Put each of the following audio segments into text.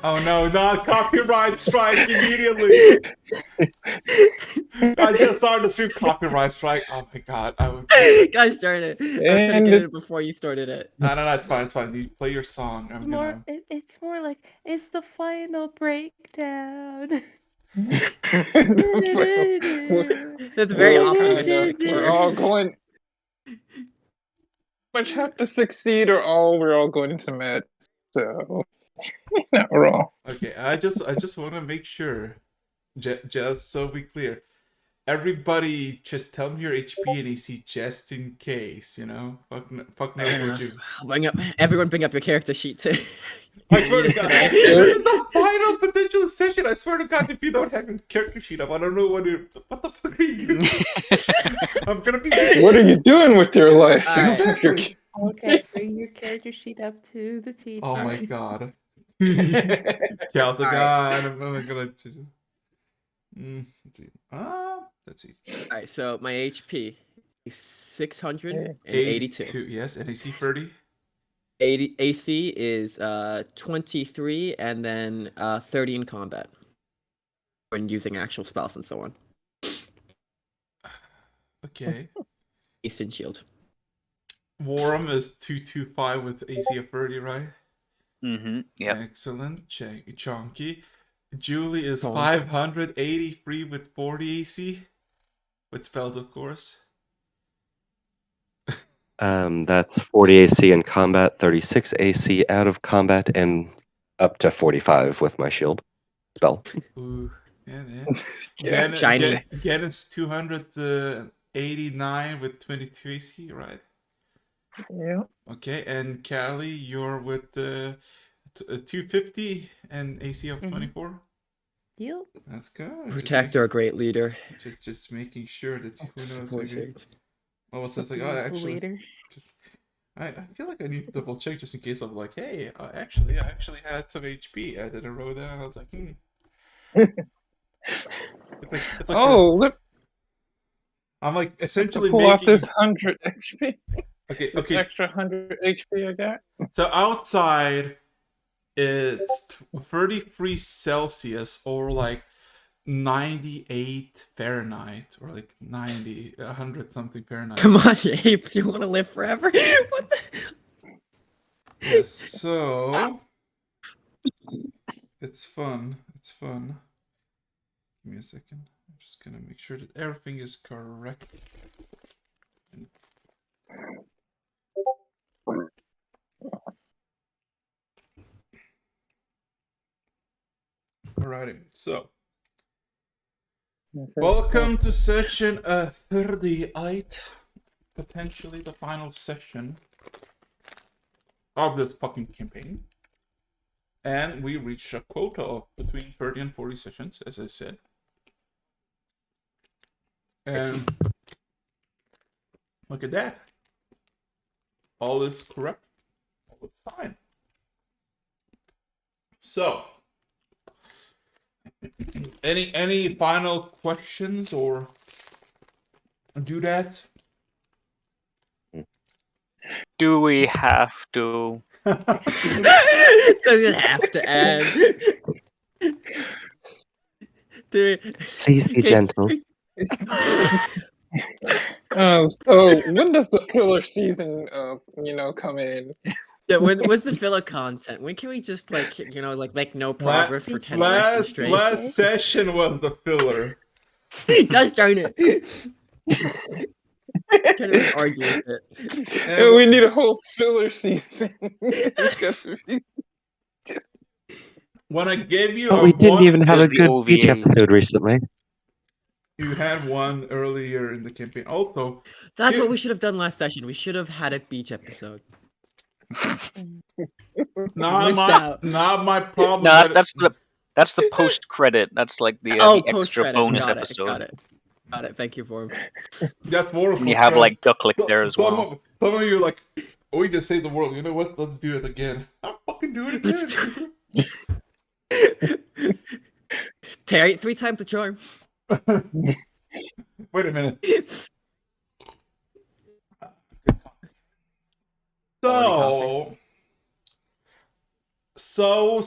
Oh no, not copyright strike immediately. I just started to sue copyright strike. Oh my god, I would. Gosh darn it! I was trying to get it before you started it. No, it's fine, it's fine. You play your song. I'm gonna. It's more like it's the final breakdown. That's very Well, optimistic. we're all going. Much have to succeed, or we're all going into med. So, we're all. Okay, I just want to make sure, just so we clear. Everybody, just tell me your HP and AC just in case, you know? Fuck knows what you... Everyone bring up your character sheet too. I swear to God, this is the final potential session. I swear to God, if you don't have your character sheet up, I don't know what the fuck are you doing? I'm gonna be... What are you doing with your life? Exactly. Okay, bring your character sheet up to the team. Oh my God. Cal's like, I'm gonna... Let's see. Let's see. Alright, so my HP is 682. Yes, and AC 30. AC is 23, and then 30 in combat when using actual spells and so on. Okay. Eastern Shield. Warm is 225 with AC of 30, right? Mm-hmm. Yeah. Excellent. Chunky. Julie is 583 with 40 AC. With spells, of course. That's 40 AC in combat, 36 AC out of combat, and up to 45 with my shield spell. Ooh, yeah. Shiny. Again, it's 289 with 22 AC, right? Yeah. Okay, and Callie, you're with 250 and AC of 24. Yep. That's good. Protector, a great leader. Just making sure that who knows. I was just like, Later. I feel like I need to double check just in case I'm like, hey, I actually had some HP. I didn't wrote down. I was like, It's like look. I'm like essentially pull making off this 100 HP. Okay. Extra 100 HP I got. So outside, it's 33 Celsius or like 98 Fahrenheit or like 100 something Fahrenheit. Come on, apes! You want to live forever? What the? Yes. So it's fun. Give me a second. I'm just gonna make sure that everything is correct. Alrighty, so welcome to session 38, potentially the final session of this fucking campaign. And we reached a quota of between 30 and 40 sessions, as I said. And look at that. All is correct. All is fine. So, any final questions or do that? Do we have to? Doesn't have to add. Please be gentle. So when does the filler season, come in? Yeah, what's the filler content? When can we just make no progress for 10 sessions straight? Last session was the filler. Gosh darn it! Can't even argue with it. And we need a whole filler season. When I gave you, we didn't even have a good beach episode recently. You had one earlier in the campaign. Also, that's what we should have done last session. We should have had a beach episode. Not my problem. No, that's the post credit. That's like the extra bonus episode. Got it. Thank you for him. That's more. And you have like Ducklick there as well. Some of you are like, we just saved the world. You know what? Let's do it again. I'll fucking do it again. Let's do it. 3 times the charm. Wait a minute. So.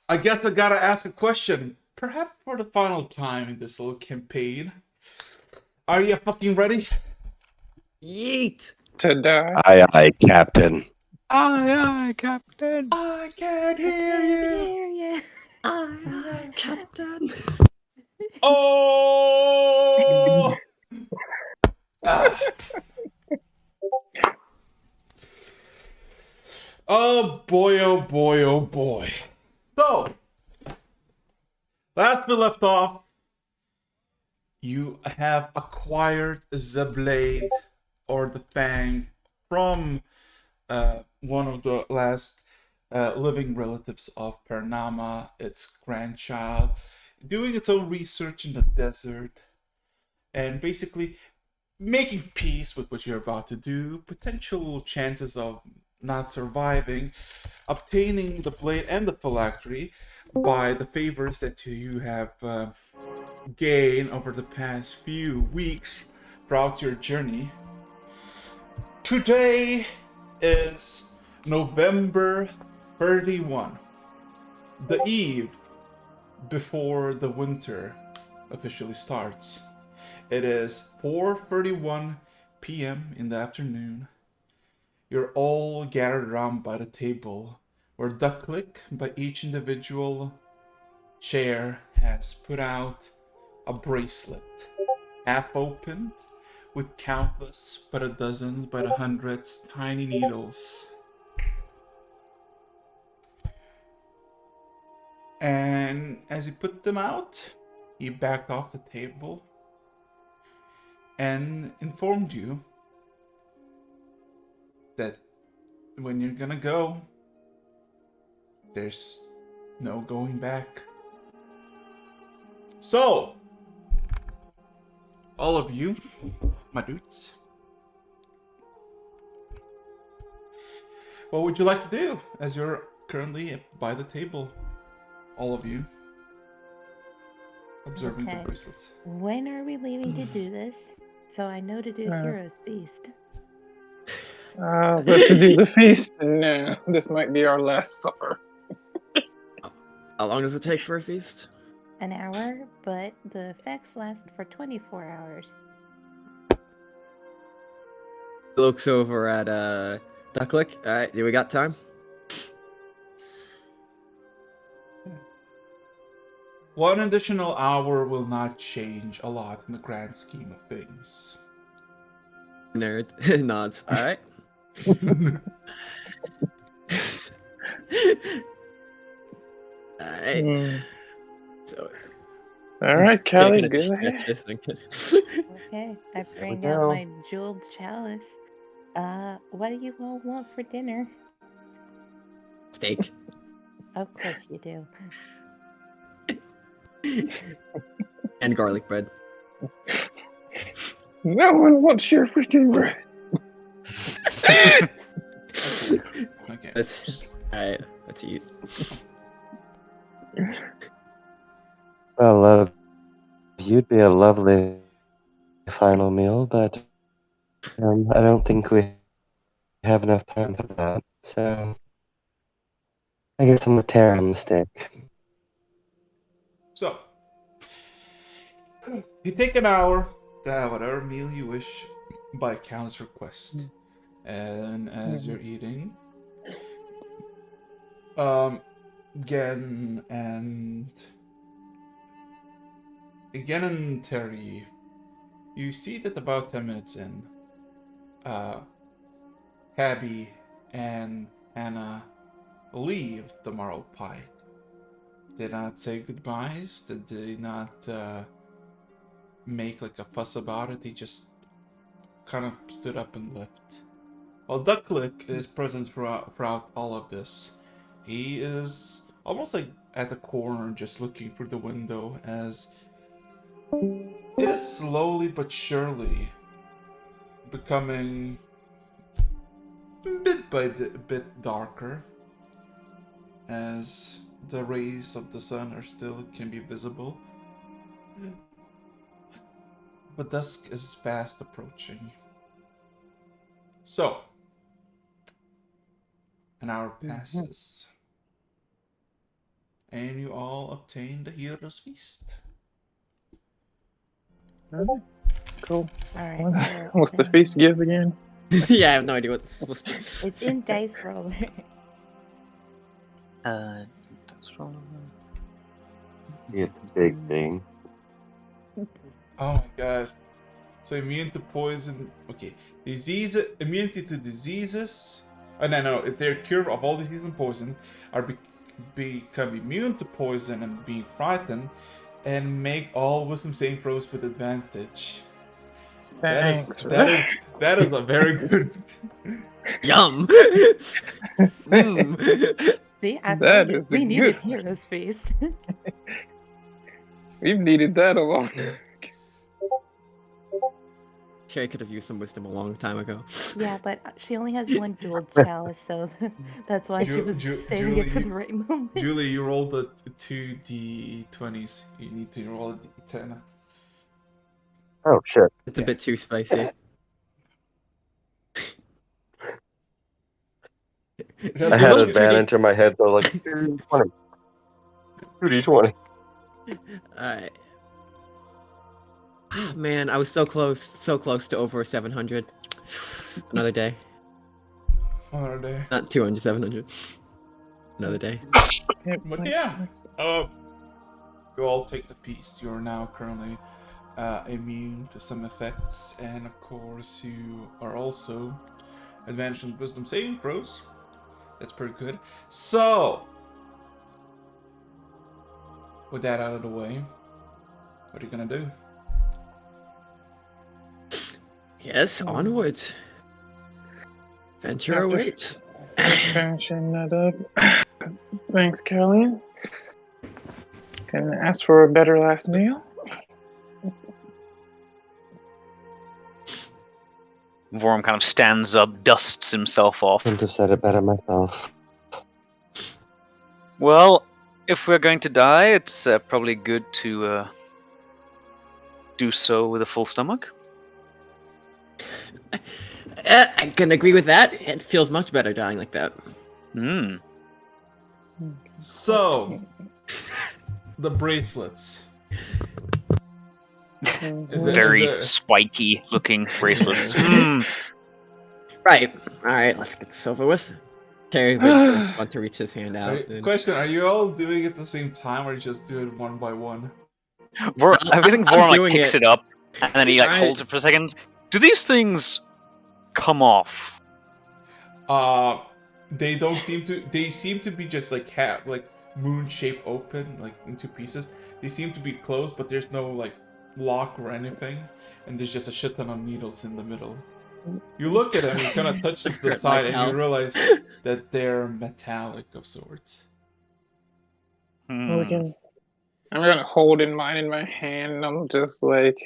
I guess I gotta ask a question. Perhaps for the final time in this little campaign. Are you fucking ready? Yeet! To die. Aye, Captain. Aye, Captain. I can't hear you. Yeah. Aye, Captain. Oh! Ah. Oh boy, oh boy, oh boy. So, last we left off, you have acquired the blade or the fang from one of the last living relatives of Paranama, its grandchild, doing its own research in the desert, and basically making peace with what you're about to do, potential chances of not surviving, obtaining the blade and the phylactery by the favors that you have gained over the past few weeks throughout your journey. Today is November 31, the eve before the winter officially starts. It is 4:31 p.m. in the afternoon. You're all gathered around by the table where Ducklick, by each individual chair, has put out a bracelet, half opened, with countless, by the dozens, by the hundreds, tiny needles. And as he put them out, he backed off the table and informed you that when you're gonna go, there's no going back. So, all of you, my dudes, what would you like to do as you're currently by the table? All of you, observing the Okay. bracelets. When are we leaving to do this? So I know to do Heroes Feast. But to do the feast, no. This might be our last supper. How long does it take for a feast? An hour, but the effects last for 24 hours. Looks over at Ducklick. All right, do we got time? One additional hour will not change a lot in the grand scheme of things. Nerd nods. All right. All right. Hmm. So All right, Callie, taking a go ahead. stretch, thinking. Okay, I we bring go. out my jeweled chalice. What do you all want for dinner? Steak. Of course you do. And garlic bread. No one wants your freaking bread. Okay. Let's let's eat. Well, you'd be a lovely final meal, but I don't think we have enough time for that. So I guess I'm gonna tear on the steak. So, you take an hour to have whatever meal you wish by Count's request. And as you're eating, Gen and Terry, you see that about 10 minutes in, Tabby and Anna leave the Marl Pike. Did not say goodbyes. Did they not make like a fuss about it? They just kind of stood up and left. While Ducklick is present throughout all of this, he is almost like at the corner, just looking through the window as it is slowly but surely becoming bit by bit darker, as the rays of the sun are still can be visible. But dusk is fast approaching. So, An hour passes. And you all obtain the hero's feast. Cool. Alright. What's the feast give again? Yeah, I have no idea what this is supposed to be. It's in Dice Roller. That's wrong. It's a big thing. Oh my god. So immune to poison. Okay. Immunity to diseases. No. If they're cured of all disease and poison, are become immune to poison and being frightened, and make all wisdom saving throws with advantage. Thanks. That is a very good. Yum. See, I That told you, is a we needed good one. Hero's Feast. We've needed that a long. Cherry could have used some wisdom a long time ago. Yeah, but she only has one dual chalice, so that's why she was saving it for the right moment. Julie, you rolled the 2d20s. You need to roll a d10. Oh shit. It's a bit too spicy. I had advantage in my head, so I was like 2d20. 2d20. Alright. Man, I was so close to over 700. Another day. Another day. Not 200, 700. Another day. But yeah, you all take the feast. You are now currently immune to some effects, and of course you are also advanced in wisdom saving throws. That's pretty good. So, with that out of the way, what are you gonna do? Yes, onwards. Venture After- awaits. Finishing that up. Thanks, Caroline. Can I ask for a better last meal? Vorm kind of stands up, dusts himself off. Couldn't have said it better myself. Well, if we're going to die, it's probably good to do so with a full stomach. I can agree with that. It feels much better dying like that. Hmm. So, the bracelets. Is it- Very is there- spiky looking bracelets. Hmm. Right. Alright, let's get this over with. Terry would first want to reach his hand out. Question: are you all doing it at the same time, or you just do it one by one? I think I'm Vorm like doing picks it. it up and then he like I- holds it for a second. Do these things come off? They don't seem to. They seem to be just like moon shape open, like in two pieces. They seem to be closed, but there's no like lock or anything, and there's just a shit ton of needles in the middle. You look at them, you kind of touch them to the Like side, and how? you realize that they're metallic of sorts. Hmm. I'm gonna hold mine in my hand, and I'm just like,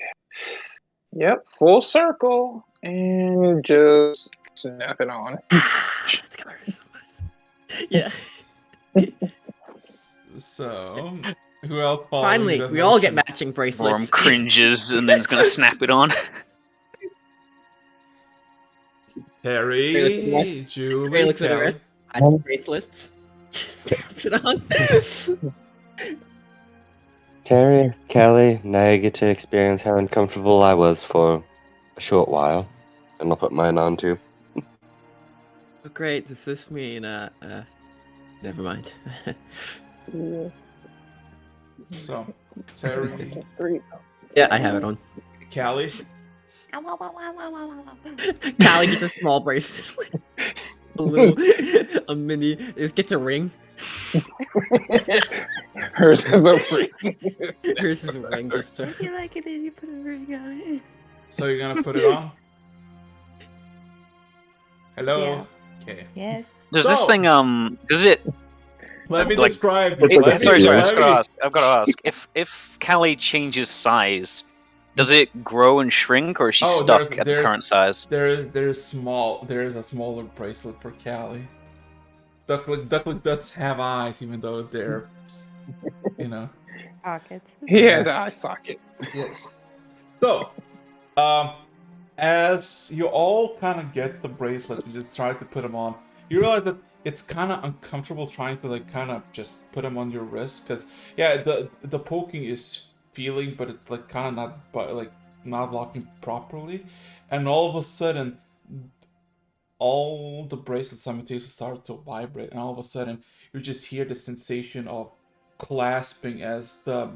yep, full circle, and just snap it on. It's gonna hurt so much. Yeah. So, who else? following Finally, that we all get motion? matching Vorm bracelets. cringes and then is gonna snap it on. Terry, looks at the rest- Julie, Terry looks at the Kelly. rest. Matching bracelets. Just snaps it on. Terry, Kelly, now you get to experience how uncomfortable I was for a short while. And I'll put mine on too. Oh, great, does this mean, never mind. So, Terry, Yeah, I have it on. Callie. Ow, ow, ow, ow, ow, ow, ow. Callie gets a small bracelet. a mini. It gets a ring. Hers is a ring. Hers is a ring just to... If you like it, then you put a ring on it. So you're gonna put it on? Hello. Yeah. Okay. Yes. Does So- this thing does it Let me Like- describe. It's it. like a sorry, Yeah. I've gotta ask. If Callie changes size, does it grow and shrink or is she Oh, stuck there's- at the there's- current size? There is a smaller bracelet for Callie. Ducklick does have eyes, even though they're, Pockets. He has eye sockets. Yes. So, as you all kind of get the bracelets and just try to put them on, You realize that it's kind of uncomfortable trying to like kind of just put them on your wrist, because yeah, the poking is feeling, but it's like kind of not, but like not locking properly, and all of a sudden all the bracelets simultaneously start to vibrate, and all of a sudden you just hear the sensation of clasping as the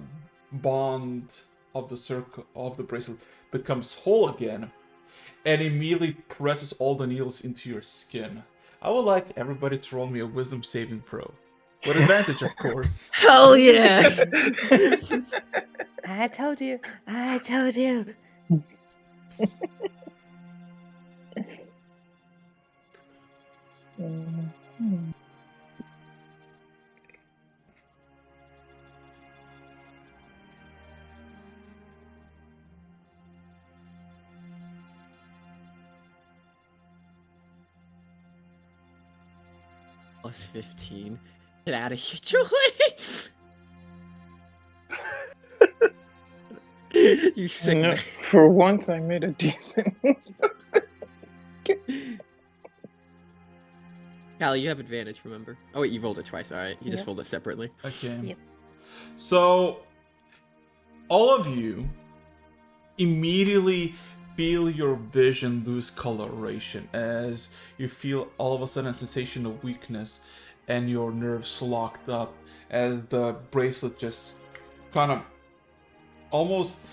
bond of the circle of the bracelet becomes whole again, and immediately presses all the needles into your skin. I would like everybody to roll me a wisdom saving throw. With advantage, of course. Hell yeah! I told you. I told you. Plus 15. Get out of here, Julie! You sick No, man. for once, I made a decent. Callie, you have advantage, remember? Oh wait, you rolled it twice, alright. You just Yep. rolled it separately. Okay. Yep. So, all of you immediately feel your vision lose coloration as you feel all of a sudden a sensation of weakness and your nerves locked up as the bracelet just kind of almost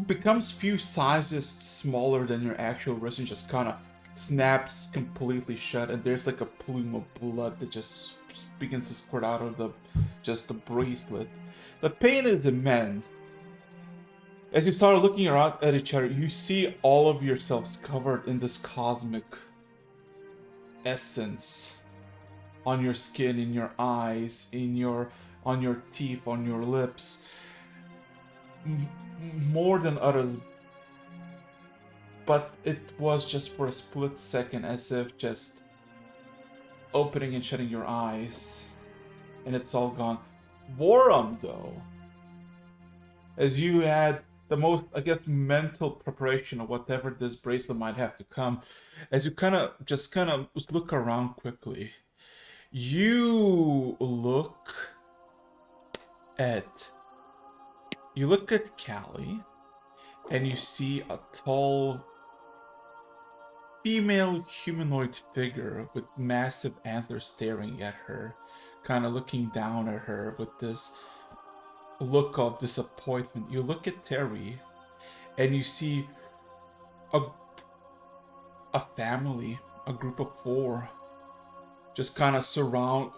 becomes few sizes smaller than your actual wrist and just kind of snaps completely shut, and there's like a plume of blood that just begins to squirt out of the bracelet. The pain is immense. As you start looking around at each other, you see all of yourselves covered in this cosmic essence on your skin, in your eyes, on your teeth, on your lips. More than others, but it was just for a split second, as if just opening and shutting your eyes, and it's all gone. Warham, though, as you had the most, I guess, mental preparation of whatever this bracelet might have to come, as you kind of look around quickly, you look at Callie, and you see a tall female humanoid figure with massive antlers staring at her, kind of looking down at her with this look of disappointment. You look at Terry, and you see a family, a group of 4, just kind of surround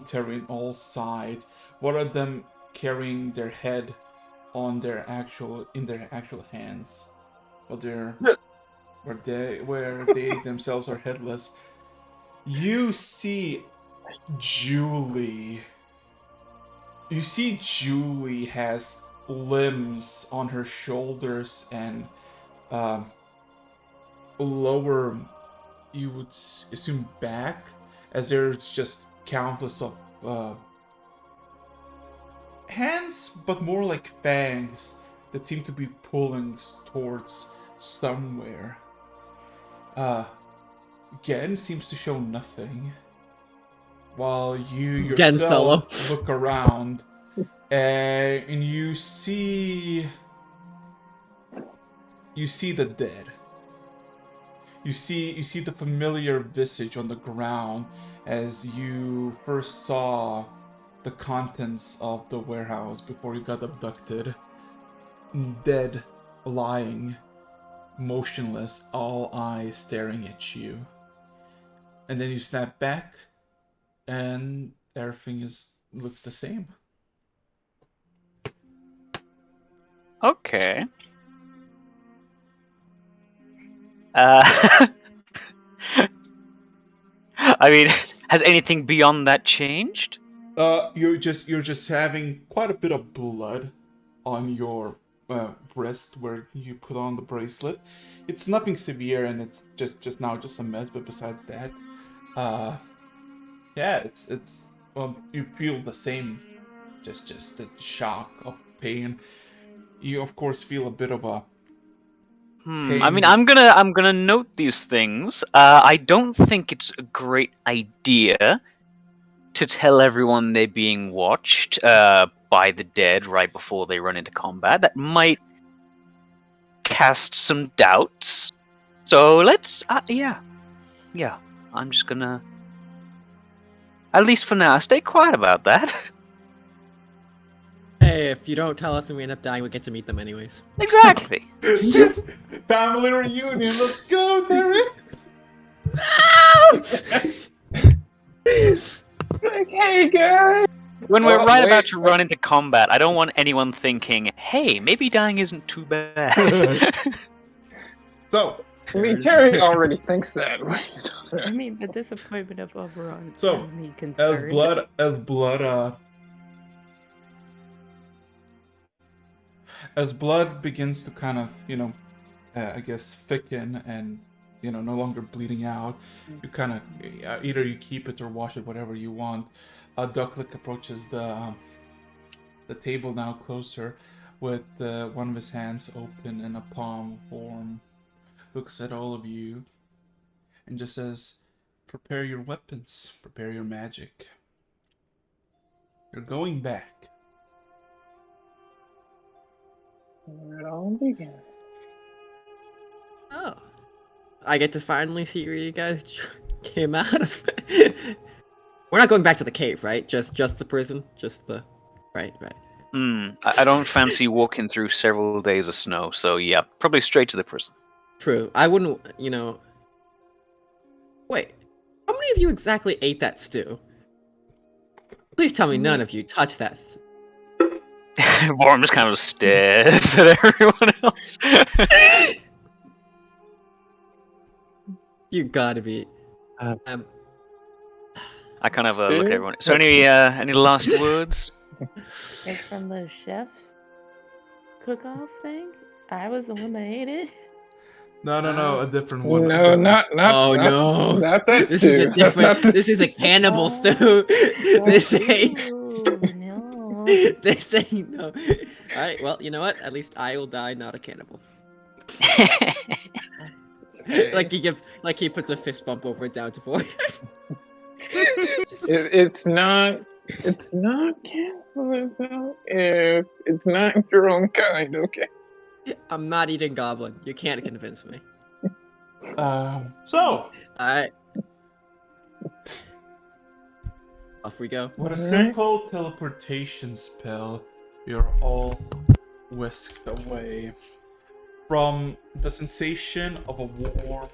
Terry on all sides. One of them carrying their head in their actual hands, but where they themselves are headless. You see Julie. You see Julie has limbs on her shoulders and lower, you would assume, back, as there's just countless of hands, but more like fangs that seem to be pulling towards somewhere. Gen seems to show nothing, while you yourself look around, and you see the dead. You see the familiar visage on the ground as you first saw the contents of the warehouse before you got abducted. Dead, lying, motionless, all eyes staring at you. And then you snap back, and everything looks the same. Okay. I mean, has anything beyond that changed? You're just having quite a bit of blood on your wrist where you put on the bracelet. It's nothing severe, and it's just now just a mess. But besides that, yeah, it's you feel the same, just the shock of pain. You of course feel a bit of a I mean, I'm gonna note these things. I don't think it's a great idea to tell everyone they're being watched by the dead right before they run into combat. That might cast some doubts. So let's, yeah. I'm just gonna, at least for now, stay quiet about that. Hey, if you don't tell us and we end up dying, we get to meet them anyways. Exactly. Family reunion. Let's go, Derek. Like, hey guys. When we're Oh, right wait, about to run into combat, I don't want anyone thinking, hey, maybe dying isn't too bad. So, I mean, Terry already thinks that. I mean, the disappointment of Oberon So, has me concerned. as blood begins to kind of, I guess thicken and, no longer bleeding out, you kind of either you keep it or wash it, whatever you want. Ducklick approaches the table now closer with one of his hands open in a palm form, looks at all of you, and just says, prepare your weapons, prepare your magic. You're going back. It all began. Oh. I get to finally see where you guys came out of. We're not going back to the cave, right? Just the prison? Just the... Right. I don't fancy walking through several days of snow, so yeah, probably straight to the prison. True. I wouldn't, Wait. How many of you exactly ate that stew? Please tell me none of you touched that. Worm just kind of stares at everyone else. You gotta be. I kind of look at everyone. So any last words? It's from the chef cook-off thing. I was the one that ate it. No, a different one. No, not. Oh no! Not that This stew. is a That's not different. This is a cannibal stew. This ain't. Ooh, no. This ain't no. All right. Well, you know what? At least I will die, not a cannibal. Like he puts a fist bump over it down to 4. It's not cannibalism. It's not your own kind, okay? I'm not eating goblin. You can't convince me. So, Alright. Off we go. with a simple teleportation spell, you're all whisked away from the sensation of a warm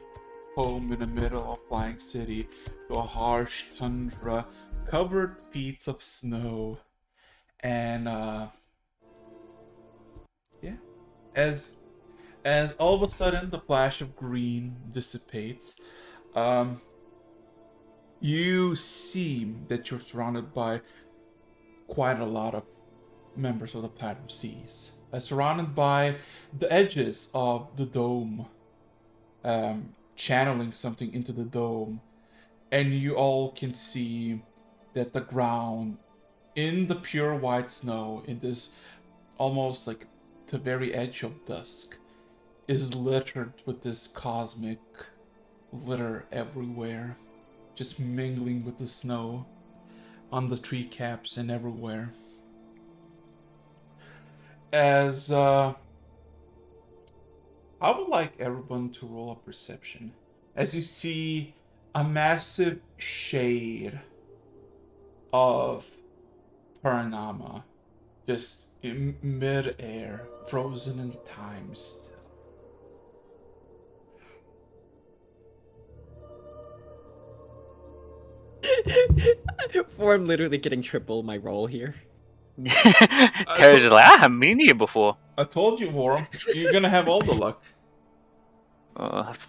home in the middle of Flying City to a harsh tundra covered feet of snow. And as all of a sudden the flash of green dissipates, you see that you're surrounded by quite a lot of members of the Platinum Seas, surrounded by the edges of the dome, channeling something into the dome, and you all can see that the ground in the pure white snow, in this almost like the very edge of dusk, is littered with this cosmic litter everywhere, just mingling with the snow on the tree caps and everywhere. As I would like everyone to roll a perception as you see a massive shade of Paranama just in mid-air, frozen in time still. For I'm literally getting triple my roll here. Terry's just like, I haven't been here before. I told you, Warren, you're gonna have all the luck.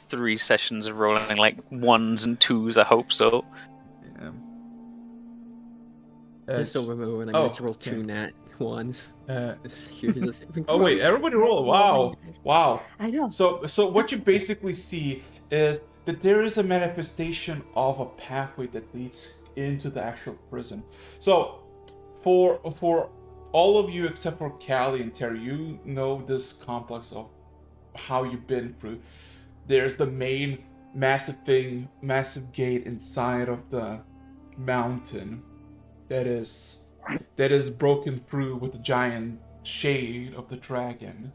3 sessions of rolling like 1s and 2s, I hope so. Yeah. I still remember when I meant to roll 2 nat 1s. Oh wait, everybody roll. Wow. I know. So what you basically see is that there is a manifestation of a pathway that leads into the actual prison. So for all of you except for Callie and Terry, you know this complex of how you've been through. There's the main massive gate inside of the mountain that is broken through with the giant shade of the dragon.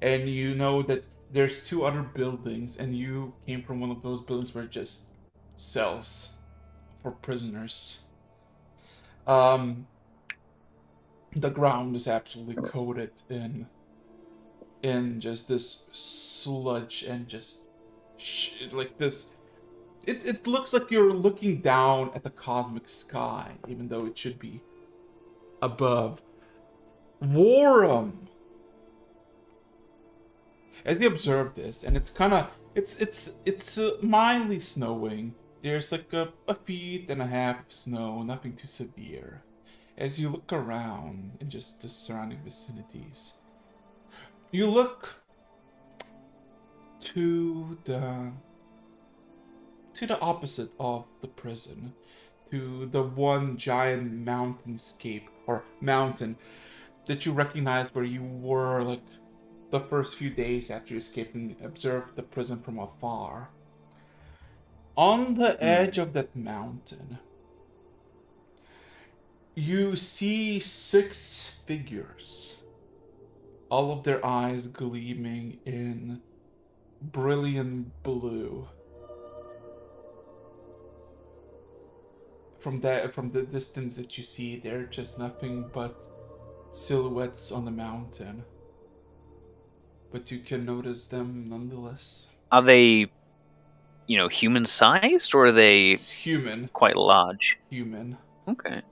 And you know that there's 2 other buildings, and you came from one of those buildings where just cells for prisoners. The ground is absolutely coated in just this sludge and just like this. It looks like you're looking down at the cosmic sky, even though it should be above. Warm. As you observe this, and it's kind of it's mildly snowing. There's like a feet and a half of snow, nothing too severe. As you look around in just the surrounding vicinities, you look to the opposite of the prison, to the one giant mountainscape or mountain that you recognize where you were like the first few days after you escaped and observed the prison from afar. On the edge of that mountain, you see 6 figures, all of their eyes gleaming in brilliant blue. From the distance that you see, they're just nothing but silhouettes on the mountain. But you can notice them nonetheless. Are they, human sized, or are they Human. quite large? Human. Okay.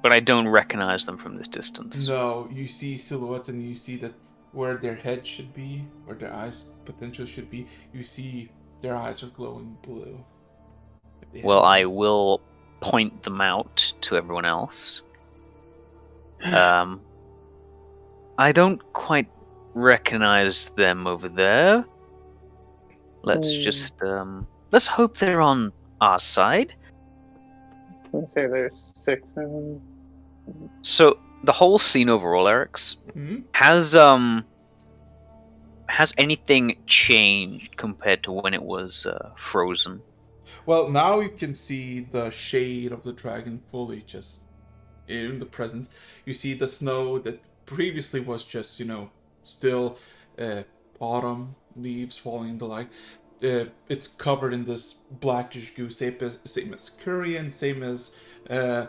But I don't recognize them from this distance. No, you see silhouettes and you see that where their head should be, where their eyes potentially should be, you see their eyes are glowing blue. Well, I will point them out to everyone else. I don't quite recognize them over there. Let's just let's hope they're on our side. Let's say there's 6 of them. So the whole scene overall, Eric's, has anything changed compared to when it was frozen? Well, now you can see the shade of the dragon fully just in the presence. You see the snow that previously was just, still autumn, leaves falling and the like. It's covered in this blackish goo, same as Curian, same as the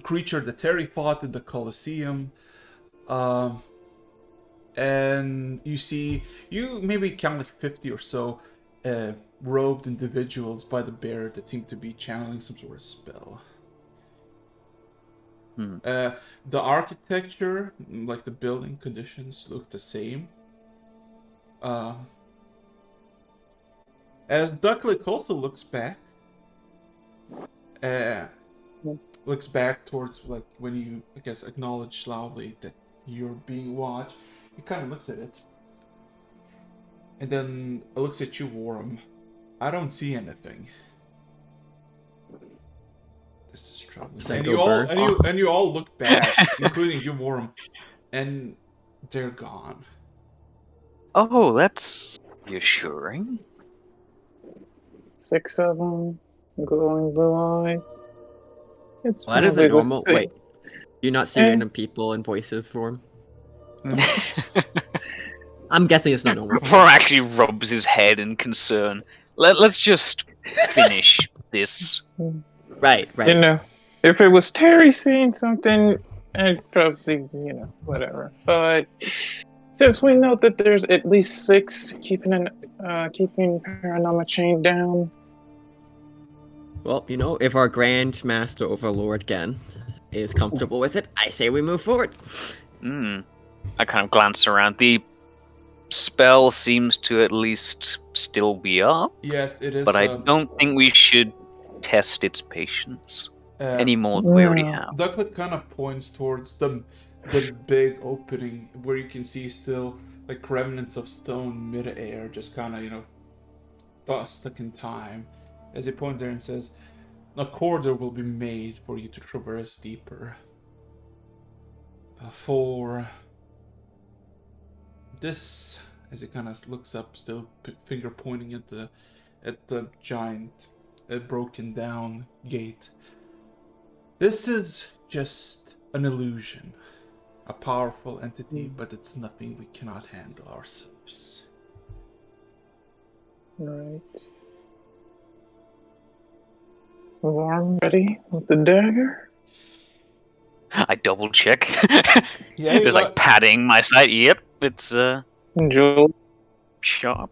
creature that Terry fought in the Colosseum. And you maybe count like 50 or so robed individuals by the bear that seem to be channeling some sort of spell. The architecture, like the building conditions, look the same. As Ducklick also looks back towards like when you, I guess, acknowledge loudly that you're being watched, he kind of looks at it. And then it looks at you, Warren. I don't see anything. This is troubling. And you all look back, including you, Warren, and they're gone. Oh, that's reassuring. 6 of them, glowing blue eyes. It's Well, that isn't probably the normal. same. Wait, do you not see random people and voices form? I'm guessing it's not normal. Vorm actually rubs his head in concern. Let's just finish this. Right. If it was Terry saying something, I'd probably, whatever. But since we know that there's at least 6 keeping Paranama chained down. Well, if our Grand Master Overlord Gen is comfortable with it, I say we move forward. I kind of glance around. The spell seems to at least still be up. Yes, it is. But I don't think we should test its patience any more than we already have. Ducklet kind of points towards the big opening where you can see still like remnants of stone mid-air, just kind of stuck in time. As he points there and says, "A corridor will be made for you to traverse deeper. For This, as he kind of looks up, still finger pointing at the giant, broken down gate. This is just an illusion, a powerful entity, but it's nothing we cannot handle ourselves. Right. Warm, ready with the dagger? I double check. Yeah, you Just like got- patting my side. Yep, it's Joel. sharp.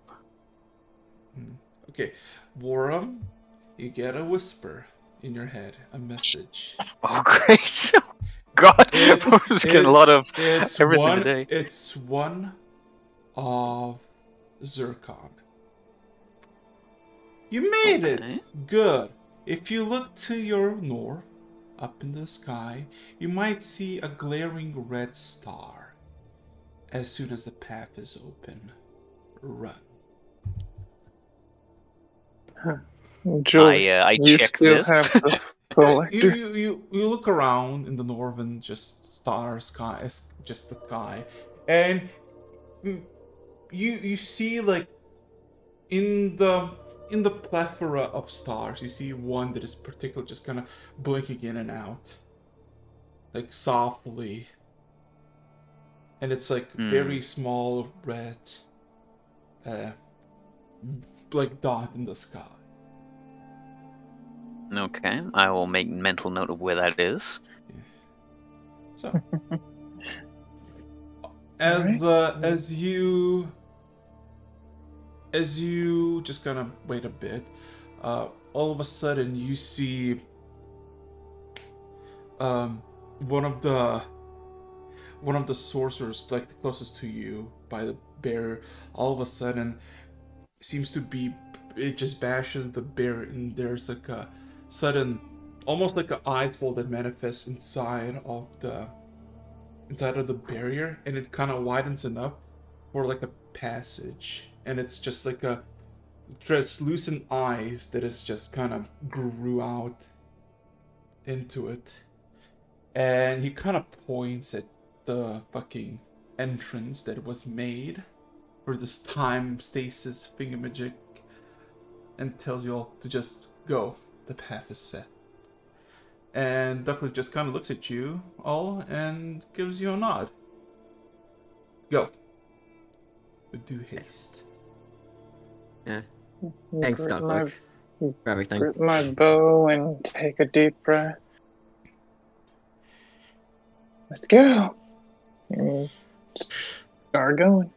Okay, Warham, you get a whisper in your head, a message. Oh, great. God, we're just getting a lot of everything today. It's one of Zircon. You made Okay. it! Good. If you look to your north, up in the sky, you might see a glaring red star. As soon as the path is open, run. Joel, I you check still this. have the collector. You look around in the northern just sky, just the sky, and you see like in the plethora of stars, you see one that is particularly just kind of blinking in and out, like softly, and it's like very small red, like dot in the sky. Okay, I will make mental note of where that is. So, as you just kind of wait a bit, all of a sudden you see one of the sorcerers, like the closest to you by the bear, all of a sudden seems to be, it just bashes the bear, and there's like a sudden, almost like an ice wall that manifests inside of the barrier, and it kind of widens enough for like a passage, and it's just like a translucent eyes that is just kind of grew out into it, and he kind of points at the fucking entrance that was made for this time stasis thingamajig, and tells you all to just go. The path is set. And Ducklick just kind of looks at you all and gives you a nod. Go. But do haste. Yeah. Thanks, Grip Ducklick, for everything. Grip my bow and take a deep breath. Let's go. And just start going.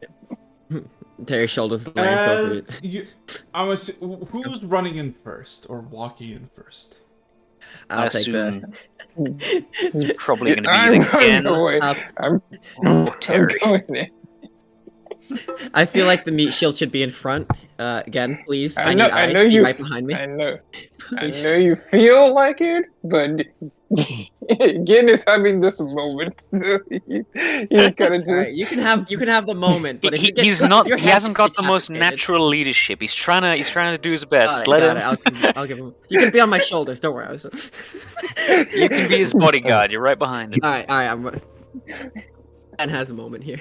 Terry's shoulders glance over it. Who's running in first or walking in first? I I'll take the. assume it's probably going to I'm be again. going. I'm Terry. going in. I feel like the meat shield should be in front. Again, please. I know, need I eyes know to be you. right behind me. I know Please. you feel like it, but Gin is having this moment. He's gotta just. Alright, you can have the moment, but if you get He's if not. your He head hasn't gets got the most decapitated- natural leadership. He's trying to do his best. Got it, Let got him. it. I'll give him. You can be on my shoulders. Don't worry. You can be his bodyguard. You're right behind him. All right. I'm. Ben has a moment here.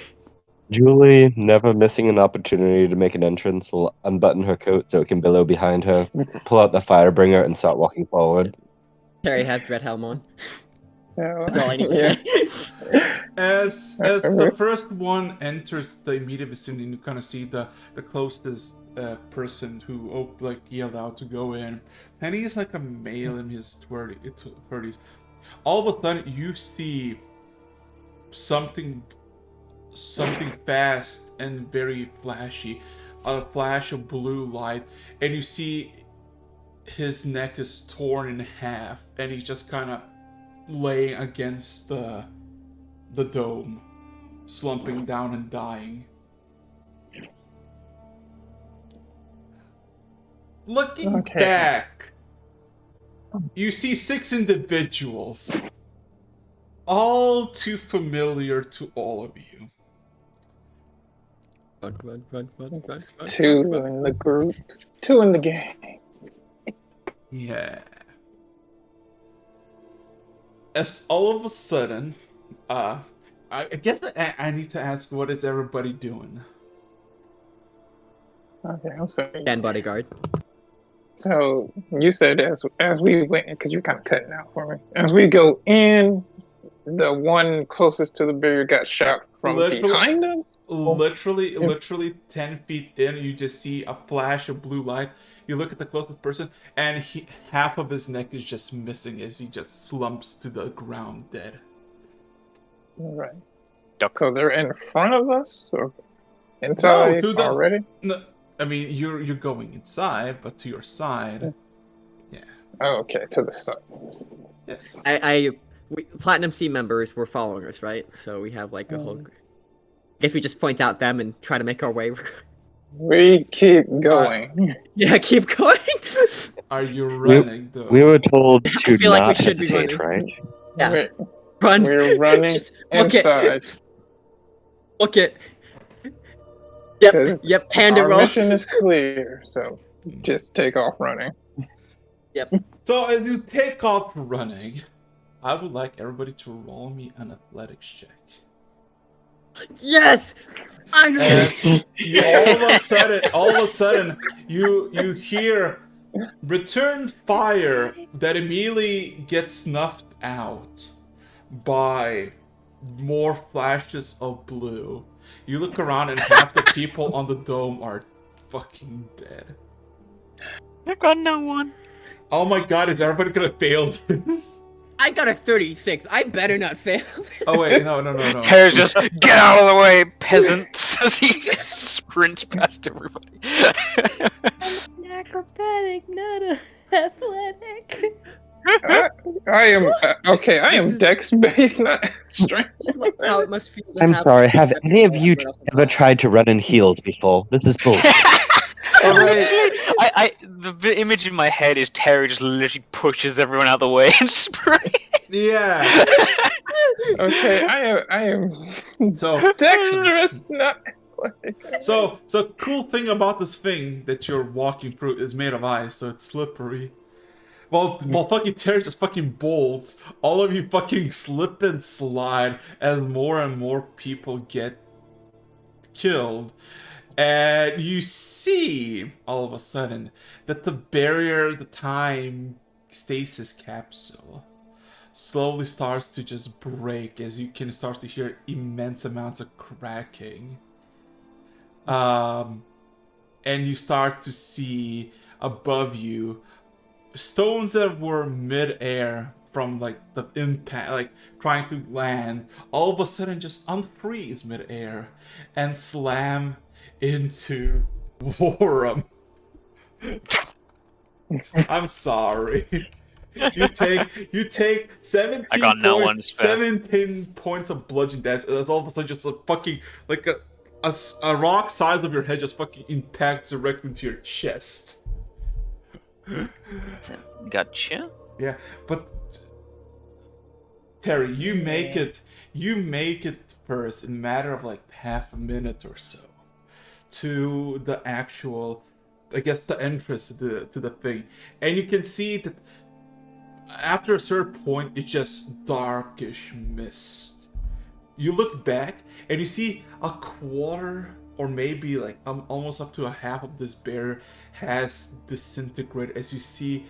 Julie, never missing an opportunity to make an entrance, will unbutton her coat so it can billow behind her, pull out the firebringer, and start walking forward. Terry has dread helm on. So, That's all I need to yeah. say. As the first one enters the immediate vicinity, you kind of see the closest person who yelled out to go in, and he's like a male in his 30s. All of a sudden, you see something fast and very flashy, a flash of blue light, and you see his neck is torn in half, and he's just kind of laying against the dome, slumping down and dying. Looking Okay. back, you see 6 individuals, all too familiar to all of you. Run. It's 2 in the group, 2 in the gang. Yeah. As all of a sudden, I guess I need to ask, what is everybody doing? Okay, I'm sorry. Dan bodyguard. So you said as we went, because you're kind of cutting out for me. As we go in, the one closest to the barrier got shot from Literally, behind us. literally 10 feet in, you just see a flash of blue light. You look at the closest person, and half of his neck is just missing as he just slumps to the ground dead. Right. Duck. So they're in front of us or No, inside to the already? no. I mean, you're going inside, but to your side. Yeah. Oh, okay, to the side. Yes. Platinum C members were following us, right? So we have like a whole. I guess we just point out them and try to make our way. We keep going. Yeah, keep going. Are you running though? We were told to I feel like we not should be hesitate, running. right? Yeah. We're, Run. we're running Just book inside. it. Book it. Yep. 'Cause Yep. Panda Our roll. mission is clear, so just take off running. Yep. So as you take off running, I would like everybody to roll me an athletics check. Yes. I know. As you, all of a sudden, you hear return fire that immediately gets snuffed out by more flashes of blue. You look around and half the people on the dome are fucking dead. I got no one. Oh my god, is everybody gonna fail this? I got a 36. I better not fail. Oh wait, no. Terry just get out of the way, peasants, as he sprints past everybody. I'm an acrobatic, not a athletic. I am okay. I am dex based, not strength. How it must feel to I'm have sorry, have any of you everyone else ever tried to run in heels before? This is bullshit. The image in my head is Terry just literally pushes everyone out of the way and sprays. Yeah. Okay, I am So dexterous, not. So cool thing about this thing that you're walking through is made of ice, so it's slippery. While fucking Terry just fucking bolts, all of you fucking slip and slide as more and more people get killed. And you see, all of a sudden, that the barrier, the time stasis capsule, slowly starts to just break as you can start to hear immense amounts of cracking. And you start to see above you stones that were mid-air from like the impact, like trying to land, all of a sudden just unfreeze mid-air and slam into Warham. I'm sorry. You take 17 I got no one spare. 17 points of bludgeoning damage, and that's all of a sudden just a fucking like a rock size of your head just fucking impacts directly into your chest. Gotcha. Yeah, but Terry, you make it first in a matter of like half a minute or so to the actual, I guess, the entrance to the thing, and you can see that after a certain point it's just darkish mist. You look back and you see a quarter or maybe like almost up to a half of this barrier has disintegrated as you see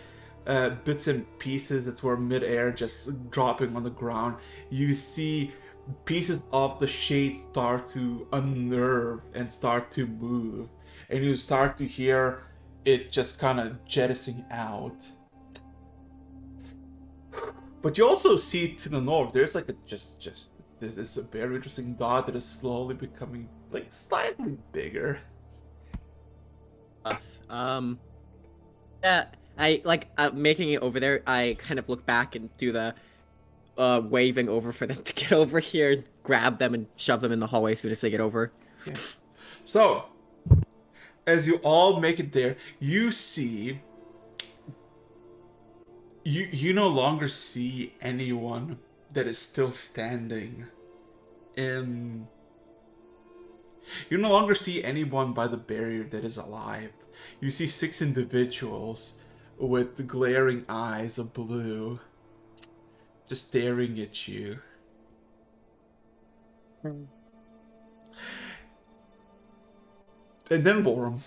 bits and pieces that were mid-air just dropping on the ground. You see pieces of the shade start to unnerve and start to move, and you start to hear it just kind of jettisoning out. But you also see to the north there's like this is a very interesting dot that is slowly becoming like slightly bigger. Us. Yeah. I like making it over there. I kind of look back and do the waving over for them to get over here, grab them and shove them in the hallway as soon as they get over. Yeah. So, as you all make it there, you see you no longer see anyone that is still standing in. You no longer see anyone by the barrier that is alive. You see 6 individuals with glaring eyes of blue just staring at you. And then Worm.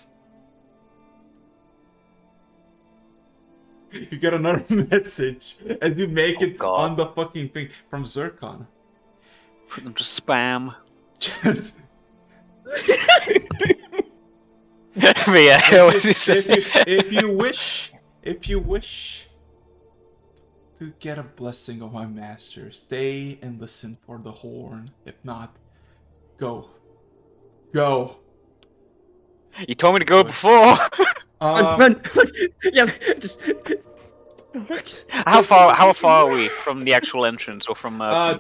You get another message as you make it God. on the fucking thing from Zircon. Put them to spam. Just But yeah, what did he say? if you wish to get a blessing of my master, stay and listen for the horn. If not, go. You told me to go before. Run! Yeah, just. How far are we from the actual entrance, or from cover?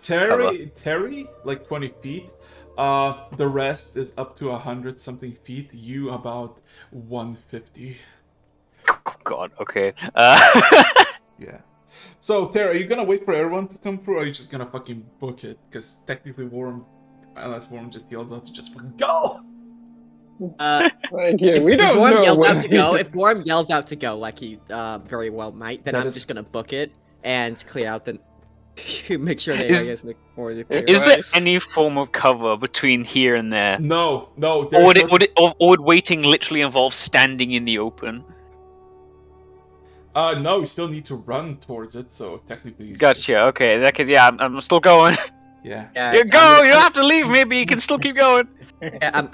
Terry, like 20 feet. The rest is up to 100 something feet. You about 150. Oh, God. Okay. Yeah. So Terry, are you gonna wait for everyone to come through, or are you just gonna fucking book it? Because technically, unless Worm just yells out to just fucking go. Like, yeah, If we don't Worm know yells what out to he go, just- if Worm yells out to go, like he very well might, then That I'm is- just gonna book it and clear out the. Make sure the Is- area is clear. Is there any form of cover between here and there? No. Or There's would waiting literally involve standing in the open? no. You still need to run towards it. So technically, you Gotcha. Okay. That case, yeah, I'm still going. Yeah. You go. You don't have to leave me, but you can still keep going. Yeah, I'm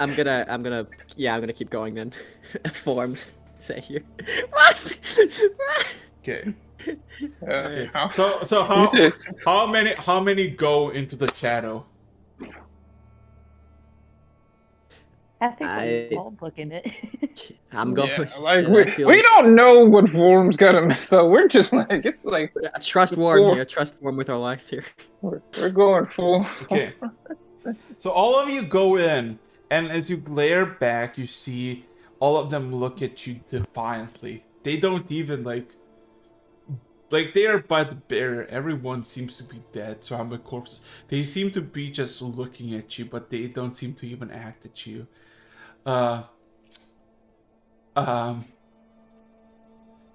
gonna keep going then. Forms say here. Okay. Okay. how- So how many go into the shadow? I think I- we're all booking it. I'm going. Yeah, like I feel- we don't know what Worm's got so we're just like it's like Trust Worm here. Trust Worm with our lives here. we're going full. Okay. So all of you go in, and as you glare back, you see all of them look at you defiantly. They don't even like they are by the barrier. Everyone seems to be dead, surrounded by corpses. They seem to be just looking at you, but they don't seem to even act at you.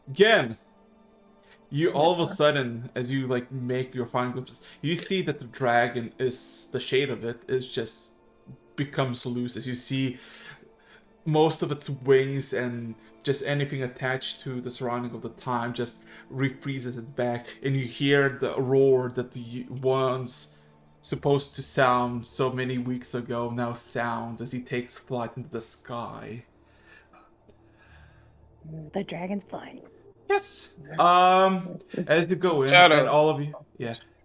Again, you all of a sudden, as you like make your final glimpses, you see that the dragon is the shade of it is just becomes loose as you see most of its wings and just anything attached to the surrounding of the time just refreezes it back, and you hear the roar that the once supposed to sound so many weeks ago now sounds as he takes flight into the sky. The dragon's flying. Yes. As you go in, Shadow. and all of you,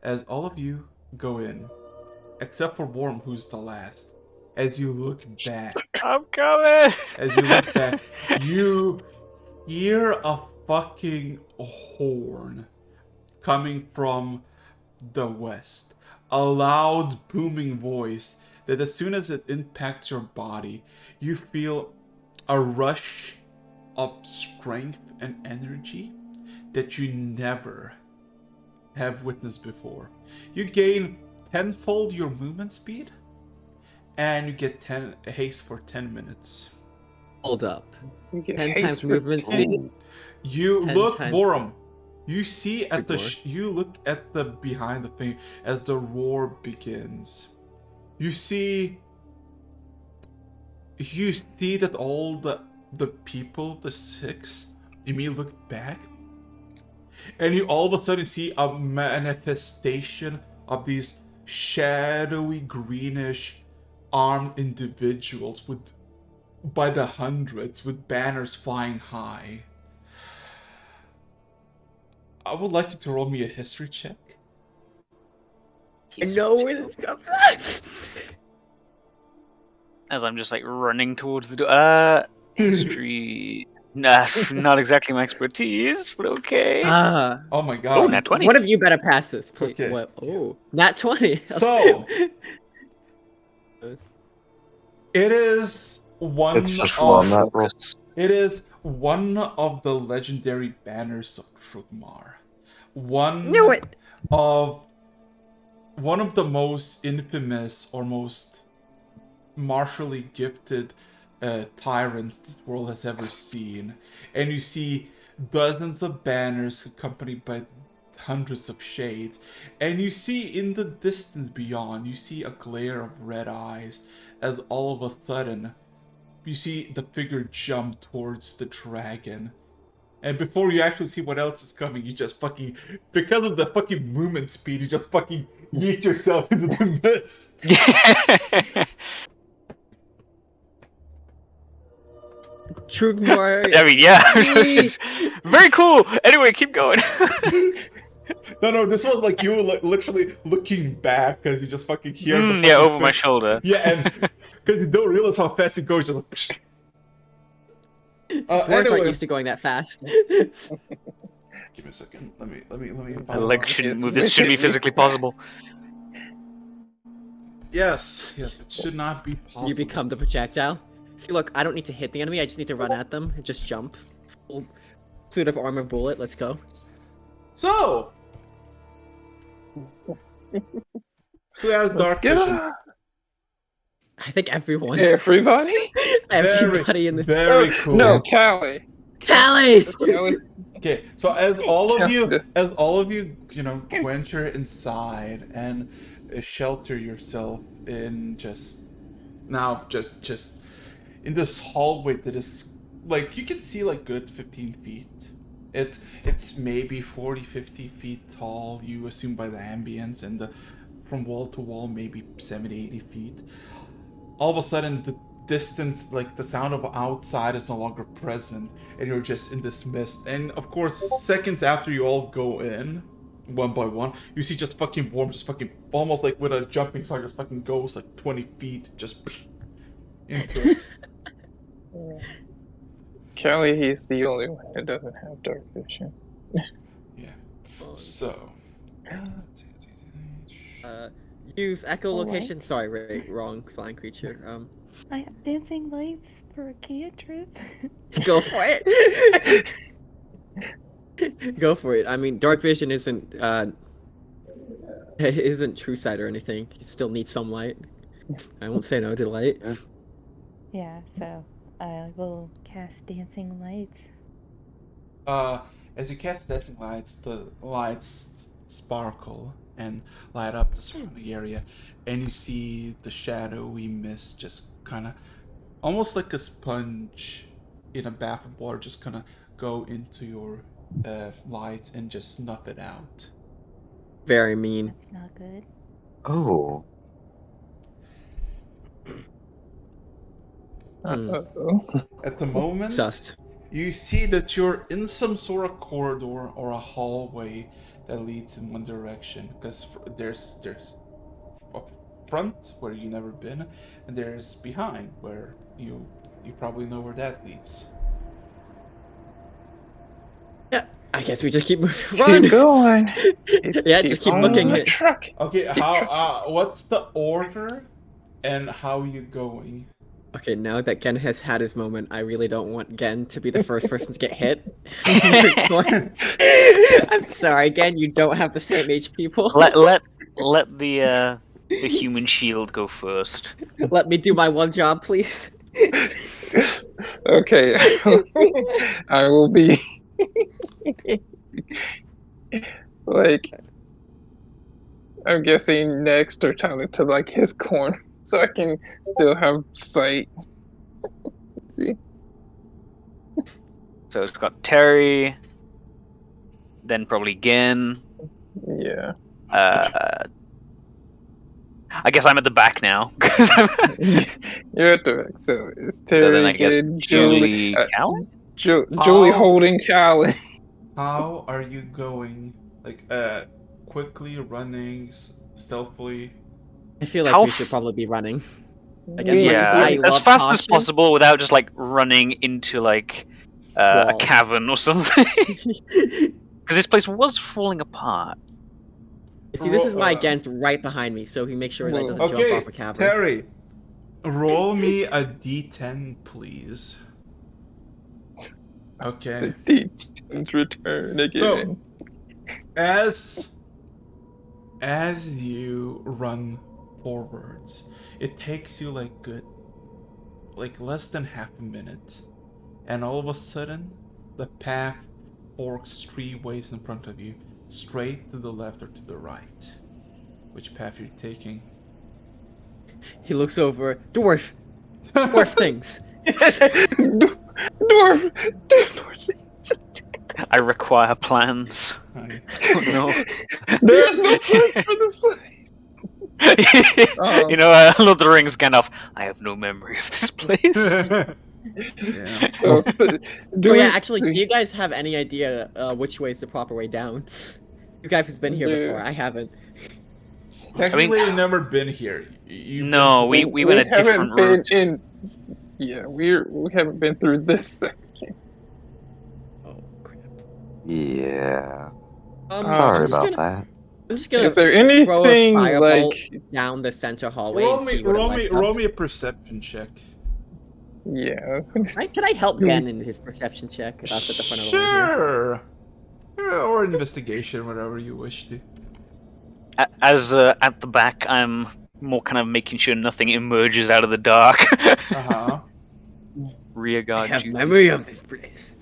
as all of you go in, except for Worm, who's the last. As you look back, I'm coming. as you look back, you hear a fucking horn coming from the west. A loud, booming voice that as soon as it impacts your body, you feel a rush of strength and energy that you never have witnessed before. You gain tenfold your movement speed, and you get 10 haste for 10 minutes. Hold up. We get 10 haste times for movement 10. speed. You 10 look, times- Borum. You see at the Roar. you look at the behind the thing as the roar begins. You see that all the people, the six, immediately look back, and you all of a sudden see a manifestation of these shadowy greenish armed individuals with by the hundreds with banners flying high. I would like you to roll me a history check. I know where this comes from. As I'm just like running towards the door. History. Nah, not exactly my expertise, but okay. Oh my Oh, god. nat 20. One of you better pass this, please. Okay. What? Oh, nat 20. So it is one It's just of one, not roll. Focus. it is one of the legendary banners of Krugmar. Knew it. One of the most infamous or most martially gifted tyrants this world has ever seen. And you see dozens of banners accompanied by hundreds of shades, and you see in the distance beyond, you see a glare of red eyes as all of a sudden you see the figure jump towards the dragon. And before you actually see what else is coming, you just fucking, because of the fucking movement speed, you just fucking yeet yourself into the mist. Trugmore. I mean, yeah. Very cool. Anyway, keep going. No, this was like you literally looking back because you just fucking hear the yeah, fucking over my shoulder. Yeah, and because you don't realize how fast it goes, just like. Dwarves Anyway, aren't used to going that fast. give me a second. Let me. My legs shouldn't move. This shouldn't be physically possible. Yes, it should not be possible. You become the projectile. See, look, I don't need to hit the enemy. I just need to run at them and just jump. Full suit of armor, bullet. Let's go. So, who has dark vision? I think everyone. Everybody? Everybody in the. Very cool. No, Callie. Callie! Callie. Okay, so as all of you, you know, venture inside and shelter yourself in just in this hallway that is like you can see like good 15 feet. It's maybe 40-50 feet tall. You assume by the ambience, and from wall to wall maybe 70-80 feet. All of a sudden the distance, like the sound of outside is no longer present, and you're just in this mist. And of course, seconds after you all go in, one by one, you see just fucking Worm just fucking almost like with a jumping start just fucking goes like 20 feet just into it. Callie, he's the only one that doesn't have dark vision. Yeah. So. Use echolocation. What? Sorry, Ray, wrong flying creature. I have dancing lights for a cantrip. Go for it. Go for it. I mean, dark vision isn't true sight or anything. You still need some light. I won't say no to light. Yeah, so I will cast dancing lights. As you cast dancing lights, the lights sparkle and light up the surrounding area, and you see the shadowy mist just kind of, almost like a sponge in a bath of water, just kind of go into your light and just snuff it out. Very mean. That's not good. Oh. Uh-oh. At the moment, Sus. you see that you're in some sort of corridor or a hallway that leads in one direction, because there's up front where you never been, and there's behind where you probably know where that leads. Yeah, I guess we just keep moving. Keep Run! going. Yeah, just keep looking. the truck. Okay, how what's the order and how are you going? Okay, now that Gen has had his moment, I really don't want Gen to be the first person to get hit. I'm sorry, Gen, you don't have the same HP pool. Let the human shield go first. Let me do my one job, please. Okay. I will be like, I'm guessing next or turn to like his corner so I can still have sight. Let's see. So it's got Terry, then probably Gen. Yeah. I guess I'm at the back now. 'Cause You're at the back. So it's so Terry, then I guess Gen, Julie, Cal? Julie holding Callie. How are you going? Like quickly, running, stealthily? I feel like How we should probably be running. Like, as much as Yeah, I as love fast as caution- possible without just like running into like a Walls. cavern or something. Because this place was falling apart. You see, this is why Gen's right behind me, so he makes sure that he doesn't jump Okay, off a cavern. Terry, roll me a d10, please. Okay. The demons return again. So, as you run forwards, it takes you like less than half a minute, and all of a sudden, the path forks 3 ways in front of you, straight to the left, or to the right? Which path you're taking? He looks over. Dwarf! Dwarf things! Dwarf! I require plans. I- Oh no. There's no plans for this place. You know, Lord of the Rings, Gandalf. I have no memory of this place. yeah. So, do Oh yeah, we- actually, do you guys have any idea which way is the proper way down? You guys have been here Yeah. before. I haven't. Technically, you've never been here. You've No, been- we went a different haven't been route. in. Yeah, we haven't been through this section. Oh crap. Yeah. I'm Sorry just about gonna, that. I'm just gonna Is there throw a anything firebolt like? down the center hallway Roll and me, see what it lights up. roll me a perception check. Yeah, I was gonna say. Can I help Ben in his perception check? That's at the front of the line here. Sure. Or investigation, whatever you wish to. As at the back, I'm more kind of making sure nothing emerges out of the dark. Uh-huh. Rear guard duty. memory of this place.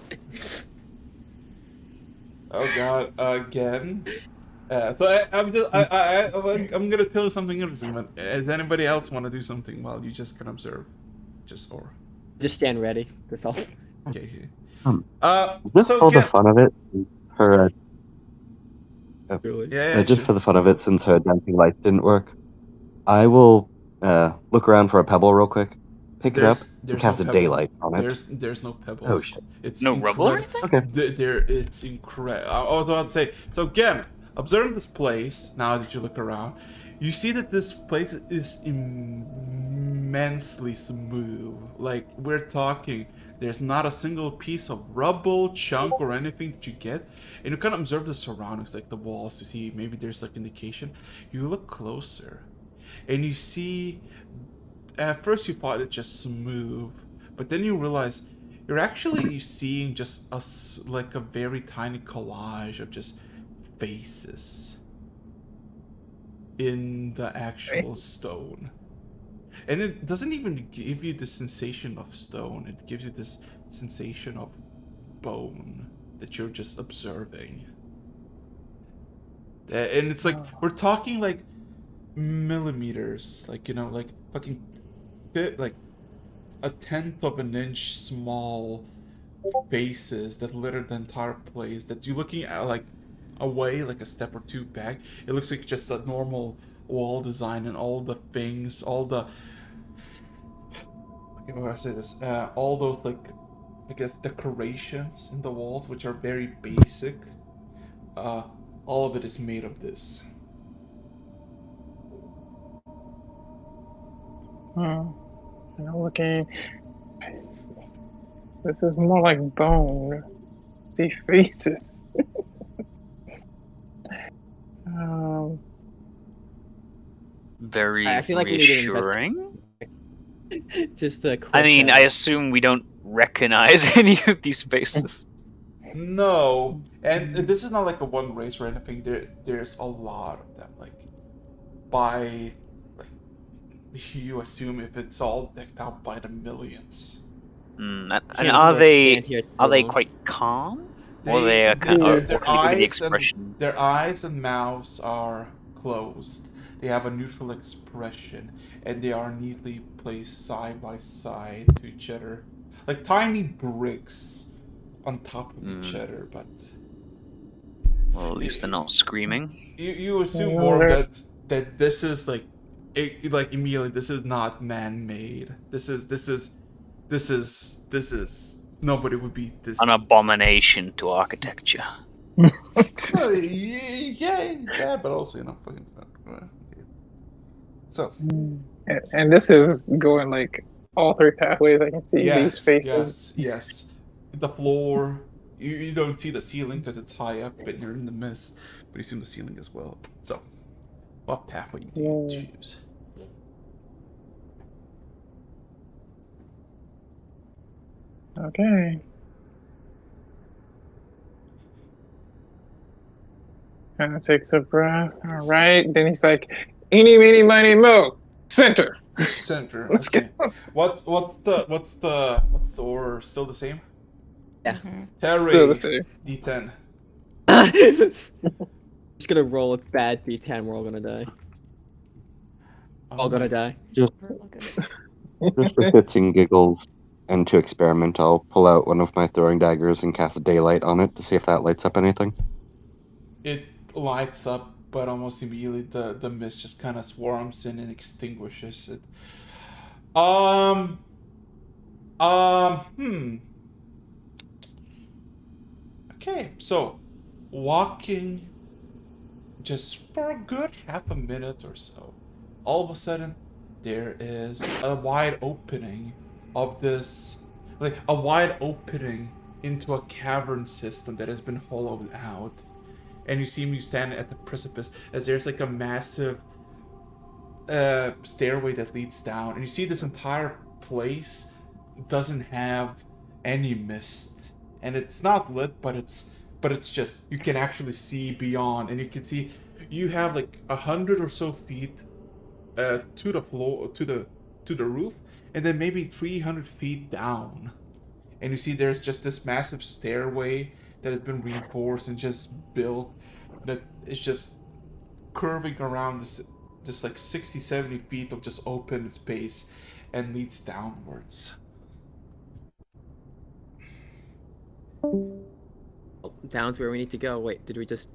Oh god, again. I'm gonna tell you something interesting. But does anybody else want to do something while you just can observe? Just stand ready. That's all. Okay. Just So for the again, fun of it, her yeah, just sure. for the fun of it, since her dancing lights didn't work, I will look around for a pebble real quick, pick it up, and cast no a pebble. daylight on it. There's no pebbles. Oh, shit. It's No rubble or incredible. Okay. It's incredible. I was about to say. So again, observing this place. Now that you look around, you see that this place is immensely smooth. Like we're talking, there's not a single piece of rubble, chunk, or anything that you get. And you kind of observe the surroundings, like the walls, to see maybe there's like indication. You look closer, and you see. At first, you thought it's just smooth, but then you realize you're actually seeing just like a very tiny collage of just faces in the actual stone. And it doesn't even give you the sensation of stone, it gives you this sensation of bone that you're just observing. And it's like, we're talking like millimeters, like, you know, like fucking like a 1/10 of an inch small faces that litter the entire place, that you're looking at like away, like a step or two back, it looks like just a normal wall design, and all the things, all the, okay, how do I say this, all those, like, I guess decorations in the walls, which are very basic, all of it is made of this. I'm looking. This is more like bone. See faces. Very I feel like we need an reassuring. Just a quick, I mean, I assume we don't recognize any of these faces. No, and this is not like a one race or anything. There's a lot of them. Like, by, like, you assume if it's all decked out by the millions. And Can't are afford to stand here they too long. quite calm? Or they are kind their- of, their what can you give me the eyes and- expression? Their eyes and mouths are closed. They have a neutral expression, and they are neatly placed side by side to each other, like tiny bricks on top of each other. But Well, at least they're not screaming. you assume more that this is like, like immediately, this is not man-made. This is nobody would be this. An abomination to architecture. Yeah, but also, you know, fucking. Okay. So And this is going like all three pathways. I can see these faces. yes. The floor. You don't see the ceiling because it's high up, but you're in the mist. But you see the ceiling as well. So, what pathway do you choose? Okay. Kind of takes a breath. All right. Then he's like, "Eeny, meeny, miny, mo, center." Center. Let's Okay. What's the order? Still the same? Yeah. Terry. Still the same. D10. Just gonna roll a bad D10. We're all gonna die. All gonna die. Just, We're all gonna- just for shits and giggles and to experiment, I'll pull out one of my throwing daggers and cast daylight on it to see if that lights up anything. It lights up, but almost immediately the mist just kind of swarms in and extinguishes it. Um. Hmm. Okay, so walking just for a good half a minute or so, all of a sudden there is a wide opening of this, like a wide opening into a cavern system that has been hollowed out. And you see me standing at the precipice as there's like a massive stairway that leads down, and you see this entire place doesn't have any mist, and it's not lit, but it's just you can actually see beyond, and you can see you have like 100 or so feet to the floor to the roof, and then maybe 300 feet down, and you see there's just this massive stairway that has been reinforced and just built that is just curving around this like 60-70 feet of just open space and leads downwards. Oh, down's where we need to go. Wait, did we just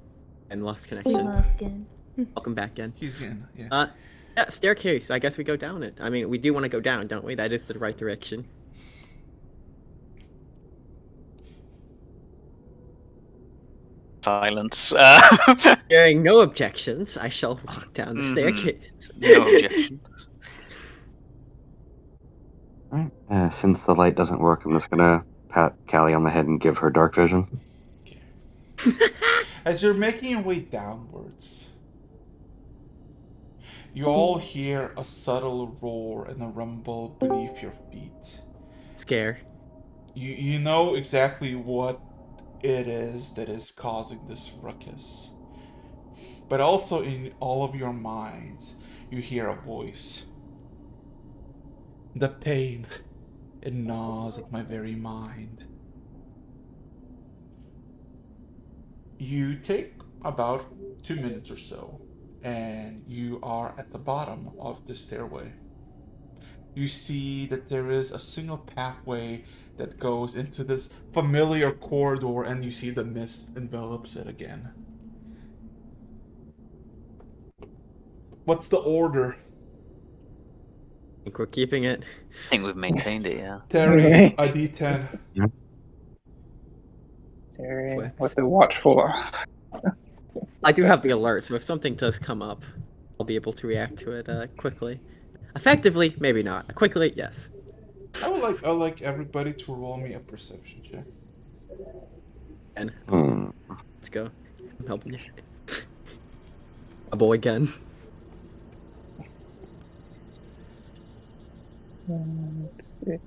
and lost We connection? lost again. Welcome back in. He's getting, yeah. Yeah, staircase. I guess we go down it. I mean, we do want to go down, don't we? That is the right direction. Silence. Hearing no objections, I shall walk down the Mhm. staircase. No objections. Since the light doesn't work, I'm just gonna pat Callie on the head and give her dark vision. As you're making your way downwards, you all hear a subtle roar and a rumble beneath your feet. Scare. You know exactly what it is that is causing this ruckus. But also in all of your minds, you hear a voice. The pain, it gnaws at my very mind. You take about 2 minutes or so, and you are at the bottom of the stairway. You see that there is a single pathway that goes into this familiar corridor, and you see the mist envelops it again. What's the order? I think we're keeping it. I think we've maintained it, yeah. Terry, Right. a D10. Terry, Flex. what to watch for? I do have the alert, so if something does come up, I'll be able to react to it quickly. Effectively, maybe not. Quickly, yes. I would like everybody to roll me a perception check. And Hmm. let's go. I'm helping you. A boy again. Let's see.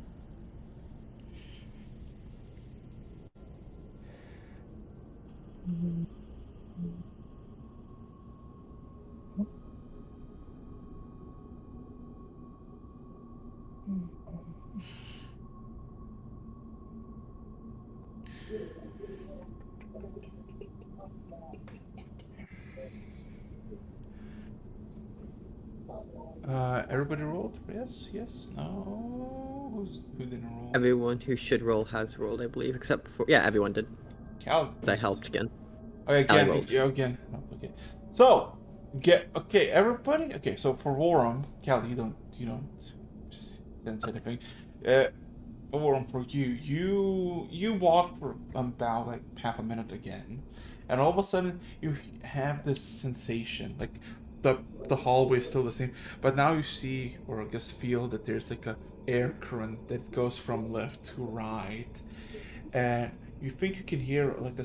Everybody rolled? Yes, yes, no. Who didn't roll? Everyone who should roll has rolled, I believe, except for everyone did. Cal. 'Cause I helped again. Oh, again, rolled. yeah, again. No, okay. So, okay, everybody. Okay, so for Warren, Cal, you don't sense anything. Warren, for you walk for about like half a minute again, and all of a sudden you have this sensation, like the hallway is still the same, but now you see or I guess feel that there's like a air current that goes from left to right, and you think you can hear like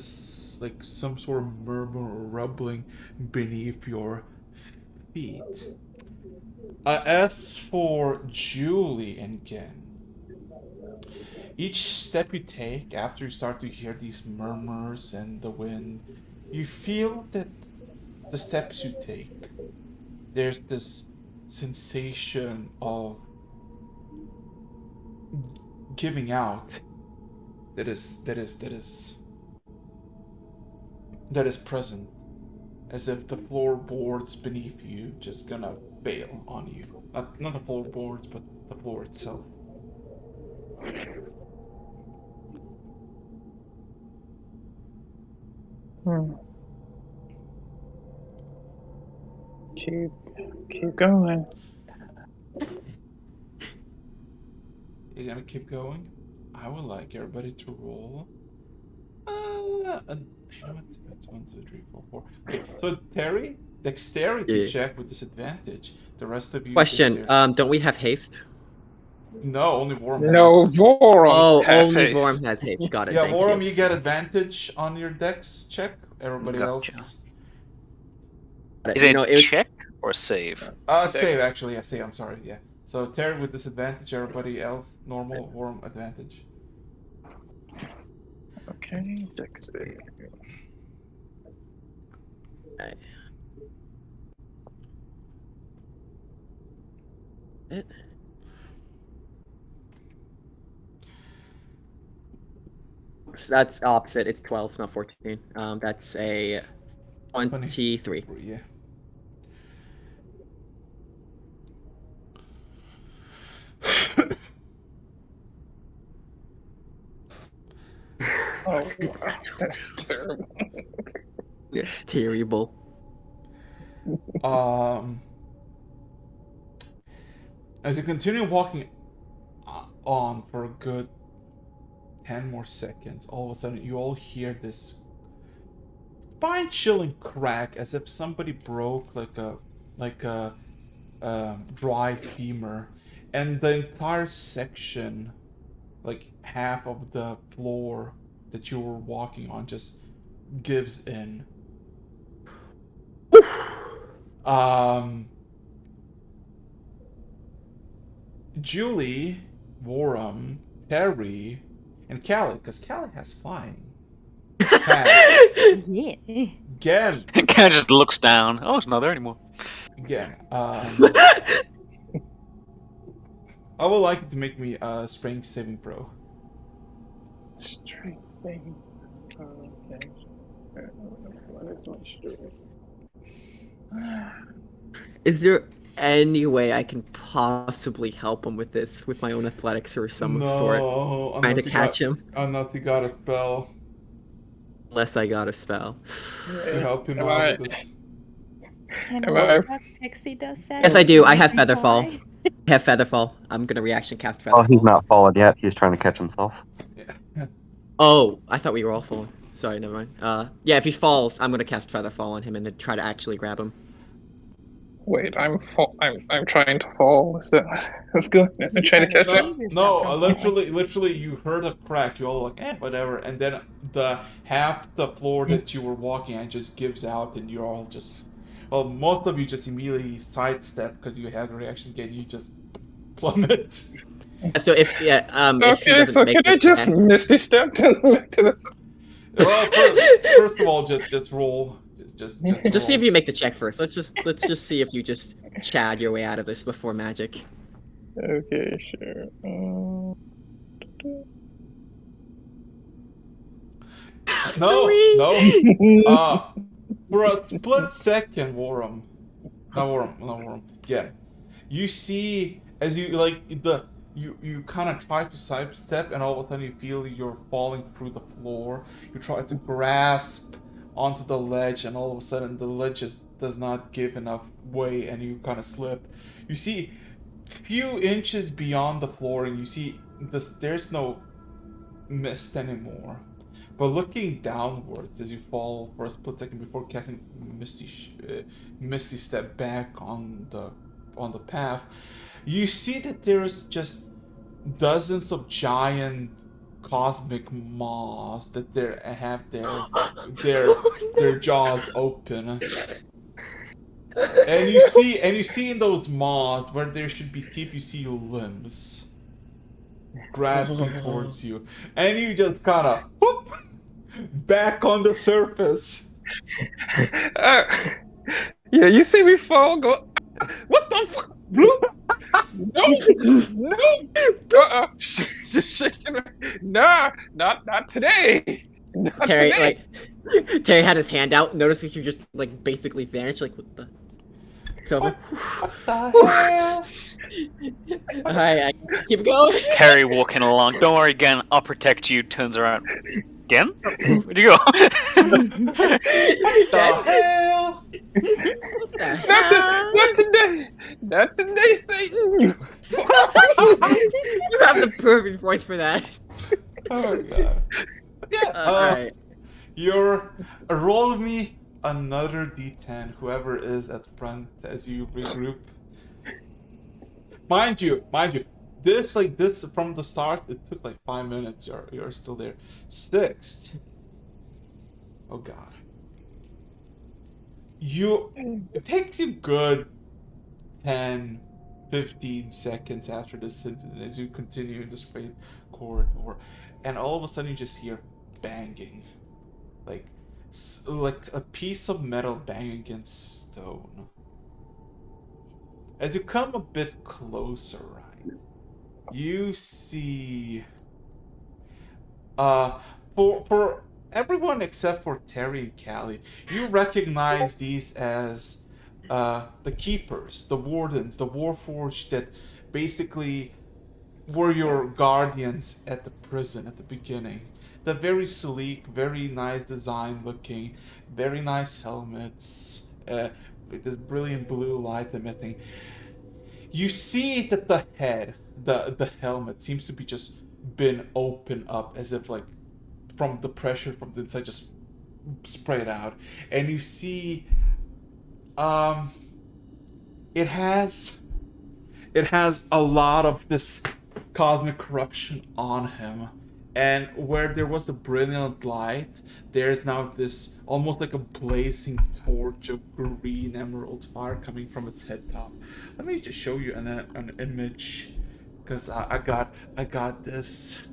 like some sort of murmur or rumbling beneath your feet. As for Julie and Gen, each step you take after you start to hear these murmurs and the wind, you feel that the steps you take, there's this sensation of giving out that is present, as if the floorboards beneath you just gonna bail on you. Not the floorboards, but the floor itself. Keep going. You're gonna keep going? I would like everybody to roll. You know what? That's 1, 2, 3, 4, 4. Okay, so Terry, dexterity Yeah. check with disadvantage. The rest of you. Question. dexterity. Don't we have haste? No, only Worm No, has. Vorum. Oh, Half only haste. Vorm has haste. Got it. Yeah, Thank Worm, you. you get advantage on your dex check. Everybody Gotcha. else. Got it. Is You it know, it was, check or save? Save actually. Yeah, save. I'm sorry. Yeah. So Terry with disadvantage. Everybody else normal. Worm advantage. Okay, dexterity. that's opposite. It's 12, not 14. That's a 23. Yeah. Oh, wow, that's terrible. Yeah, terrible. As you continue walking on for a good 10 more seconds, all of a sudden you all hear this spine-chilling crack, as if somebody broke like a dry femur, and the entire section, like half of the floor that you were walking on, just gives in. Julie, Woram, Terry, and Callie, because Callie has flying. Yeah. Again, Kind of just looks down. Oh, it's not there anymore. I would like you to make me a strength saving throw. Strength saving. Okay. What is my strength? Is there any way I can possibly help him with this, with my own athletics or some sort? Trying to catch him. Unless you got a spell Unless I got a spell. to help him Am out I- with this. Can Am I- Awestruck Pixie dust that? Yes, I do. I have Can you Featherfall. fly? I have Featherfall. I'm gonna reaction cast Featherfall. Oh, he's not fallen yet. He's trying to catch himself. Oh, I thought we were all falling. Sorry, never mind. Yeah, if he falls, I'm gonna cast Featherfall on him and then try to actually grab him. Wait, I'm trying to fall. Is that what's going on? I'm trying to catch No. up. No, literally, you heard a crack. You all like, whatever. And then the half the floor that you were walking on just gives out, and you're all just, well, most of you just immediately sidestep because you had a reaction again. You just plummet. So if if he Okay, doesn't so make can I this just attack- misty step to the Well, first of all, just roll. Just just see roll. if you make the check first. Let's just see if you just chad your way out of this before magic. Okay, sure. No. For a split second, Woram. No, Woram. Yeah. You see, as you you kind of try to sidestep, and all of a sudden you feel you're falling through the floor. You try to grasp onto the ledge, and all of a sudden the ledge just does not give enough way, and you kind of slip. You see, few inches beyond the floor, and you see there's no mist anymore. But looking downwards as you fall for a split second before casting misty step back on the path, you see that there's just dozens of giant cosmic maws that have their jaws open. And you see in those maws where there should be teeth, you see limbs grasping towards you, and you just kind of back on the surface. Yeah, you see me fall. Go. What the fuck? No. Just shaking. Nah, not today. Not Terry, today. Terry had his hand out, noticing you just like basically vanished. Like what the? It's over. What the hell? All right, I keep going. Terry walking along. Don't worry, again. I'll protect you. Turns around. Again? Where'd you go? The hell? What the Not, hell? not today! Not today, Satan! You have the perfect voice for that. Oh my god. Yeah. Alright. You're roll me another d10, whoever is at front as you regroup. Mind you, this from the start, it took like 5 minutes. You're still there. 6. Oh god. It takes you good 10, 15 seconds after this incident as you continue in the straight corridor, and all of a sudden you just hear banging, like a piece of metal banging against stone. As you come a bit closer, right, you see for everyone except for Terry and Callie, you recognize these as the keepers, the wardens, the warforged that basically were your guardians at the prison at the beginning. The very sleek, very nice design looking, very nice helmets, with this brilliant blue light emitting. You see that the head, the helmet, seems to be just been opened up as if like from the pressure from the inside just sprayed out, and you see it has a lot of this cosmic corruption on him, and where there was the brilliant light, there's now this almost like a blazing torch of green emerald fire coming from its head top. Let me just show you an image, because I got this.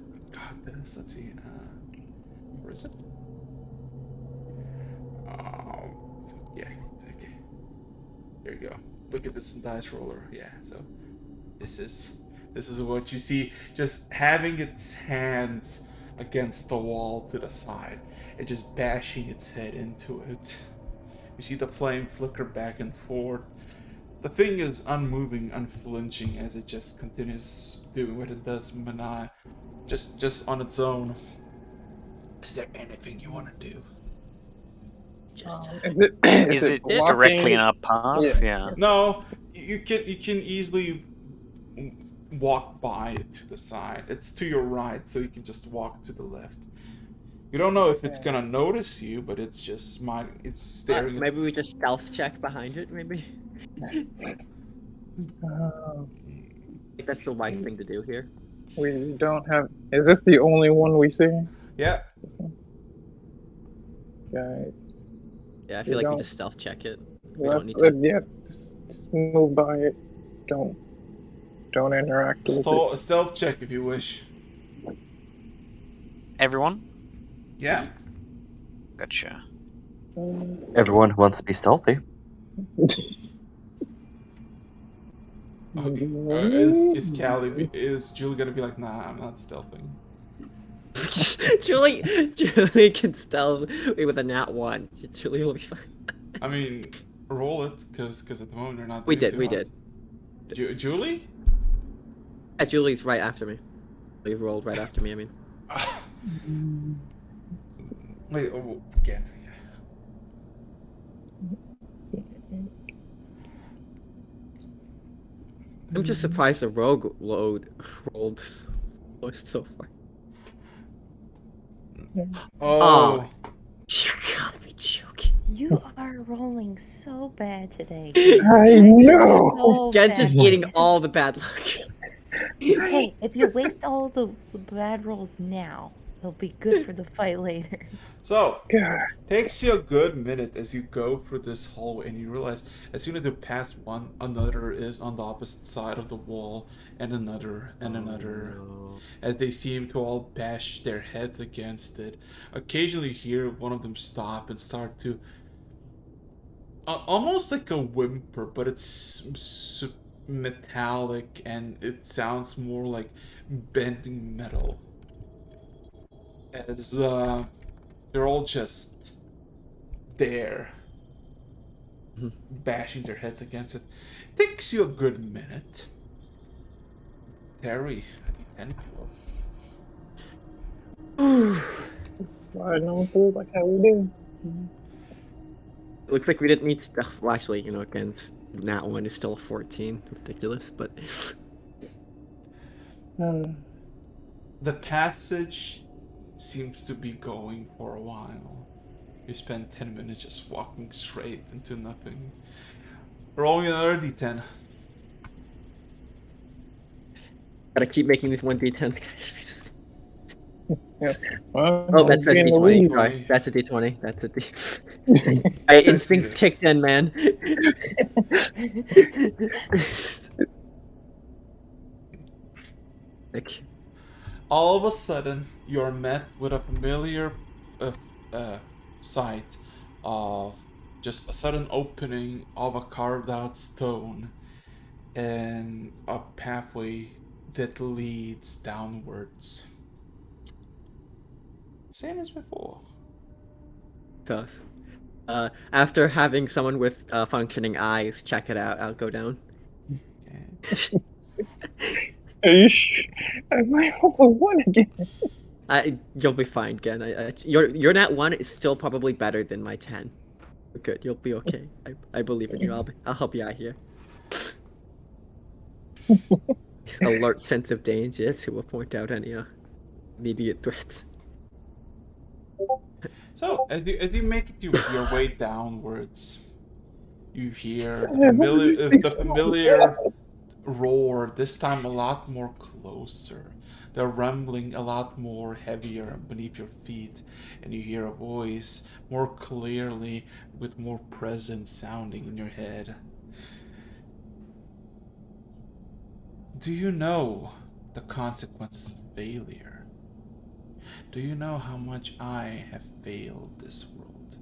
Let's see. Where is it? Yeah. Okay. There you go. Look at this dice roller. Yeah. So this is what you see. Just having its hands against the wall to the side and just bashing its head into it. You see the flame flicker back and forth. The thing is unmoving, unflinching as it just continues doing what it does, just on its own. Is there anything you want to do? Just Is it Is it blocking- directly in our path? Yeah. No, you can easily walk by it to the side. It's to your right, so you can just walk to the left. You don't know if it's gonna notice you, but it's just it's staring. at maybe we just stealth check behind it. Maybe. Uh, I think that's the wise thing to do here. we don't have. Is this the only one we see? Yeah. Guys, Yeah, I We feel like we don't- just stealth check it. let's, need to- yeah, just move by it. Don't interact with it. Stealth check if you wish. Everyone? Yeah. Gotcha. Everyone who wants to be stealthy. Okay. Is Julie gonna be like, nah, I'm not stealthing? Julie can stealth with a nat 1. Julie will be fine. I mean, roll it, because at the moment you're not. We doing did, too we hot. did. Julie? Yeah, Julie's right after me. They rolled right after me, I mean. Wait, again. I'm just surprised the rogue rolled so far. Oh. You gotta be joking. You are rolling so bad today. I know. So Gen's just bad. eating all the bad luck. Hey, if you waste all the bad rolls now, it'll be good for the fight later. So, God. takes you a good minute as you go through this hallway, and you realize as soon as you pass one, another is on the opposite side of the wall, and another, and another. No. As they seem to all bash their heads against it. Occasionally you hear one of them stop and start to almost like a whimper, but it's metallic and it sounds more like bending metal. As they're all just there, Mhm. bashing their heads against it. Takes you a good minute. Terry, a D10 if you will. Sliding on through like how we do. Looks like we didn't need stuff. Well, actually, again, that one is still a 14. Ridiculous, but The passage seems to be going for a while. You spend 10 minutes just walking straight into nothing. Rolling another D10. gotta keep making these 1d10. guys. Yeah. Well, Oh, that's a being the d20. lead. Sorry, that's a d20. That's a d. My instincts kicked in, man. Like, All of a sudden, you're met with a familiar sight of just a sudden opening of a carved out stone and a pathway that leads downwards. Same as before. us. After having someone with functioning eyes check it out, I'll go down. Okay. Are you sure? I might roll a 1 again. You'll be fine, Gen. Your nat 1 is still probably better than my 10. You're good. You'll be okay. I believe in you. I'll help you out here. This alert sense of danger to will point out any immediate threats. So as you make it your way downwards, you hear the familiar roar. This time a lot more closer. The rumbling a lot more heavier beneath your feet, and you hear a voice more clearly with more presence sounding in your head. Do you know the consequences of failure? Do you know how much I have failed this world?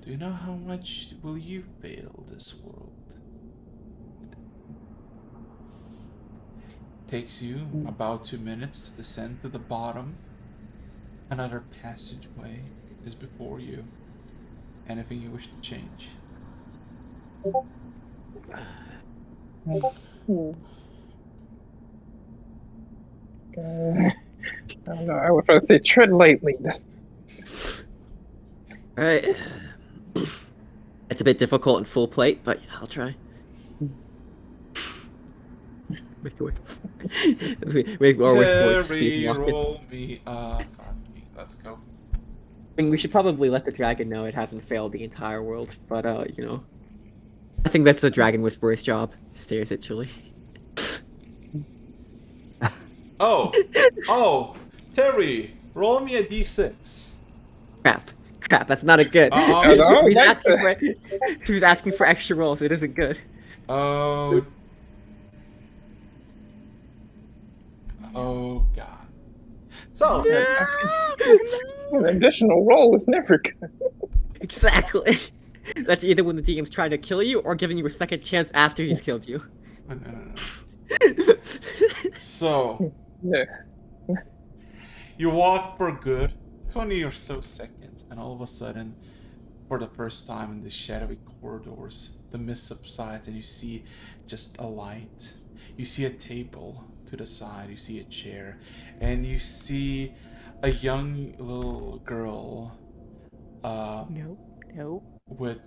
Do you know how much will you fail this world? Takes you about 2 minutes to descend to the bottom. Another passageway is before you. Anything you wish to change? I don't know. I would probably say tread lightly. Alright. It's a bit difficult in full plate, but I'll try. Terry, roll me let's go. I mean, we should probably let the dragon know it hasn't failed the entire world, but I think that's the dragon whisperer's job. Stares at Chili. Oh, Terry, roll me a d6. Crap, that's not a good. He's asking for extra rolls. It isn't good. Oh God. So An additional roll is never good. Exactly. That's either when the DM's trying to kill you or giving you a second chance after he's killed you. no. So Yeah. you walk for a good 20 or so seconds, and all of a sudden, for the first time in the shadowy corridors, the mist subsides and you see just a light. You see a table to the side, you see a chair, and you see a young little girl No. with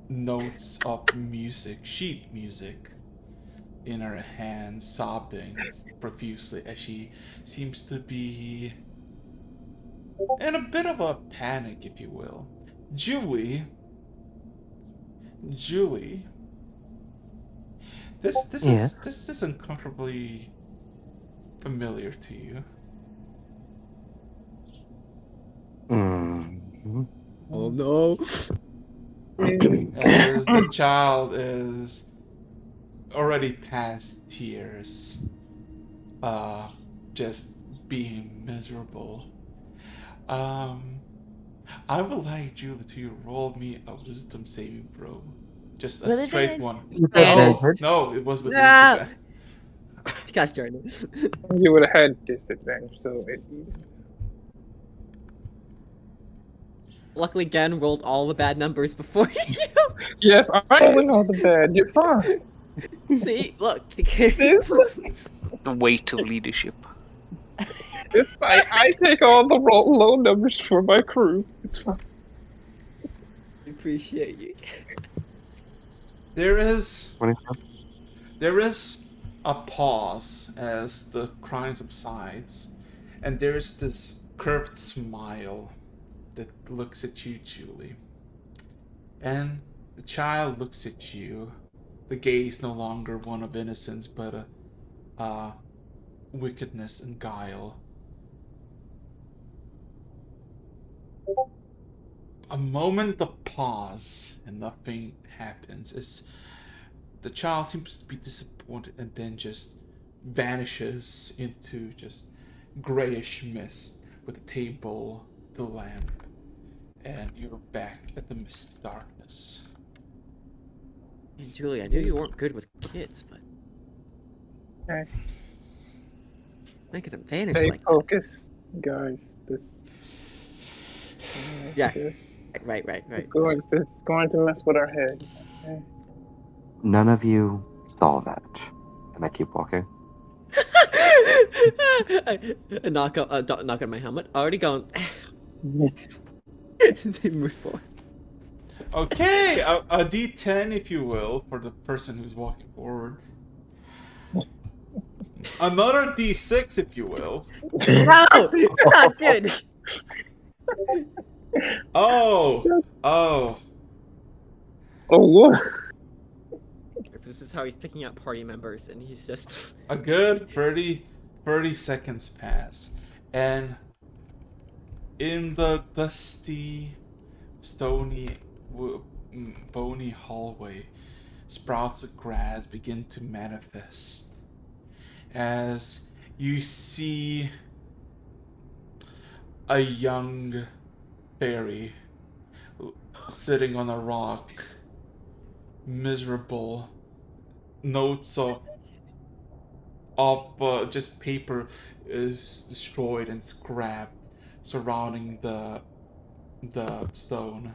notes of music, sheet music, in her hand, sobbing profusely as she seems to be in a bit of a panic, if you will. Julie, this is uncomfortably familiar to you. Mm-hmm. Oh no. As the child is already past tears, just being miserable. I would like Julie to roll me a wisdom saving throw. Just a With straight advantage? one. Yeah. No, it was with Ah! disadvantage. Gosh darn it. You would have had disadvantage, so it evens. Luckily, Gen rolled all the bad numbers before you. Yes, I'm doing all the bad. You're fine. See, look. The weight of leadership. It's fine. I take all the low numbers for my crew. It's fine. Appreciate you. There is 24. There is a pause as the crying subsides, and there's this curved smile that looks at you, Julie. And the child looks at you. The gaze no longer one of innocence, but a wickedness and guile. A moment of pause, and nothing happens. As the child seems to be disappointed and then just vanishes into just grayish mist with the table, the lamp, and you're back at the misty darkness. Hey, Julie, I knew you weren't good with kids, but Okay. making them vanish Stay like focused, guys. Yeah. This right. it's going to mess with our head. Okay? None of you saw that. And I keep walking. I knock on my helmet. Already gone. They move forward. Okay, a D10, if you will, for the person who's walking forward. Another D6, if you will. No, it's not good. Oh. Oh, what? If this is how he's picking out party members, and he's just A good 30 seconds pass, and in the dusty, stony, bony hallway, sprouts of grass begin to manifest as you see a young fairy sitting on a rock, miserable. Notes of just paper is destroyed and scrapped surrounding the stone.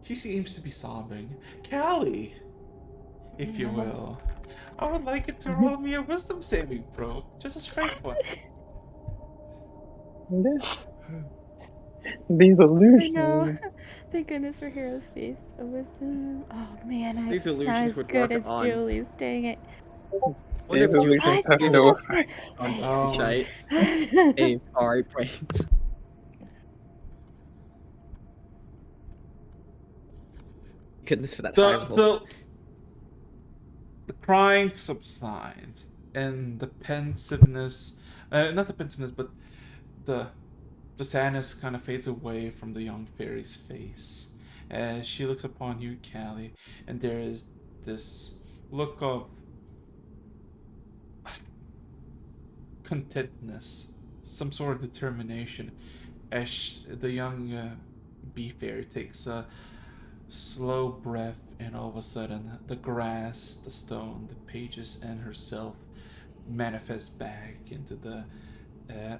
She seems to be sobbing. Callie, if you will. I would like it to roll me a wisdom saving throw. Just a straight one. These I illusions. know. Thank goodness for Hero's Feast. A wisdom. Oh man, These it's not illusions as would good work as on- Julie's. Dang it. wonder These if Julie illusions What? have no That's effect. good. Oh. right. Right. Hey, sorry, brains. Goodness for that high roll. The crying subsides and the pensiveness, not the pensiveness, but the sadness kind of fades away from the young fairy's face as she looks upon you, Callie, and there is this look of contentness, some sort of determination, as the young bee fairy takes a slow breath, and all of a sudden, the grass, the stone, the pages, and herself manifest back into the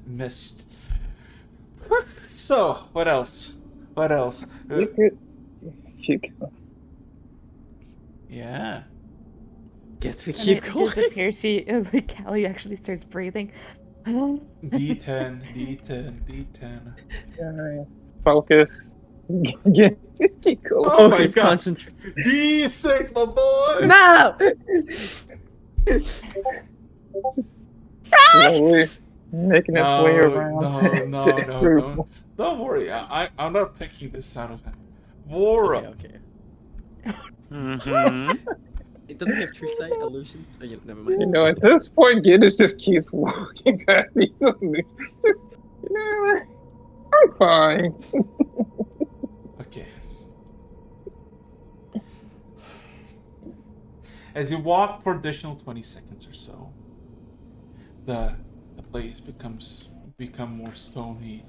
mist. So, what else? What else? You could. Yeah. Guess we When keep it going. disappears, Callie actually starts breathing. D10, D10, D10. Focus. Just keep going. Oh my Focus, god. concentrate. D6, my boy! No! Slowly making its way around. No, don't worry. I'm not picking this out of him. Wara. Okay. Mm-hmm. It doesn't have true sight illusions. Oh, yeah, never mind. You know, at this point, Giddis just keeps walking past these illusions. Just, you know, I'm fine. Okay. As you walk for additional 20 seconds or so, the place become more stony,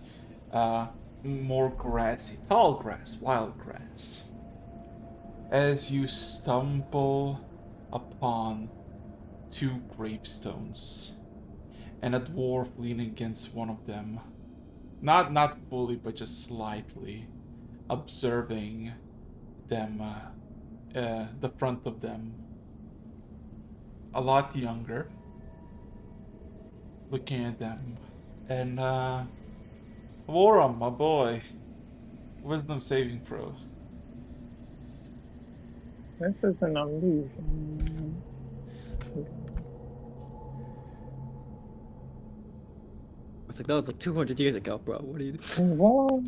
more grassy, tall grass, wild grass. As you stumble upon two gravestones and a dwarf leaning against one of them, Not fully, but just slightly, observing them, the front of them. A lot younger, looking at them. And, Warren, my boy, wisdom saving throw. This is an illusion. It's like, that was like 200 years ago, bro. What are you doing? What?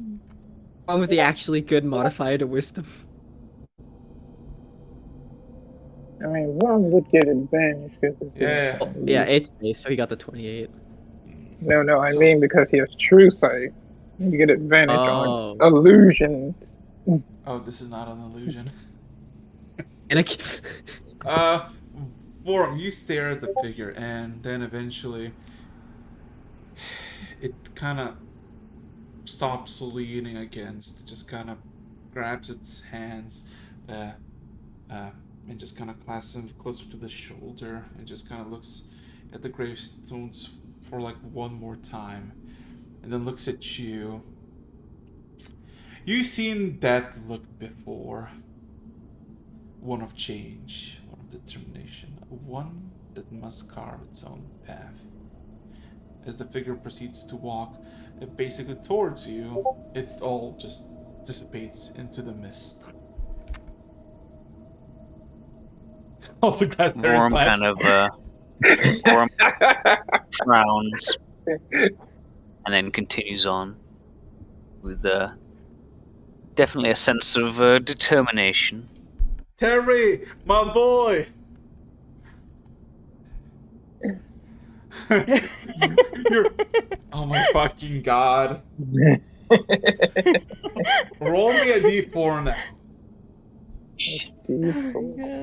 One with the actually good modifier to wisdom. I mean, one would get advantage because it's Yeah. Oh, yeah, it's base, so he got the 28. No, I So- mean because he has true sight. You get advantage Oh. on illusions. Oh, this is not an illusion. And Warren, you stare at the figure, and then eventually it kind of stops leaning against, just kind of grabs its hands, uh, and just kind of clasps them closer to the shoulder, and just kind of looks at the gravestones for like one more time, and then looks at you. You've seen that look before. One of change, one of determination, one that must carve its own path. As the figure proceeds to walk basically towards you, it all just dissipates into the mist. Also, guys, very Vorm flash. kind of Vorm frowns and then continues on with definitely a sense of determination. Terry, my boy. You're. Oh my fucking god. Roll me a d4 now.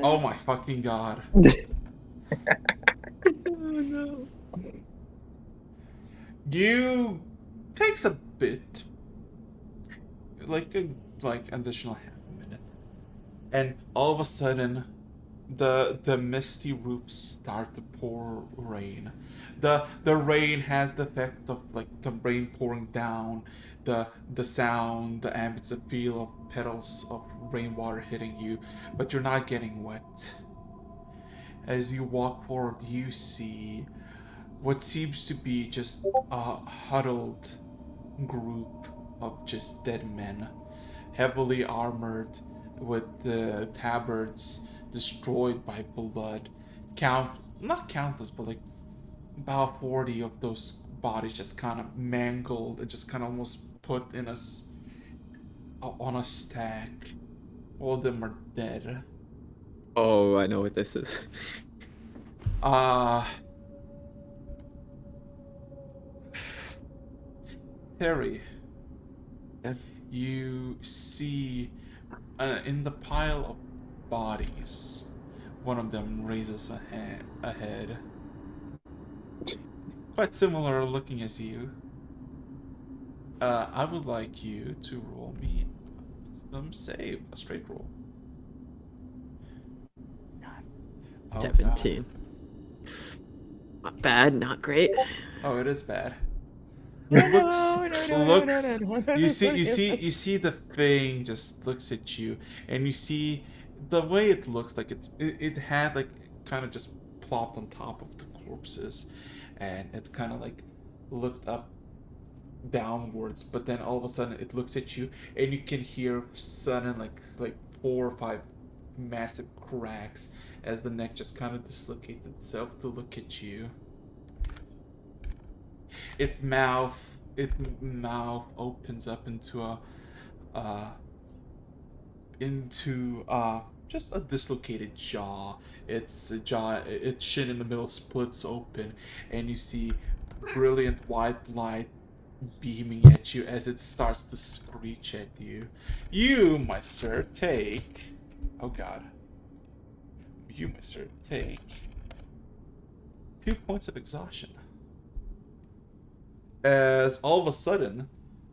Oh my fucking god. oh no. You takes a bit, like additional half a minute, and all of a sudden, the misty roofs start to pour rain. The rain has the effect of like the rain pouring down, the sound, the ambience, the feel of petals of rainwater hitting you, but you're not getting wet. As you walk forward, you see what seems to be just a huddled group of just dead men, heavily armored with the tabards destroyed by blood. Not countless, but like about 40 of those bodies just kind of mangled and just kind of almost put in on a stack. All of them are dead. Oh, I know what this is. Terry, Yeah. you see in the pile of bodies, one of them raises a head. Quite similar looking as you. I would like you to roll me a wisdom save, a straight roll. Oh, 17. Not bad, not great. Oh, it is bad. No, You see the thing just looks at you, and you see the way it looks like it had like kind of just plopped on top of the corpses, and it kind of like looked up downwards, but then all of a sudden it looks at you, and you can hear sudden like 4 or 5 massive cracks as the neck just kind of dislocates itself to look at you. Its mouth opens up into just a dislocated jaw. Its chin in the middle splits open, and you see brilliant white light beaming at you as it starts to screech at you. You, my sir, take. Oh god. You, my sir, take 2 points of exhaustion. As all of a sudden,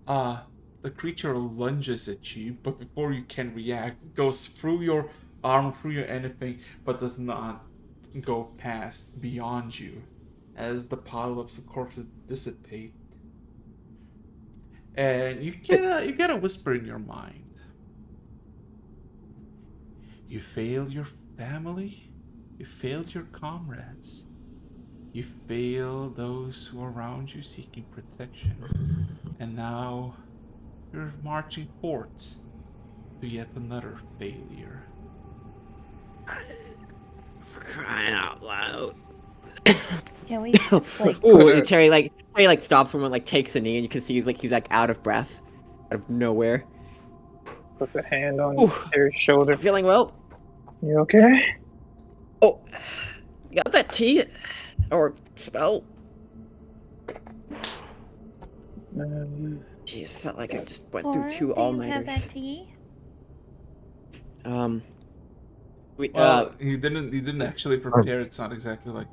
the creature lunges at you, but before you can react, it goes through your arm, through your anything, but does not go past beyond you. As the pile of corpses dissipate, and you get a whisper in your mind. You failed your family. You failed your comrades. You failed those who are around you seeking protection. And now you're marching forth to yet another failure. For crying out loud. Can we just like Ooh, Terry stops someone, like takes a knee, and you can see he's out of breath, out of nowhere. Puts a hand on Ooh. Terry's shoulder. Feeling well? You okay? Oh, got that tea or spell? Jeez, felt like I just went through Lauren, 2 do you have that all-nighters. tea? Well, you didn't actually prepare. It's not exactly like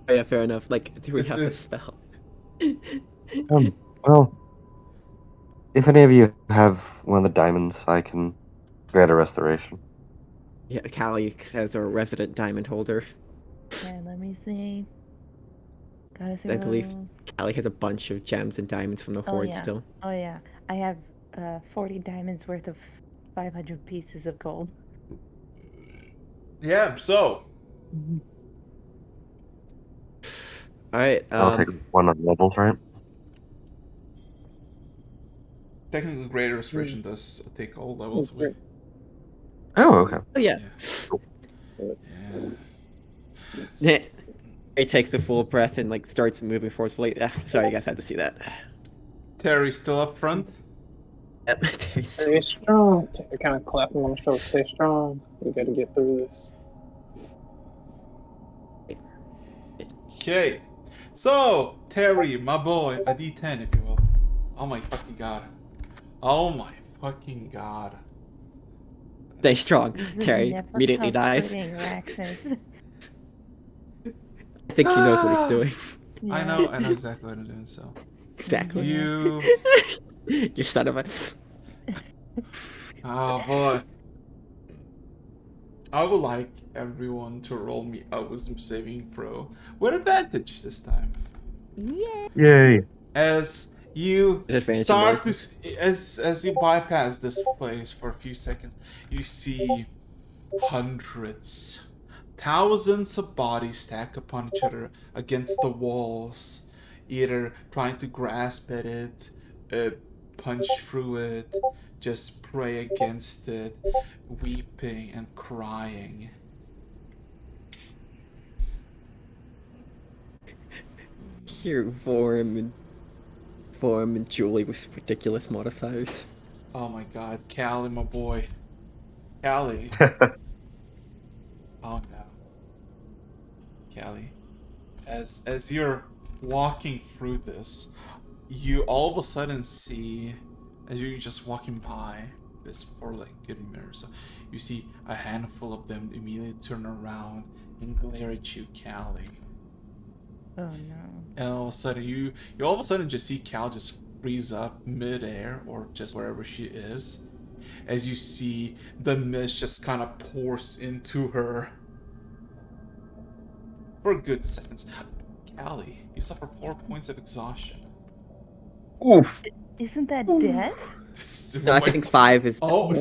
Yeah, fair enough. Like, do we It's have a- a spell? Well, if any of you have one of the diamonds, I can grant a restoration. Yeah, Callie has a resident diamond holder. Okay, let me see. Gotta see. I believe Callie has a bunch of gems and diamonds from the Oh horde yeah. still. Oh yeah. I have 40 diamonds worth of 500 pieces of gold. yeah. So Alright, I'll take one of the levels, right? technically, greater restoration does take all levels away. Oh, okay. oh yeah. Yeah. It takes a full breath and like starts moving forward slowly. Sorry, you guys had to see that. Terry still up front. Yep, Terry's so- Stay strong. Terry kind of clap him on the shoulder. Stay strong. We gotta get through this. Okay. So Terry, my boy, a D10 if you will. Oh my fucking god. Oh my fucking god. Stay strong. This is Terry never immediately dies. comforting, Raxus. I think he knows what he's doing. I know exactly what I'm doing. So Exactly. you. You son of a. Oh boy. I would like everyone to roll me a wisdom saving throw with advantage this time. Yeah. Yay. As you Advantage start to in as you bypass this place for a few seconds, you see hundreds, thousands of bodies stacked upon each other against the walls, either trying to grasp at it, punch through it, just pray against it, weeping and crying. Here, Vorm and Julie with ridiculous modifiers. Oh my god, Callie, my boy. Callie. Oh no. Callie. As you're walking through this, you all of a sudden see, as you're just walking by this four-legged mirror, so you see a handful of them immediately turn around and glare at you, Callie. Oh no. And all of a sudden you all of a sudden just see Cal just freeze up midair or just wherever she is. As you see the mist just kind of pours into her. For a good seconds. Callie, you suffer 4 points of exhaustion. Oof. Isn't that death? No, I think 5 is. Oh, No.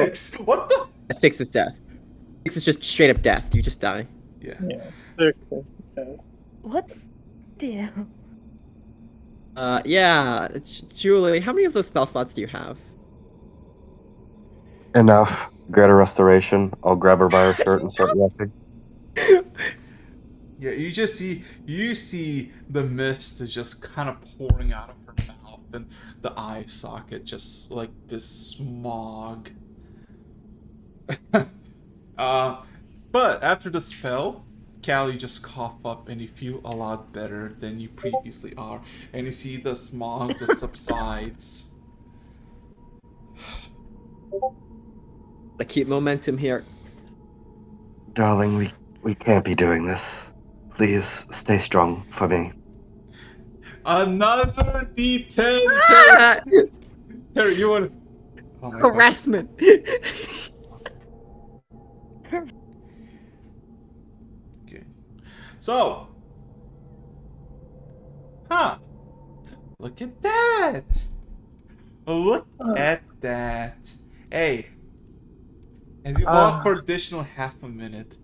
6! What the? 6 is death. 6 is just straight up death. You just die. Yeah. Yeah, 6 is dead. What? Damn. Yeah. Julie, how many of those spell slots do you have? Enough. Greta restoration. I'll grab her by her shirt and start laughing. Yeah, you see the mist is just kind of pouring out of her mouth and the eye socket just like this smog. But after the spell, Callie just cough up and you feel a lot better than you previously are, and you see the smog just subsides. I keep momentum here. Darling, we can't be doing this. Please stay strong for me. Another D10. Ah! Terry, you want? Oh my God. Harassment. Okay. So, Look at that! Look at that! Hey, as you walk for additional half a minute,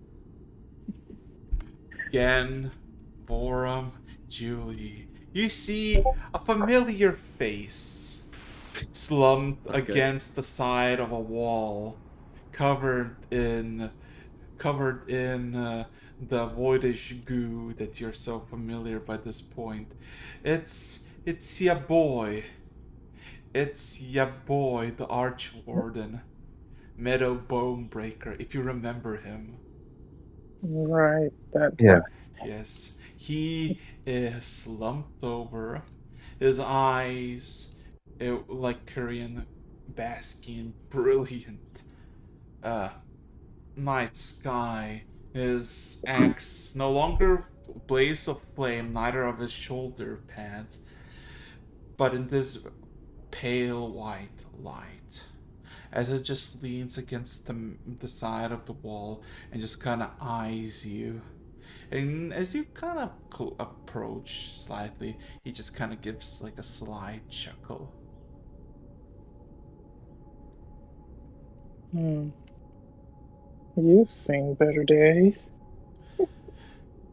Gen, Borum, Julie, you see a familiar face slumped Not good. against the side of a wall, covered in the voidish goo that you're so familiar by this point. It's ya boy. It's ya boy, the Archwarden, Meadow Bonebreaker, if you remember him. Right, that Yeah. Yes, he is slumped over. His eyes, like Korean, basking brilliant night sky. His axe no longer blaze of flame, neither of his shoulder pads, but in this pale white light, as it just leans against the side of the wall and just kind of eyes you. And as you kind of approach slightly, he just kind of gives like a slight chuckle. You've seen better days.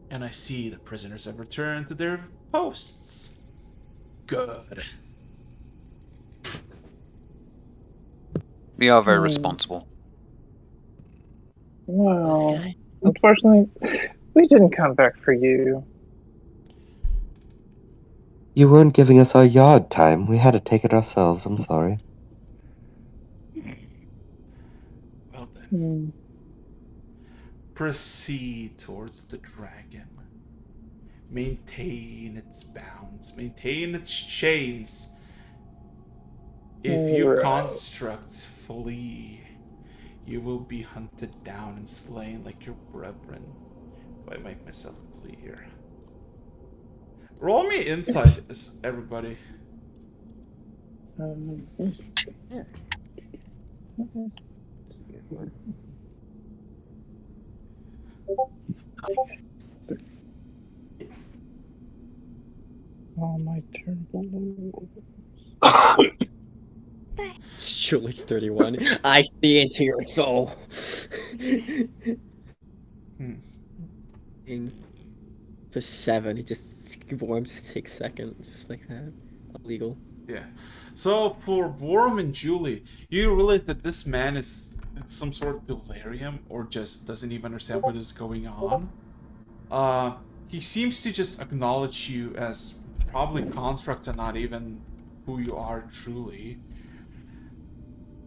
And I see the prisoners have returned to their posts. Good. We are very responsible. Well, This guy. unfortunately, we didn't come back for you. You weren't giving us our yard time. We had to take it ourselves. I'm sorry. Well then, Hmm. proceed towards the dragon. Maintain its bounds, maintain its chains. If you Right. constructs flee, you will be hunted down and slain like your brethren, if I make myself clear. Roll me insight, everybody. Yeah. Oh, my terrible lord. It's truly 31. I see into your soul. And it's a 7. He just Vorm just takes second, just like that. Illegal. Yeah. So for Worm and Julie, you realize that this man is some sort of delirium or just doesn't even understand what is going on. He seems to just acknowledge you as probably constructs and not even who you are truly.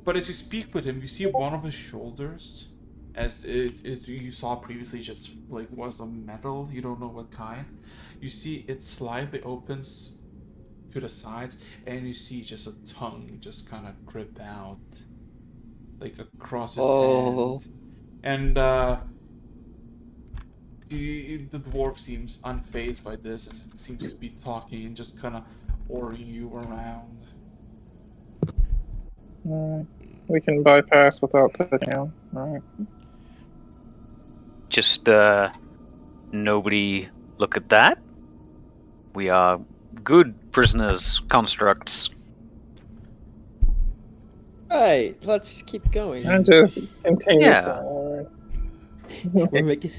But as you speak with him, you see one of his shoulders, as you saw previously, just like was of metal. You don't know what kind. You see it slightly opens to the sides, and you see just a tongue just kind of drip out, like across his hand. And the dwarf seems unfazed by this, as it seems to be talking and just kind of ordering you around. Alright. We can bypass without touching him. Alright. Just nobody look at that. We are good prisoners, constructs. Right, let's keep going. And just continue Yeah. forward. We're making.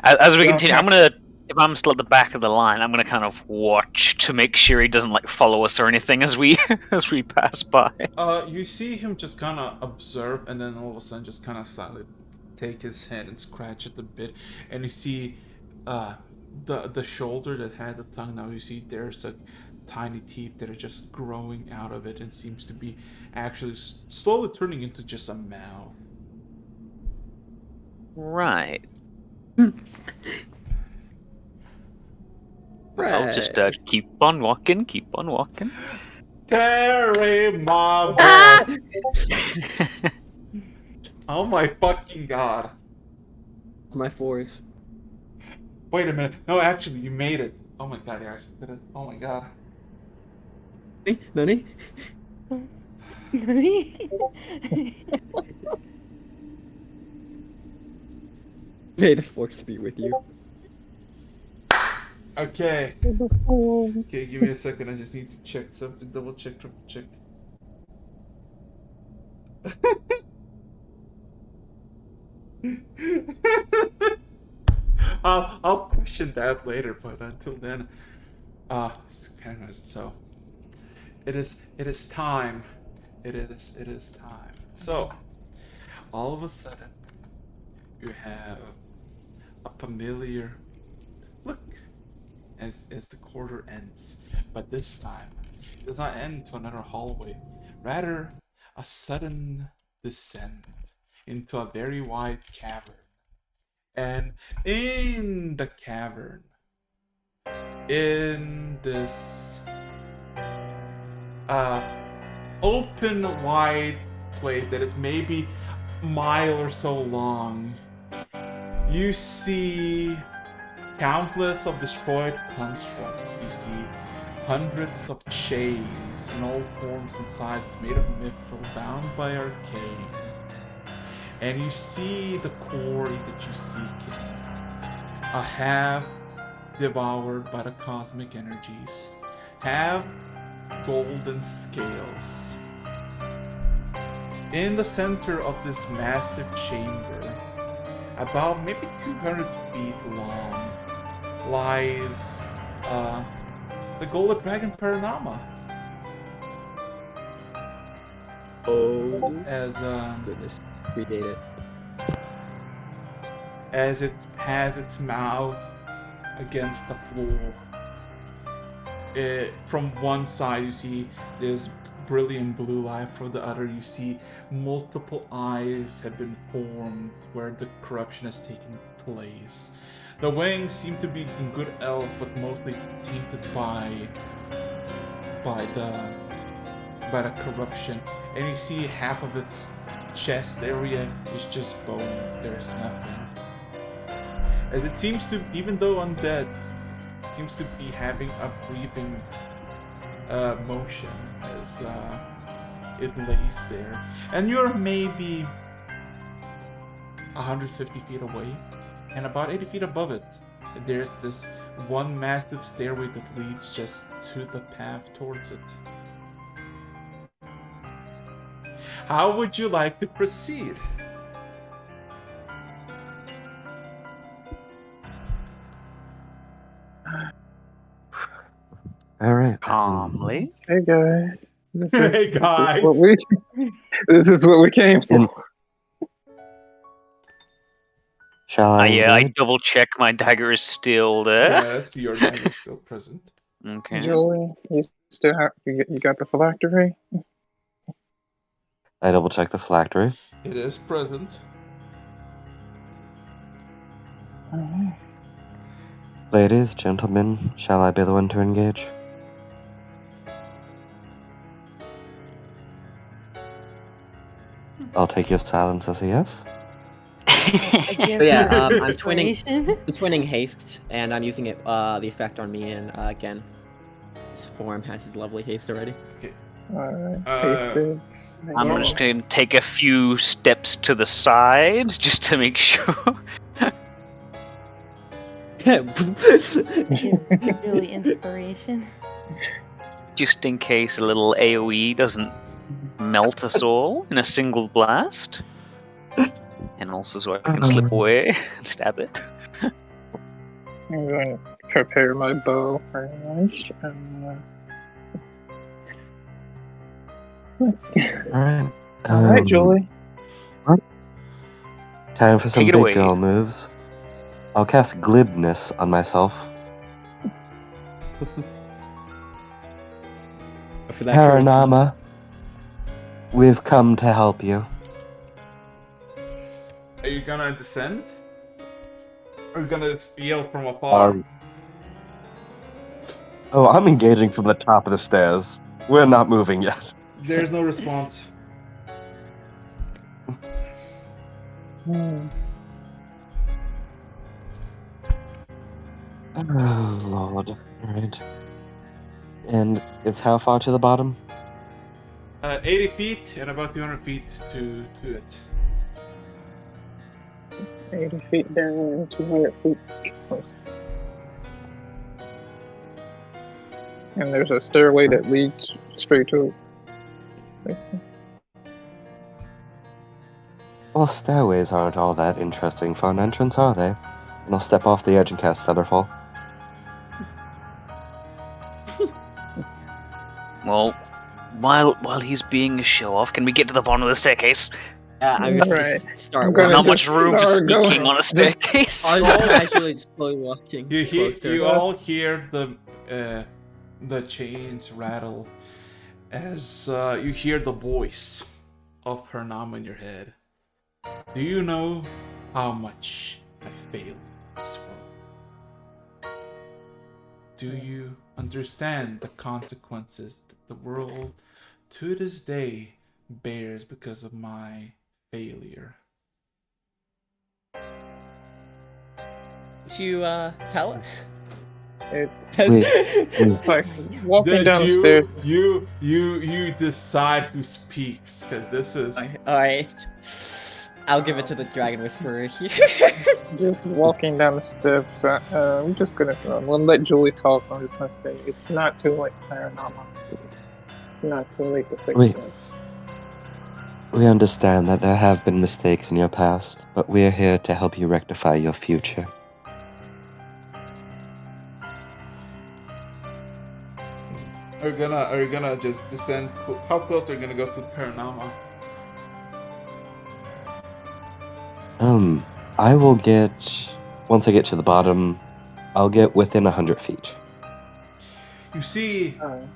As we Yeah, continue, okay. I'm gonna, if I'm still at the back of the line, I'm gonna kind of watch to make sure he doesn't like follow us or anything as we as we pass by. You see him just kind of observe, and then all of a sudden just kind of slightly take his hand and scratch it a bit, and you see the shoulder that had the tongue. Now you see there's a tiny teeth that are just growing out of it and seems to be actually slowly turning into just a mouth. Right. I'll just keep on walking, keep on walking. Terry, my boy. Ah! Oh my fucking god. My 4s. Wait a minute. No, actually, you made it. Oh my god, you actually did it. Oh my god. Nani? May the force be with you. Okay. To the wolves. Okay, give me a second. I just need to check something. Double check, triple check. I'll question that later, but until then, scanners. So it is time. It is time. So all of a sudden, you have a familiar look as the quarter ends, but this time it does not end to another hallway. Rather, a sudden descent into a very wide cavern. And in the cavern, in this open wide place that is maybe a mile or so long, you see countless of destroyed constructs. You see hundreds of chains in all forms and sizes made of mithril bound by arcane. And you see the quarry that you seek in, a half devoured by the cosmic energies, half golden scales. In the center of this massive chamber, about maybe 200 feet long, lies the golden dragon Paranama. Oh As goodness, predate it. as it has its mouth against the floor. From one side, you see this brilliant blue light. From the other, you see multiple eyes have been formed where the corruption has taken place. The wings seem to be in good health, but mostly tainted by the corruption. And you see half of its chest area is just bone. There's nothing. As it seems to, even though undead, it seems to be having a breathing motion as it lays there. And you're maybe 150 feet away, and about 80 feet above it, there's this one massive stairway that leads just to the path towards it. How would you like to proceed? All right. Calmly. Hey guys. This Hey, guys. This is what we came for. And shall I? Yeah, I engage? double check my dagger is still there. Yes, your dagger is still present. Okay. Julie, you still have you got the phylactery? I double check the phylactery. It is present. Alright. Ladies, gentlemen, shall I be the one to engage? I'll take your silence as a yes. I give So yeah, her I'm twinning, inspiration. I'm twinning haste, and I'm using it the effect on me. And again, his form has his lovely haste already. Alright. Uh, I'm Well- just going to take a few steps to the side just to make sure. Give Julie inspiration. Just in case a little AoE doesn't melt us all in a single blast. And also so I can slip away and stab it. I'm going to prepare my bow for lunch. Let's go. Alright. Alright, Julie. Time for some Take it big away. girl moves. I'll cast glibness on myself. For that charisma. Paranama, we've come to help you. Are you gonna descend? Or are you gonna yell from afar? Oh, I'm engaging from the top of the stairs. We're not moving yet. There's no response. Oh, Lord. Alright. And it's how far to the bottom? 80 feet and about 200 feet to it. 80 feet down and 200 feet close. And there's a stairway that leads straight to it. Well, stairways aren't all that interesting for an entrance, are they? And I'll step off the edge and cast Featherfall. Well, while he's being a show off, can we get to the bottom of the staircase? I'm gonna Right. just start I'm There's gonna walking. not much just room for start going. sneaking on a staircase. I'm just casually slowly walking. You closer. all hear the chains rattle as you hear the voice of Paranama in your head. Do you know how much I failed this world? Do you understand the consequences that the world to this day bears because of my failure? Would you tell us? It's like walking Did down the stairs. you decide who speaks, because this is Alright. I'll give it to the Dragon Whisperer here. Just walking down the steps. I'm just gonna. We'll let Julie talk. I'm just gonna say it's not too late, Paranama. It's not too late to fix Wait. this. We understand that there have been mistakes in your past, but we're here to help you rectify your future. Are you gonna just descend? How close are you gonna go to Paranama? I will get, once I get to the bottom, I'll get within 100 feet. You see Alright.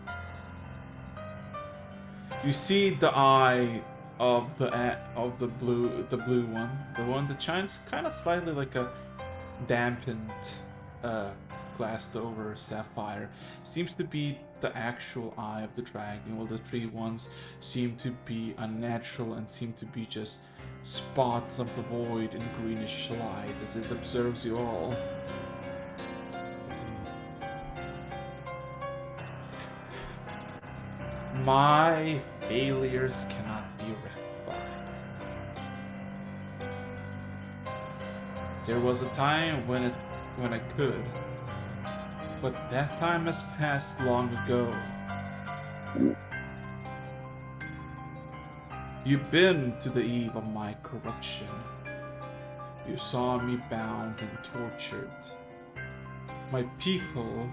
the eye of the blue one, the one that shines kind of slightly like a dampened, glassed over sapphire. Seems to be the actual eye of the dragon, while the three ones seem to be unnatural and seem to be just spots of the void in greenish light as it observes you all. My failures cannot be rectified. There was a time when I could, but that time has passed long ago. You've been to the eve of my corruption. You saw me bound and tortured. My people,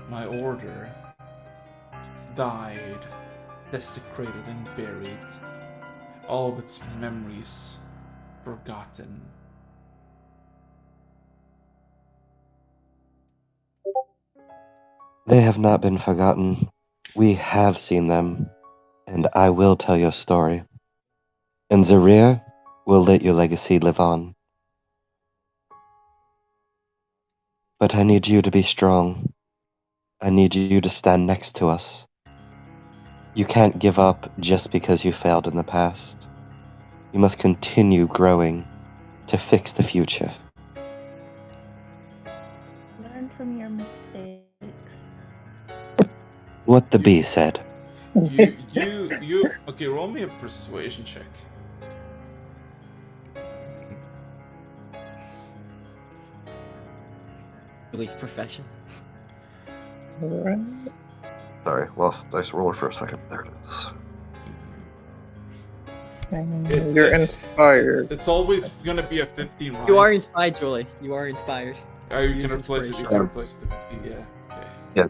my order, died, desecrated and buried. All of its memories forgotten. They have not been forgotten. We have seen them, and I will tell your story. And Zarir will let your legacy live on. But I need you to be strong. I need you to stand next to us. You can't give up just because you failed in the past. You must continue growing to fix the future. Learn from your mistakes. What the bee said. You okay, roll me a persuasion check. Belief profession. Alright. Sorry, lost dice roller for a second. There it is. And you're inspired. It's always gonna be a 15, right? You are inspired, Julie. You are inspired. Oh, you Use can replace it. You inspiration. can replace it to 15. Yeah. Okay. Yeah.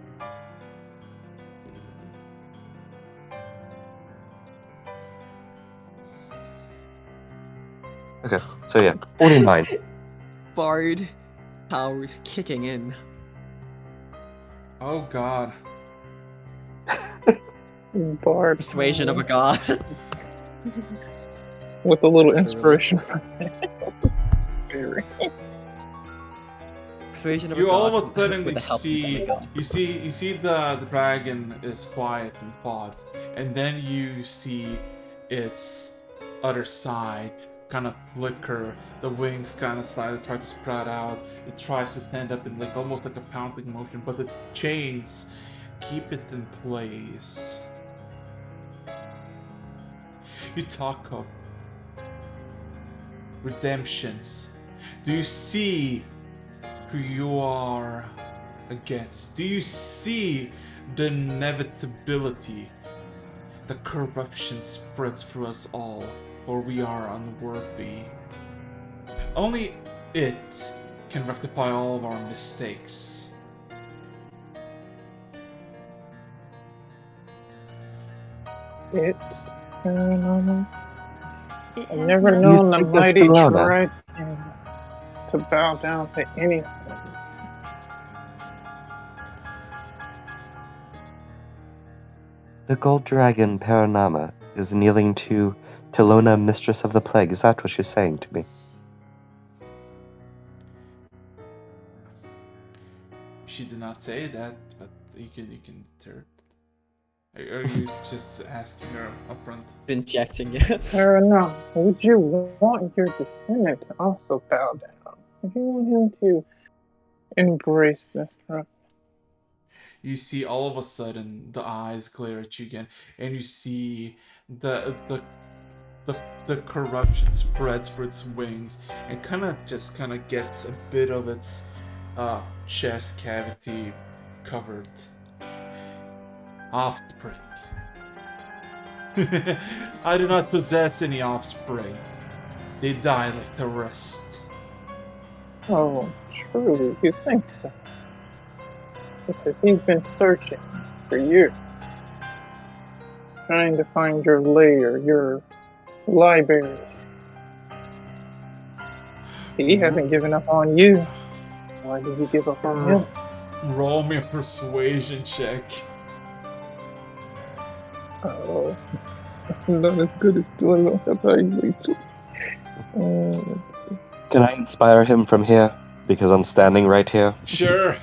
Okay, so yeah, 49. Bard powers kicking in. Oh God. Bard. Persuasion of a god. With a little inspiration from Persuasion of a You god. all of a sudden with the help of a god. you see the dragon is quiet and thought, and then you see its other side kind of flicker. The wings kind of slightly try to sprout out. It tries to stand up in like almost like a pouncing motion, but the chains keep it in place. You talk of redemptions. Do you see who you are against? Do you see the inevitability? The corruption spreads through us all, for we are unworthy. Only it can rectify all of our mistakes. It's paranormal. It I've has never nothing- known the think of mighty Kelowna. tribe to bow down to anything. The gold dragon Paranama is kneeling to Telona, mistress of the plague. Is that what you're saying to me? She did not say that, but you can deter. Are you just asking her upfront? Injecting you. Paranama, would you want your descendant to also bow down? Would you want him to embrace this tribe? You see all of a sudden the eyes glare at you again, and you see the corruption spreads for its wings and kind of gets a bit of its chest cavity covered. Offspring. I do not possess any offspring. They die like the rest. Oh, truly, you think so? Because he's been searching for years, trying to find your lair, your libraries. He hasn't given up on you. Why did you give up on him? Roll me a persuasion check. Oh, I'm not as good as doing that I need to. Let's see. Can I inspire him from here? Because I'm standing right here. Sure.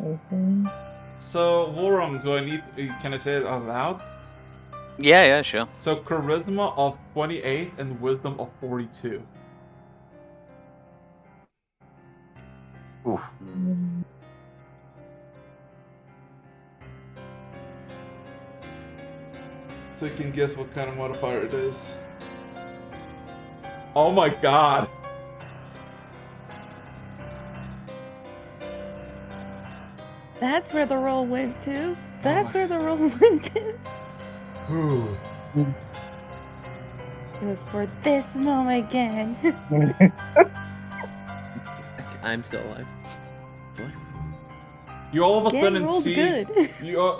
Mhm. So, Worum, can I say it out loud? Yeah, sure. So, charisma of 28 and wisdom of 42. Oof. So you can guess what kind of modifier it is. Oh my god! That's where the roll went to. That's where the rolls went to. Ooh. It was for this moment again. I'm still alive. What? You all of a Again, sudden rolled see good. you all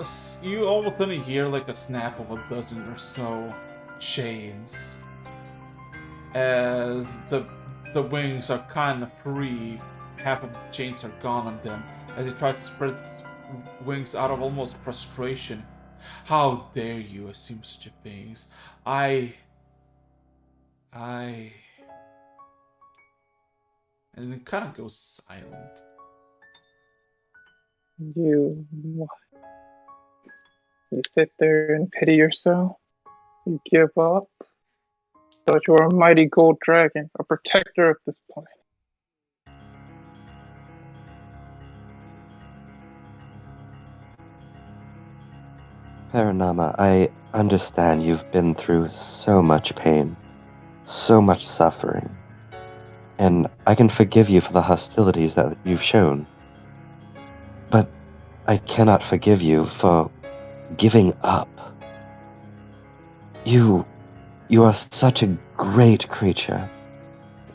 of a sudden hear like a snap of a dozen or so chains as the wings are kind of free. Half of the chains are gone on them as he tries to spread his wings out of almost frustration. How dare you assume such a thing? I and it kind of goes silent. You sit there and pity yourself. You give up. Thought you were a mighty gold dragon, a protector of this planet. Paranama, I understand you've been through so much pain, so much suffering, and I can forgive you for the hostilities that you've shown. But I cannot forgive you for giving up. You are such a great creature,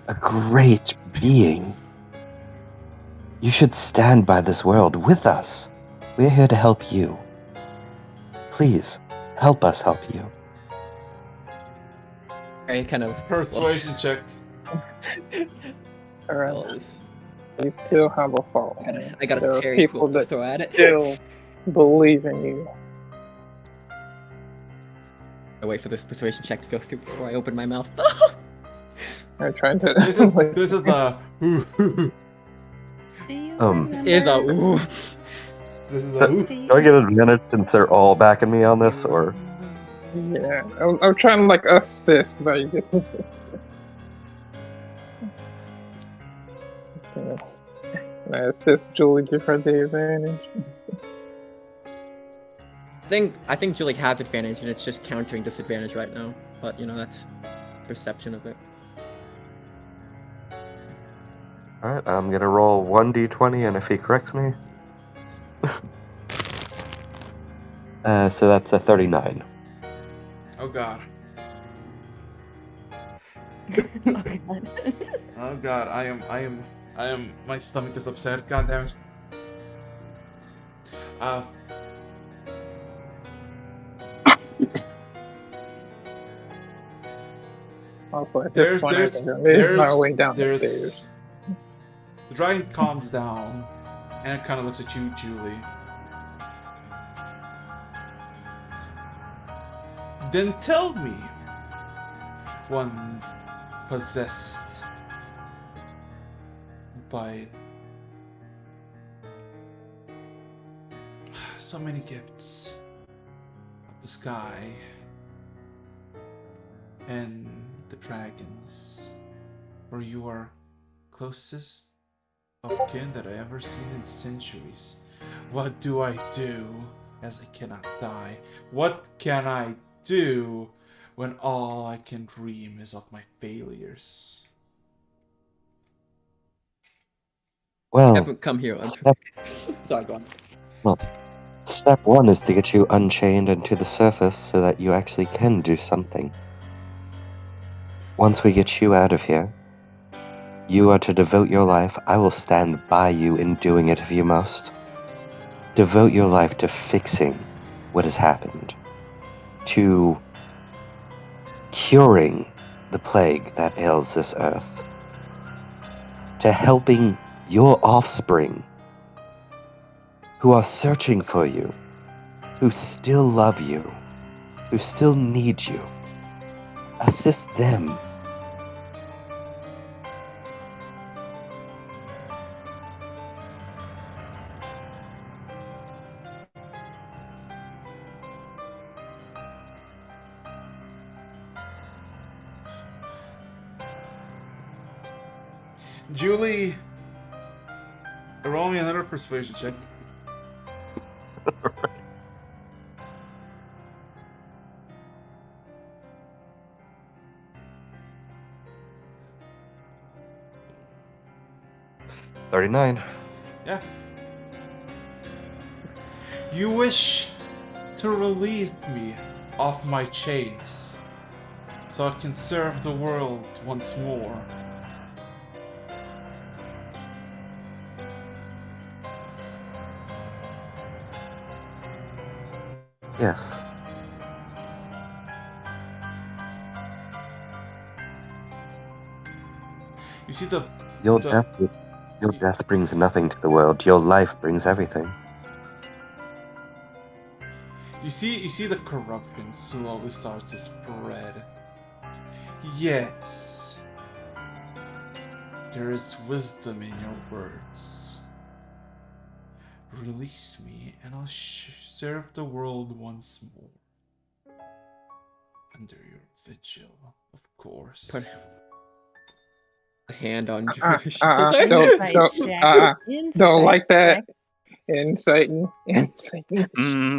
a great being. You should stand by this world with us. We're here to help you. Please, help us help you. I kind of Persuasion check. Alright, well, it's- you still have a fall. I got a There are Terry people quilt to that throw at it. still believe in you. I wait for this persuasion check to go through before I open my mouth. They're trying to. This is the Do you This Is a remember- ooh. this is Do a do I you- get advantage since they're all backing me on this, or? Yeah, I'm trying to like assist, but you just. Yeah. Can I assist Julie, give her the advantage? I think Julie has advantage, and it's just countering disadvantage right now. But you know that's perception of it. Alright, I'm gonna roll 1d20, and if he corrects me... so that's a 39. Oh god. Oh, God. Oh god, my stomach is upset. God damn it. Also, at this point, I think I made my way down the stairs. The dragon calms down, and it kind of looks at you, Julie. Then tell me, one possessed by so many gifts of the sky and the dragons, for you are closest of kin that I ever seen in centuries. What do I do as I cannot die? What can I do when all I can dream is of my failures? Well, Haven't come here. step, Sorry, go on. well, step 1 is to get you unchained and to the surface so that you actually can do something. Once we get you out of here, you are to devote your life. I will stand by you in doing it if you must. Devote your life to fixing what has happened, to curing the plague that ails this earth, to helping your offspring who are searching for you, who still love you, who still need you. Assist them. Julie, roll me another persuasion check. $39. Yeah. You wish to release me off my chains so I can serve the world once more. Yes. You see the Your the- death brings nothing to the world. Your life brings everything. You see the corruption slowly starts to spread. Yes. There is wisdom in your words. Release me and I'll serve the world once more. Under your vigil, of course. Put a hand on Uh, Julie's uh, shoulder. don't- Insight don't- check. don't like Insight that. check. Insighting.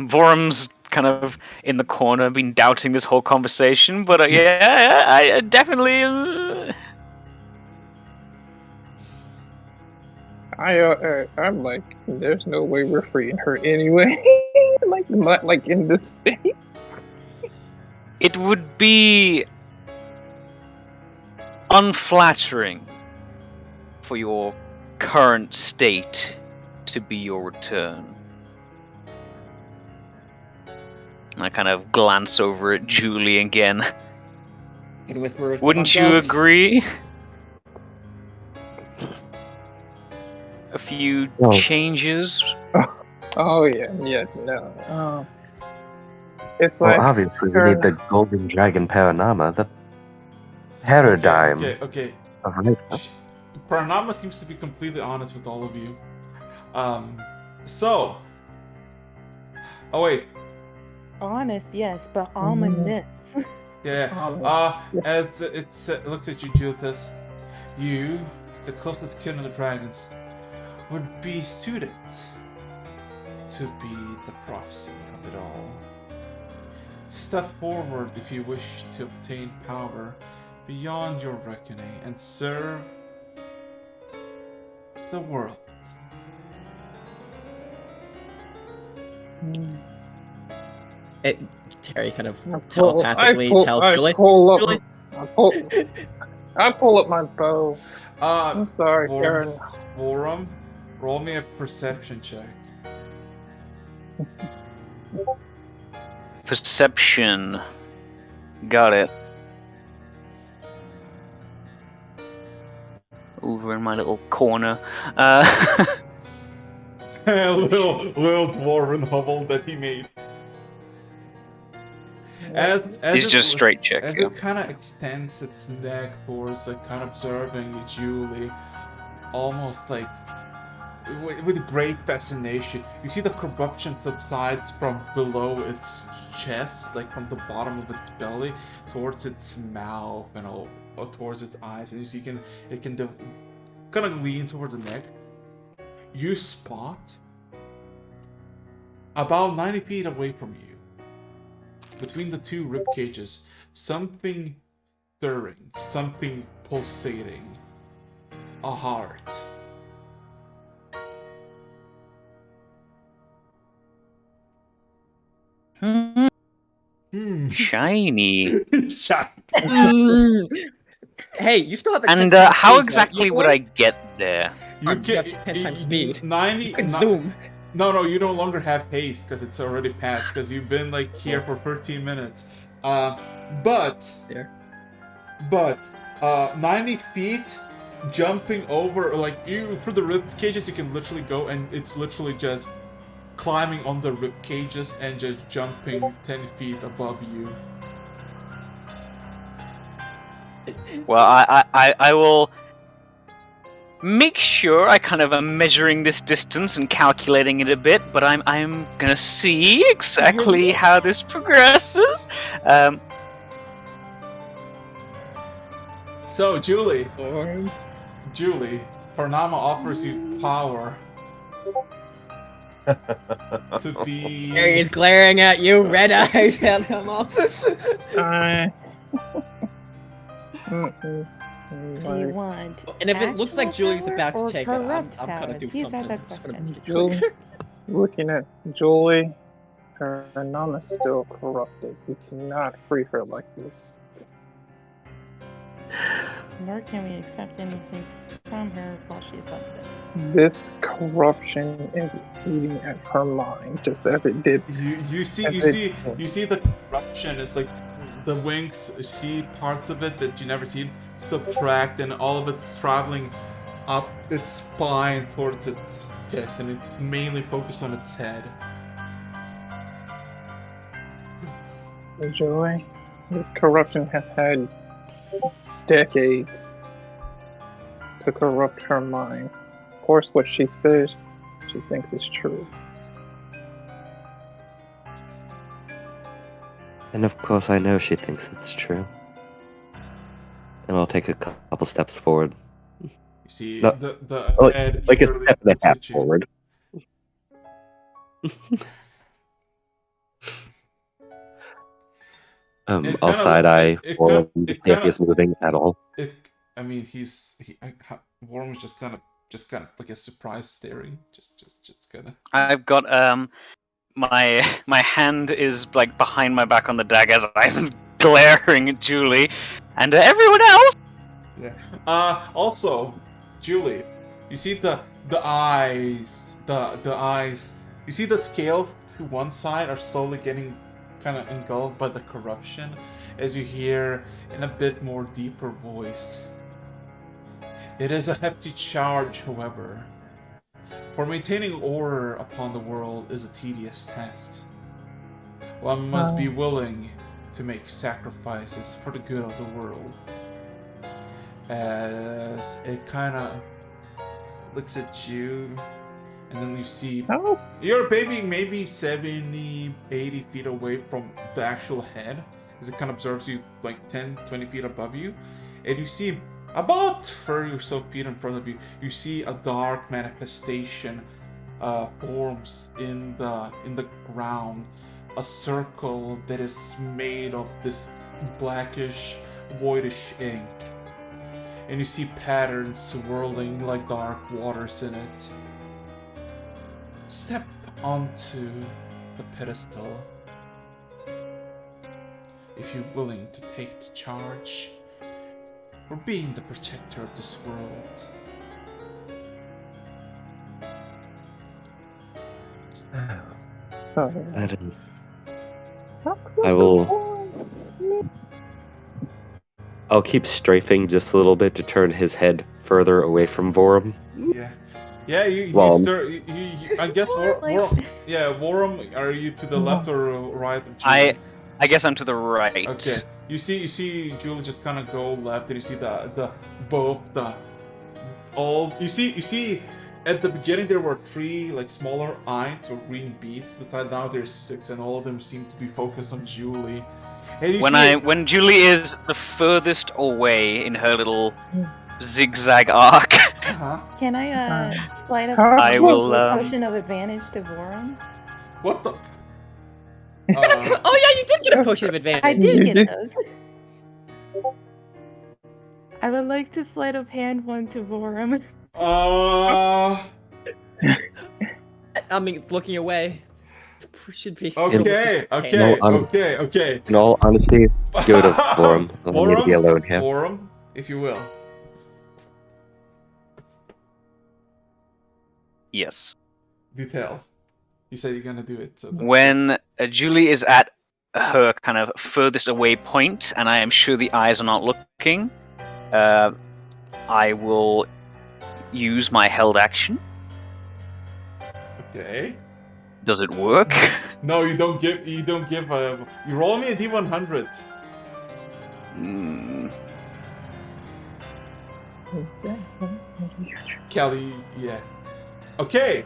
Vorum's kind of in the corner, been doubting this whole conversation, but yeah, I definitely. I'm like, there's no way we're freeing her anyway. like in this state. It would be unflattering for your current state to be your return. I kind of glance over at Julie again. And whispers, "Come Wouldn't on, you go." agree? A few No. changes. Oh yeah, no. It's Well, like obviously, we need the golden dragon Paranama, the paradigm Okay. of nature. Paranama seems to be completely honest with all of you. So. Oh wait. Honest, yes, but ominous. Yeah. As it looks at you, Julius, you, the closest kin of the dragons, would be suited to be the proxy of it all. Step forward if you wish to obtain power beyond your reckoning and serve the world. Terry kind of I telepathically tells Julie. Julie, I pull up my bow. I'm sorry, Karen. Vorum, roll me a perception check. Perception. Got it. Over in my little corner. little dwarven hovel that he made. As He's it, just straight check. As Yeah. it kind of extends its neck towards, like, kind of observing Julie, almost like with great fascination. You see the corruption subsides from below its chest, like from the bottom of its belly, towards its mouth and all, towards its eyes, and you see it can kind of lean toward the neck. You spot about 90 feet away from you, between the two rib cages, something stirring, something pulsating. A heart. Shiny. Shut. hey, you still have a And 10 times how speed, exactly don't you, would boy? I get there? You have 10 times speed. 90. You can zoom. No, you no longer have haste because it's already passed because you've been like here for 13 minutes. But There. 90 feet jumping over, like, you through the rib cages, you can literally go, and it's literally just climbing on the rib cages and just jumping 10 feet above you. Well, I will make sure I kind of am measuring this distance and calculating it a bit, but I'm gonna see exactly how this progresses. So, Julie, Paranama offers you power to be. Terry is glaring at you, red eyes at him all. Do you want? And if it looks like actual Julie's power about to or take it, I'm corrupt gonna power? do These are something. the I'm just gonna questions. make it Julie, clear. looking at Julie, her Paranama's still corrupted. We cannot free her like this. Nor can we accept anything from her while she's like this. This corruption is eating at her mind, just as it did. You see the corruption is like the wings. You see parts of it that you never seen subtract, and all of it's traveling up its spine towards its hip, and it's mainly focused on its head. Joy, this corruption has had decades to corrupt her mind. Of course, what she says, she thinks is true. And of course, I know she thinks it's true. And I'll take a couple steps forward. You see No, the head like a eagerly step and a looks half at you. forward. It I'll kinda side eye look- it Warren kinda- to it see if kinda- he's moving at all. Warren was just kind of like a surprise staring, just kind of. I've got my hand is like behind my back on the dagger as I'm glaring at Julie, and everyone else. Yeah. Also, Julie, you see the eyes, the eyes. You see the scales to one side are slowly getting kind of engulfed by the corruption, as you hear in a bit more deeper voice. It is a hefty charge, however. For maintaining order upon the world is a tedious task. One must be willing to make sacrifices for the good of the world. As it kind of looks at you, and then you see you're maybe 70, 80 feet away from the actual head, as it kind of observes you like 10, 20 feet above you, and you see about 30 or so feet in front of you, you see a dark manifestation forms in the ground, a circle that is made of this blackish, whitish ink. and you see patterns swirling like dark waters in it. Step onto the pedestal if you're willing to take the charge for being the protector of this world. Sorry. That is, How close I is will- Warren? I'll keep strafing just a little bit to turn his head further away from Vorum. Yeah. Yeah, you Well, stir. I guess Worum, are you to the left or right of Julie? I guess I'm to the right. Okay. You see Julie just kind of go left, and you see you see at the beginning there were 3 like smaller eyes or green beads. Now there's 6, and all of them seem to be focused on Julie. And When Julie is the furthest away in her little zigzag arc, Uh-huh. Can I slide up I will, a potion of advantage to Vorum? What the? Oh yeah, you did get a potion of advantage. I did You get those. I would like to slide up hand one to Vorum. I mean, looking away. Should be. Okay. In all honesty, go to Vorum. Allow me to be Vorum, alone here. Vorum, if you will. yes. Do tell. You said you're gonna do it. So When Julie is at her kind of furthest away point, and I am sure the eyes are not looking, I will use my held action. Okay. Does it work? No, you don't give. You roll me a d100. Hmm. Kelly, yeah. Okay.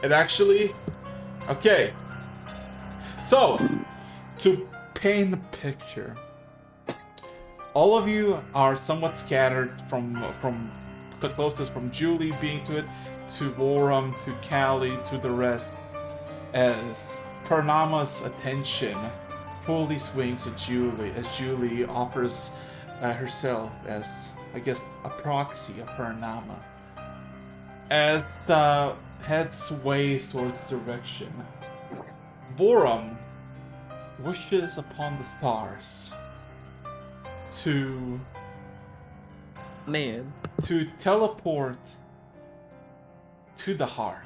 It actually. Okay. So, to paint the picture, all of you are somewhat scattered from the closest, from Julie being to it, to Woram, to Callie, to the rest, as Paranama's attention fully swings at Julie, as Julie offers herself as, I guess, a proxy of Paranama. As the head sways towards direction, Vorum wishes upon the stars to Man. teleport to the heart.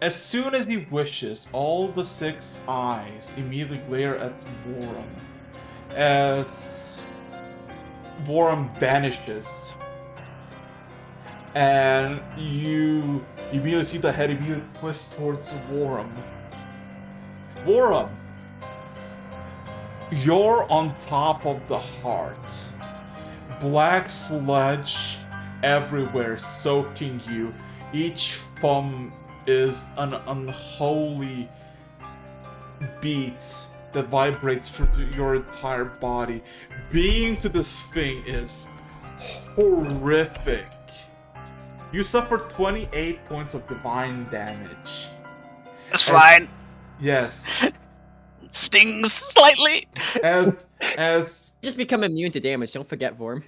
As soon as he wishes, all the 6 eyes immediately glare at Vorum as Vorum vanishes. And you immediately see the head immediately twist towards Vorum. Vorum, you're on top of the heart. Black sludge everywhere soaking you. Each thumb is an unholy beat that vibrates through your entire body. Being to this thing is horrific. You suffer 28 points of divine damage. That's fine. Yes. Stings slightly. As You just become immune to damage. Don't forget, Vorm.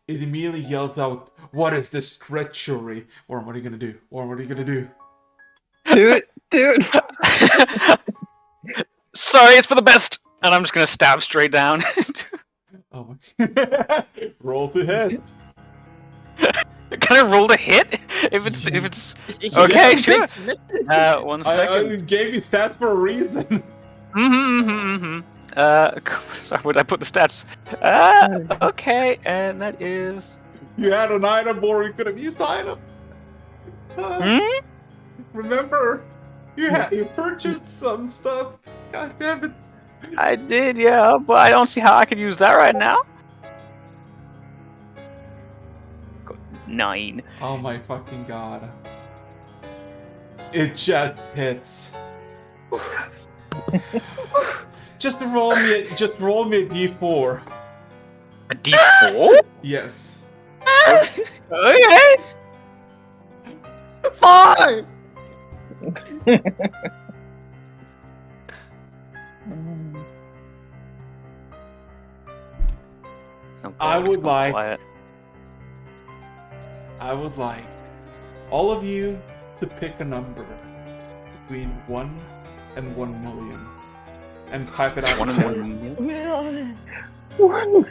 It immediately yells out, "What is this treachery?" Or what are you gonna do? Or what are you gonna do? Do it. Sorry, it's for the best. And I'm just gonna stab straight down. Oh my! Roll to hit. Can I roll to hit? If it's okay, sure. 1 I second. gave you stats for a reason. Sorry, where did I put the stats? Okay, and that is. You had an item, or you could have used the item. Remember, you purchased some stuff. God damn it! I did, yeah, but I don't see how I could use that right now. Got 9. Oh my fucking god! It just hits. Just roll me a d4. A D4? Yes. Okay. 4! I Everybody's would gone like quiet. all of you to pick a number between 1 and 1 million and type it out One in and chat. 1 million. One.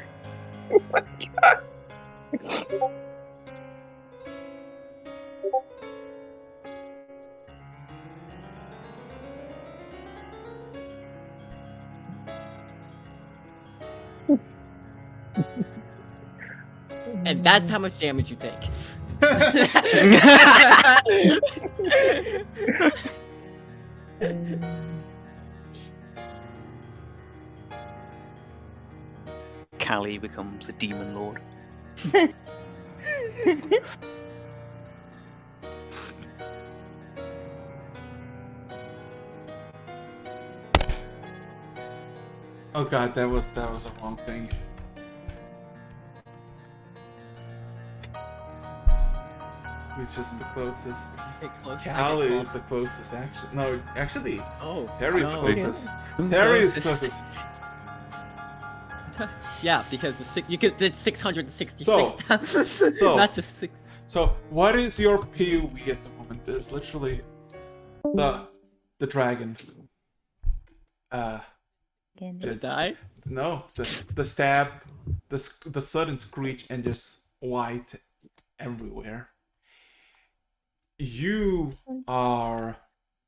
And that's how much damage you take. Callie becomes the demon lord. Oh god, that was a wrong thing. Which is the closest? Get close, I get Callie close. is the closest, actually. No, actually, Oh, Terry's no. closest. Who's Terry's closest? closest. Yeah, because you did 666 So- times. so- Not just 6. So, what is your POV at the moment? There's literally the dragon. Again. Just Die? no, just the stab, the sudden screech, and just white everywhere. You are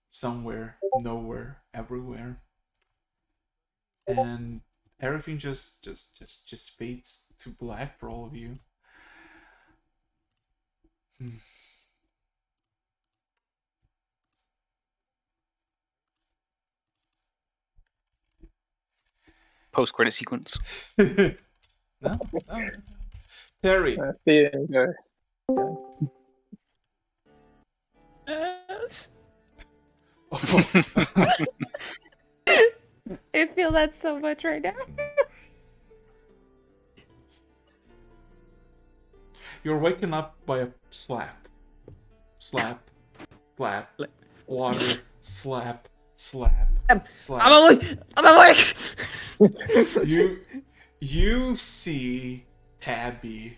somewhere, nowhere, everywhere, and everything just fades to black for all of you. Post credit sequence. No, no. Terry, That's the end, guys. Yes. I feel that so much right now. you're waking up by a slap, slap, water, slap, slap, slap. I'm awake! I'm awake! You see Tabby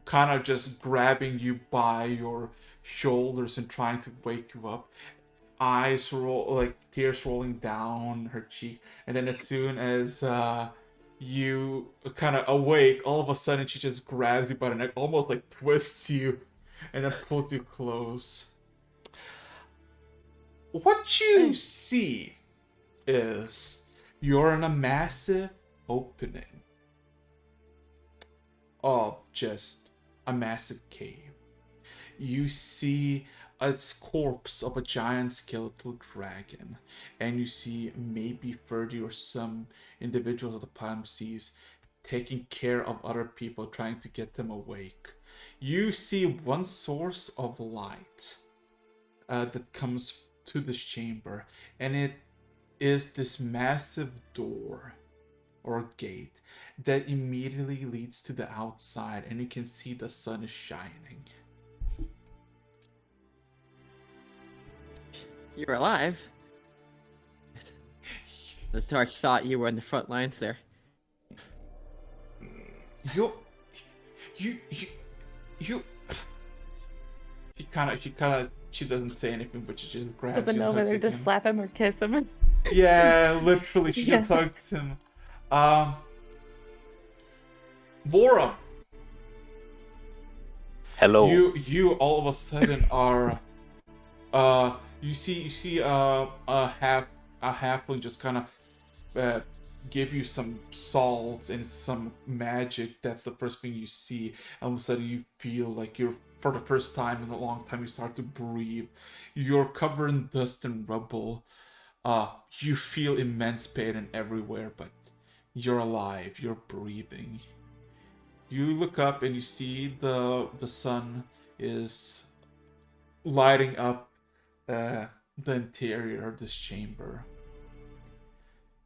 kind of just grabbing you by your shoulders and trying to wake you up. Eyes roll, like tears rolling down her cheek, and then as soon as you kind of awake, all of a sudden she just grabs you by the neck, almost like twists you, and then pulls you close. What you see is you're in a massive opening of just a massive cave. You see a corpse of a giant skeletal dragon, and you see maybe 30 or some individuals of the Palm Seas taking care of other people, trying to get them awake. You see one source of light that comes to this chamber, and it is this massive door or gate that immediately leads to the outside, and you can see the sun is shining. You're alive. The dark thought you were in the front lines there. You she doesn't say anything, but she just grabs Doesn't you know and hugs whether to again. slap him or kiss him. Yeah, literally, she just Yeah. hugs him. Vora, Hello. you all of a sudden are you see a halfling just kind of give you some salts and some magic. That's the first thing you see. All of a sudden you feel like you're, for the first time in a long time, you start to breathe. You're covered in dust and rubble. You feel immense pain and everywhere, but you're alive, you're breathing. You look up and you see the sun is lighting up the interior of this chamber.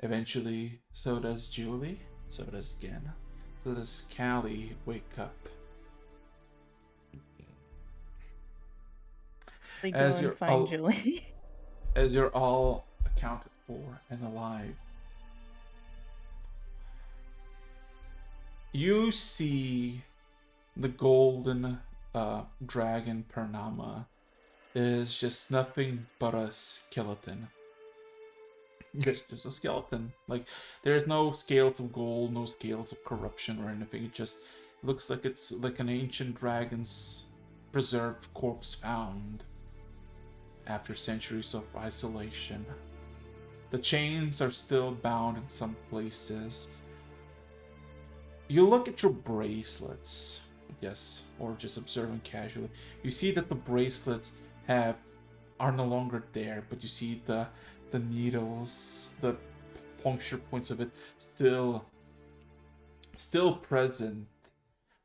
Eventually, so does Julie, so does Gen, so does Callie wake up. They go As and you're find all- Julie. As you're all accounted for and alive, you see the golden dragon Paranama is just nothing but a skeleton. Just a skeleton. Like, there's no scales of gold, no scales of corruption or anything. It just looks like it's like an ancient dragon's preserved corpse found after centuries of isolation. The chains are still bound in some places. You look at your bracelets, I guess, or just observing casually. You see that the bracelets are no longer there, but you see the needles, the puncture points of it still present,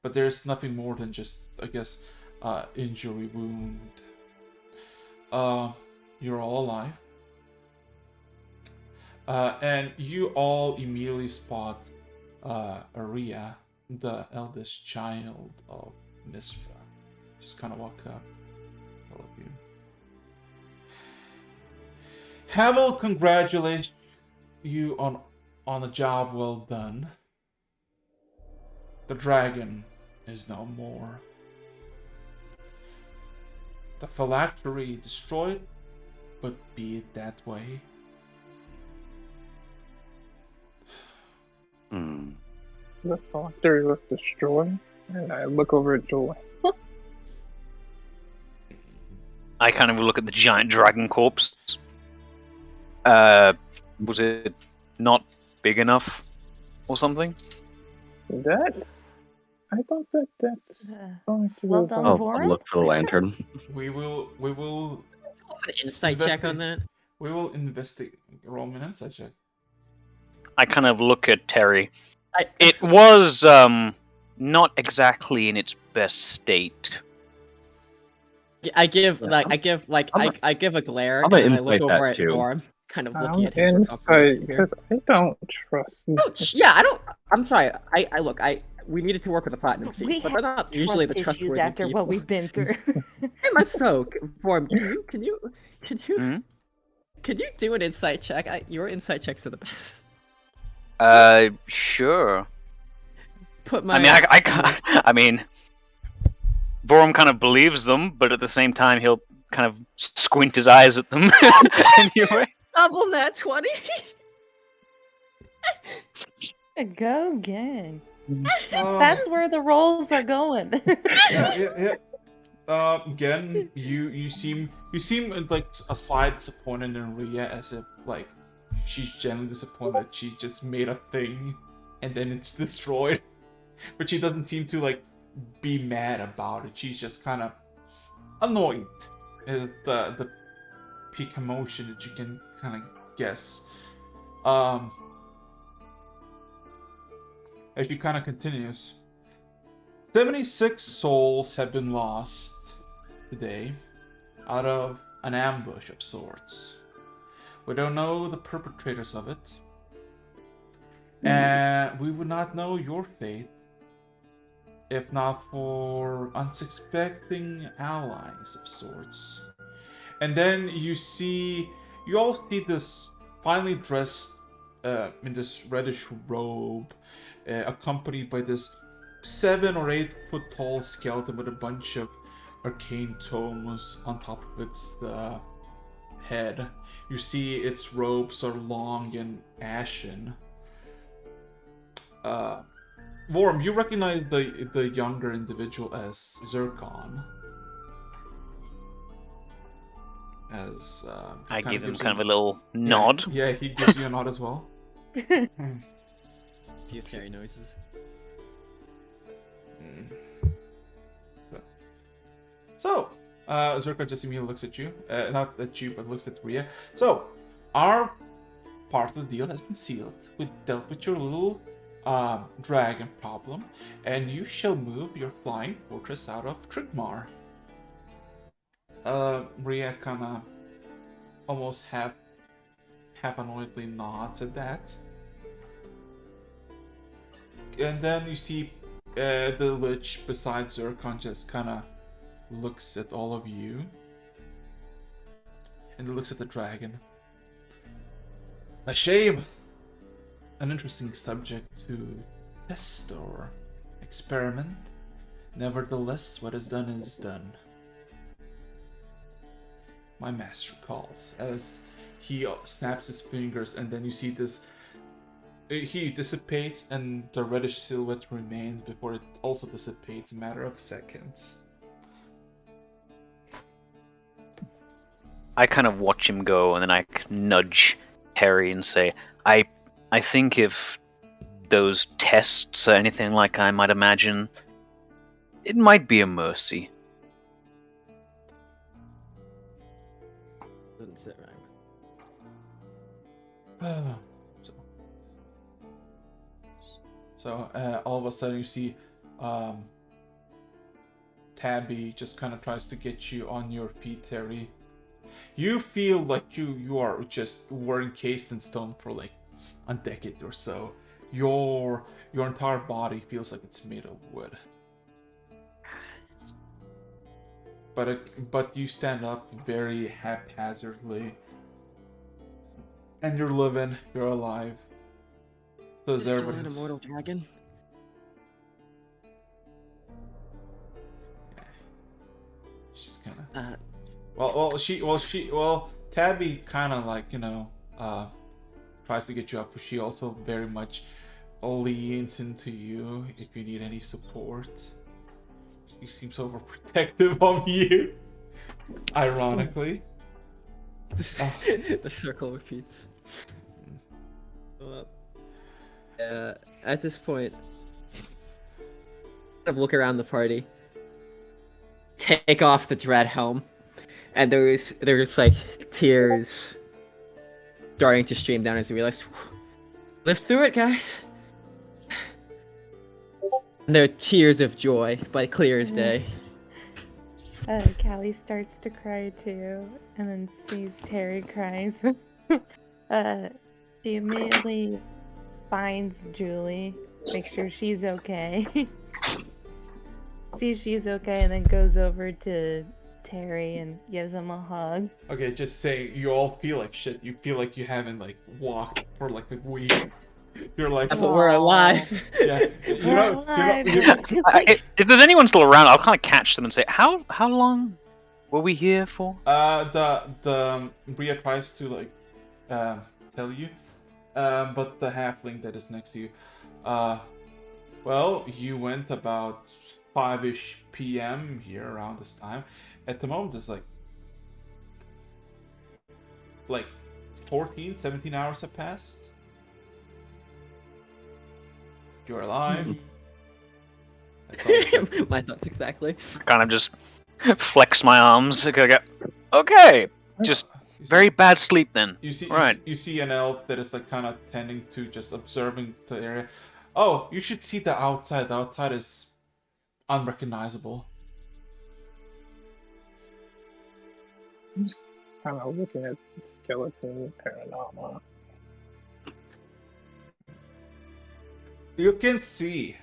but there's nothing more than just, I guess, injury wound. You're all alive, and you all immediately spot Aria, the eldest child of Mistra. Just kind of walk up, all of you. Havel congratulates you on a job well done. The dragon is no more. The phylactery destroyed, but be it that way. The factory was destroyed, and I look over at Joy. I kind of look at the giant dragon corpse. Was it not big enough or something? That's. I thought that's going to Well be done, I'll Vorin. look for the lantern. We will An insight check on that. we will investigate. Roll me an insight check. I kind of look at Terry. I- It was not exactly in its best state. I give Yeah, I give a glare I'm and gonna then I look insight that over at too. Norm, kind of looking I'm at him. for insight upgrade here. because I don't trust. Yeah, I don't. I'm sorry. I look. We needed to work with the platinum seeds, We but they're have not usually the trust issues trustworthy after people. what we've been through. Very much so. Form. Can you Mhm. can you do an insight check? Your insight checks are the best. Sure. Put my. I mean, Vorum kind of believes them, but at the same time, he'll kind of squint his eyes at them anyway. Double nat 20. Go again. Um, That's where the rolls are going. yeah. Again, you seem like a slight disappointed in Ria, as if like she's genuinely disappointed she just made a thing and then it's destroyed. But she doesn't seem to like be mad about it. She's just kind of annoyed. Is the peak emotion that you can kind of guess. As she kind of continues, 76 souls have been lost today out of an ambush of sorts. We don't know the perpetrators of it, and we would not know your fate if not for unsuspecting allies of sorts. And then you all see this finely dressed in this reddish robe, accompanied by this 7 or 8 foot tall skeleton with a bunch of arcane tomes on top of its head. You see its robes are long and ashen. Vorm, you recognize the younger individual as Zircon. As I kinda give him gives kind you- of a little nod. Yeah, he gives you a nod as well. Use scary noises. So, Zircon just immediately looks at you. Not at you, but looks at Ria. So, our part of the deal has been sealed. We dealt with your little dragon problem, and you shall move your flying fortress out of Trigmar. Ria kinda almost half annoyedly nods at that. And then you see the Lich beside Zircon just kinda looks at all of you. And looks at the dragon. A shame. An interesting subject to test or experiment. Nevertheless, what is done is done. My master calls as he snaps his fingers, and then you see this. He dissipates, and the reddish silhouette remains before it also dissipates in a matter of seconds. I kind of watch him go, and then I nudge Harry and say, I think if those tests are anything like I might imagine, it might be a mercy. Doesn't sit right. So all of a sudden you see Tabby just kind of tries to get you on your feet, Terry. You feel like you are just were encased in stone for like a decade or so. Your entire body feels like it's made of wood. But you stand up very haphazardly, and you're living, you're alive. So is everybody. An immortal dragon. She's kind of. Tabby kind of like tries to get you up, but she also very much leans into you if you need any support. She seems overprotective of you, ironically. The circle repeats. At this point, kind of look around the party, take off the dread helm, and there's like tears starting to stream down as you realize, live through it, guys. And there are tears of joy, but clear as day. Callie starts to cry too, and then sees Terry cries. She immediately finds Julie, makes sure she's okay. Sees she's okay, and then goes over to Terry and gives him a hug. Okay, just say you all feel like shit. You feel like you haven't like walked for like a week. You're like, But we're alive. yeah. We're alive. If there's anyone still around, I'll kind of catch them and say, how long were we here for? The Bria tries to like tell you, but the halfling that is next to you, well, you went about 5-ish p.m. here around this time. At the moment, it's like 14, 17 hours have passed. You're alive. That's all. My thoughts exactly. Kind of just flex my arms. Okay, just You see- very bad sleep then. You see, Right. you see an elf that is like kind of tending to just observing the area. Oh, you should see the outside. The outside is unrecognizable. I'm just kind of looking at the skeleton Paranama. You can see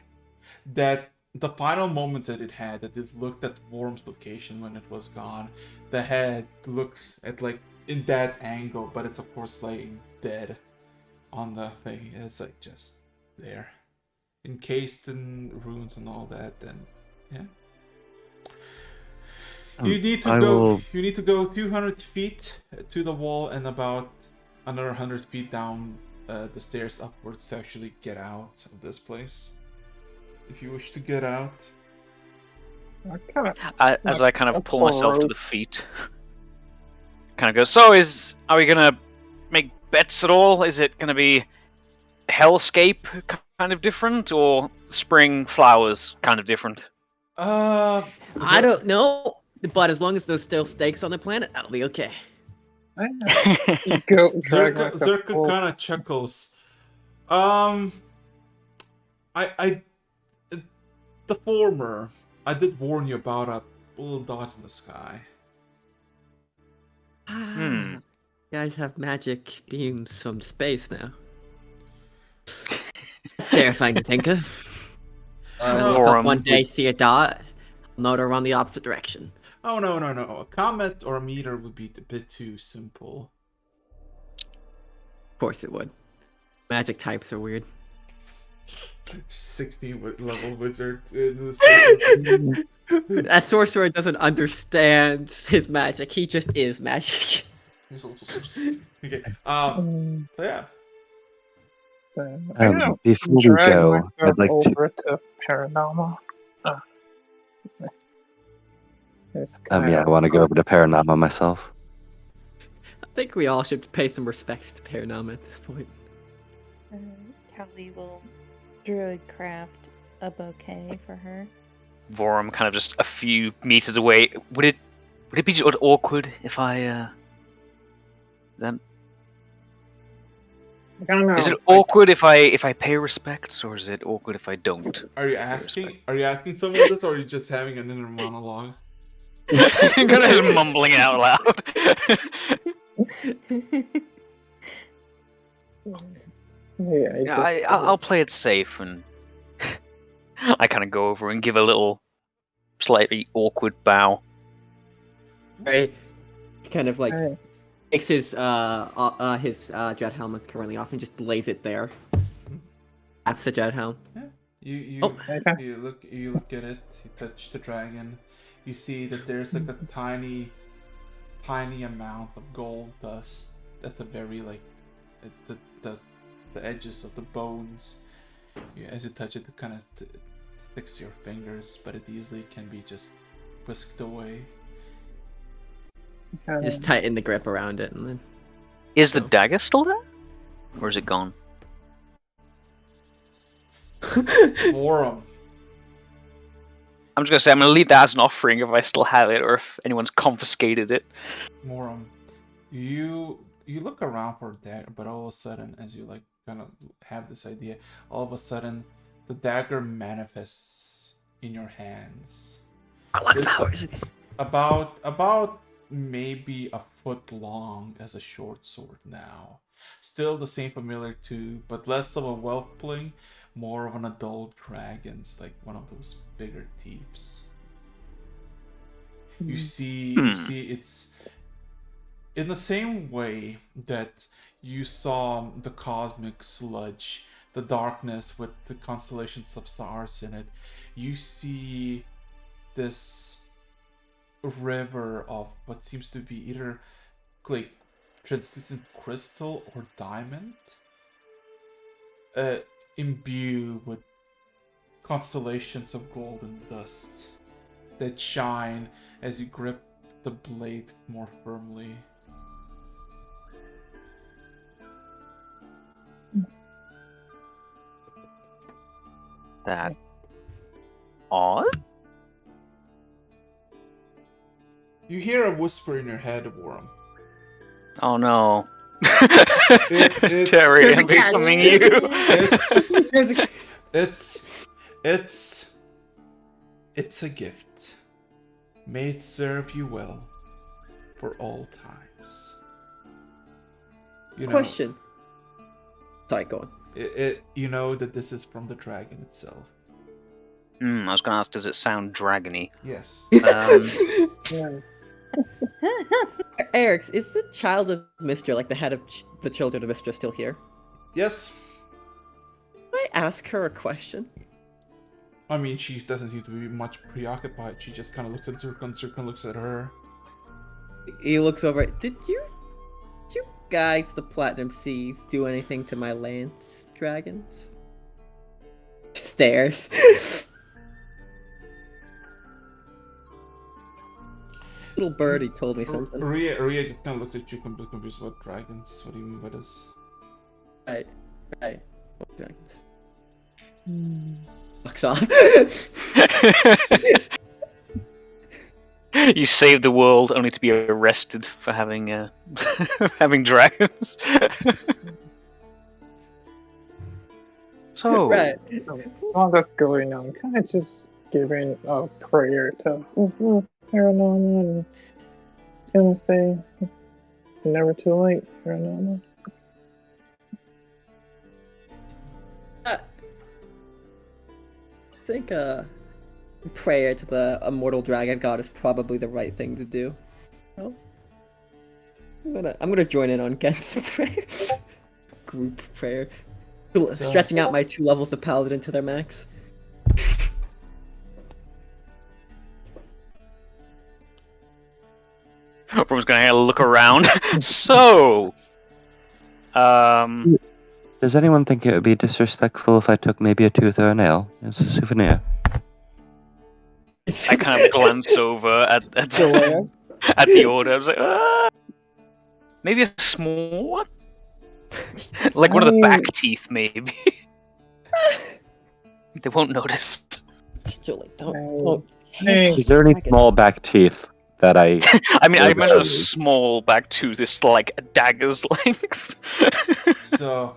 that the final moments that it looked at Worm's location when it was gone. The head looks at like in that angle, but it's of course laying dead on the thing. It's like just there, encased in runes and all that. And yeah, you need to go. You need to go 200 feet to the wall and about another 100 feet down the stairs upwards to actually get out of this place. If you wish to get out. As I kind of pull myself to the feet, kind of go, so are we gonna make bets at all? Is it gonna be hellscape kind of different, or spring flowers kind of different? I don't know, but as long as there's still stakes on the planet, I'll be okay. Go, Zerka kind of chuckles. The former, I did warn you about a little dot in the sky. Hmm. You guys have magic beams from space now. It's terrifying to think of. Look up one day, see a dot, note her run the opposite direction. Oh, no. A comet or a meteor would be a bit too simple. Of course it would. Magic types are weird. level wizard in the That sorcerer doesn't understand his magic. He just is magic. He's also okay. Mm, So yeah. so I'm gonna Before we drag go, myself I'd like to. over to Paranama. Just Yeah, I kinda- want to go over to Paranama myself. I think we all should pay some respects to Paranama at this point. Callie will druid craft a bouquet for her. Vorum kind of just a few meters away. Would it be sort of awkward if I then I don't know. is it awkward if I pay respects, or is it awkward if I don't? Are you asking someone this, or are you just having an inner monologue? kind of just mumbling out loud. Yeah, I'll play it safe, and I kind of go over and give a little slightly awkward bow. Right? Kind of like Hey. takes his jet helmet currently off and just lays it there. Taps the jet helm. You Oh. Okay. you look at it. You touch the dragon. You see that there's like a tiny amount of gold dust at the very at the edges of the bones. As you touch it, it kind of sticks to your fingers, but it easily can be just whisked away. Just tighten the grip around it and then. Is the Oh. dagger still there, or is it gone? Vorum. I'm just gonna say I'm gonna leave that as an offering if I still have it, or if anyone's confiscated it. Morum, you look around for a dagger, but all of a sudden, as you kind of have this idea, all of a sudden, the dagger manifests in your hands. This- about maybe a foot long as a short sword now. Still the same familiar too, but less of a whelpling, more of an adult dragon's, like one of those bigger thieves. You see it's in the same way that you saw the cosmic sludge, the darkness with the constellations of stars in it. You see this river of what seems to be either like translucent crystal or diamond, imbued with constellations of golden dust that shine as you grip the blade more firmly. That odd? You hear a whisper in your head, Worm. Oh no. It's- Terry, There's a I'm cat. becoming you. It's a gift. May it serve you well for all times. You know, Question. Sorry, go on. you know that this is from the dragon itself. I was gonna ask, does it sound dragony? Yes. Yeah. Eric's, is the child of Mystra, like the head of the children of Mystra, still here? Yes. Can I ask her a question? I mean, she doesn't seem to be much preoccupied. She just kind of looks at Circle looks at her. He looks over. Did you guys, the Platinum Seas, do anything to my lance dragons? Stares. Little birdie told me something. Ria just kind of looks at you, confused. What dragons? What do you mean by this? Right. What dragons? Fucks off. You saved the world only to be arrested for having having dragons. So, Right. While that's going on, kind of just giving a prayer to Paranama, and it's gonna say, never too late, Paranama. I think prayer to the immortal dragon god is probably the right thing to do. No? I'm gonna join in on Gen's prayer. Group prayer. So- Stretching out my 2 levels of paladin to their max. Everyone's gonna have a look around. So, Does anyone think it would be disrespectful if I took maybe a tooth or a nail as a souvenir? I kind of glance over at Delare. at the order. I was like, maybe a small one, like one of the back teeth, maybe. They won't notice. Still, like, Hey. don't. Hey. Is there any small back teeth that I? I mean, I Well, imagine a that- small back tooth is like a dagger's length. So,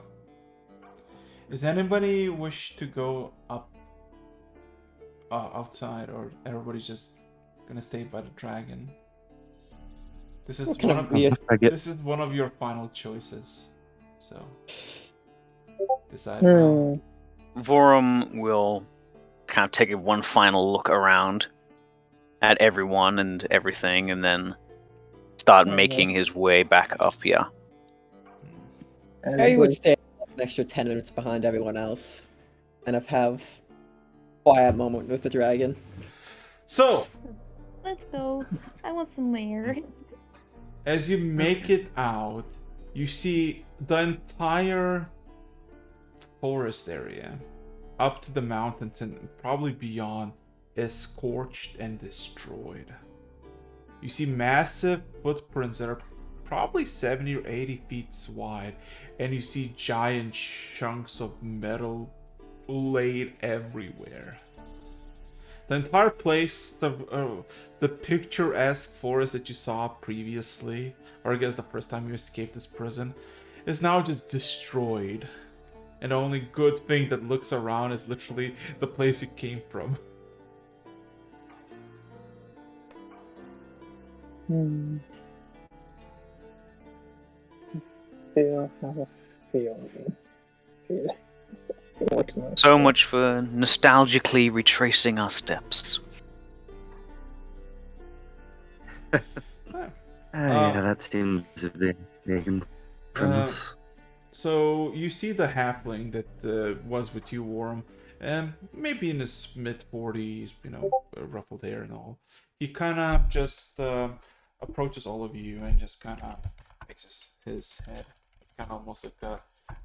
does anybody wish to go up outside, or everybody just gonna stay by the dragon? This is What kind one of of weird- I get this is one of your final choices. So, decide now. Vorum will kind of take one final look around at everyone and everything, and then start making his way back up here. I would stay an extra 10 minutes behind everyone else, and have quiet moment with the dragon. So, Let's go. I want some air. as you make it out, you see the entire forest area up to the mountains and probably beyond is scorched and destroyed. You see massive footprints that are probably 70 or 80 feet wide, and you see giant chunks of metal laid everywhere. The entire place, the picturesque forest that you saw previously, or I guess the first time you escaped this prison, is now just destroyed. And the only good thing that looks around is literally the place you came from. Still have a feeling. So much for nostalgically retracing our steps. yeah, that seems to be taken from us. So you see the halfling that was with you, Worm, maybe in his mid-40s, ruffled hair and all. He kind of just approaches all of you and just kind of raises his head, kind of almost like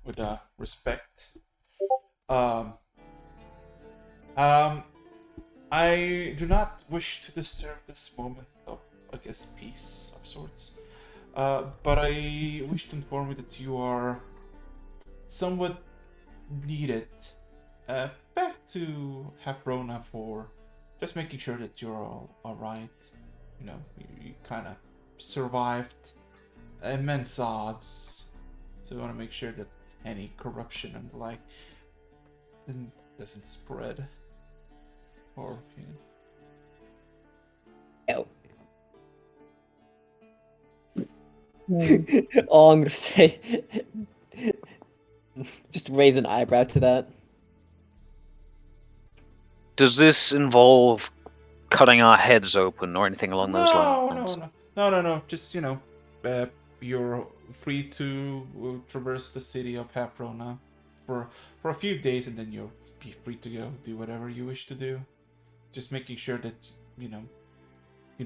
with respect. I do not wish to disturb this moment of, I guess, peace of sorts. But I wish to inform you that you are somewhat needed back to Haprona for just making sure that you're all alright. You kind of survived immense odds. So we want to make sure that any corruption and the like doesn't spread. Or, Oh. All I'm gonna say, just raise an eyebrow to that. Does this involve cutting our heads open or anything along those lines? No. Just, you're free to traverse the city of Haprona for a few days, and then you'll be free to go do whatever you wish to do. Just making sure that, you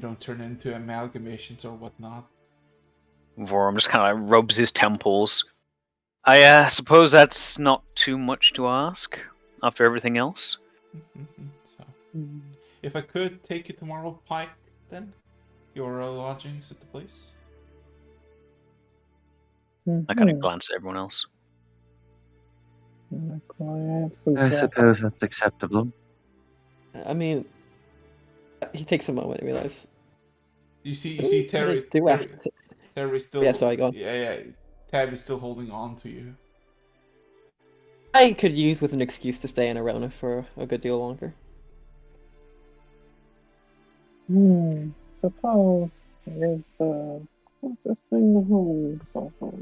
don't turn into amalgamations or whatnot. Vorum just kind of rubs his temples. I suppose that's not too much to ask after everything else. So, if I could take you tomorrow, Pike, then your lodgings at the place. I kind of glance at everyone else. I suppose that's acceptable. I mean, he takes a moment to realize. You see Terry. Terry's still. Yeah, sorry, go on. Yeah. Tab is still holding on to you. I could use with an excuse to stay in Arona for a good deal longer. Suppose it is the closest thing to home so far.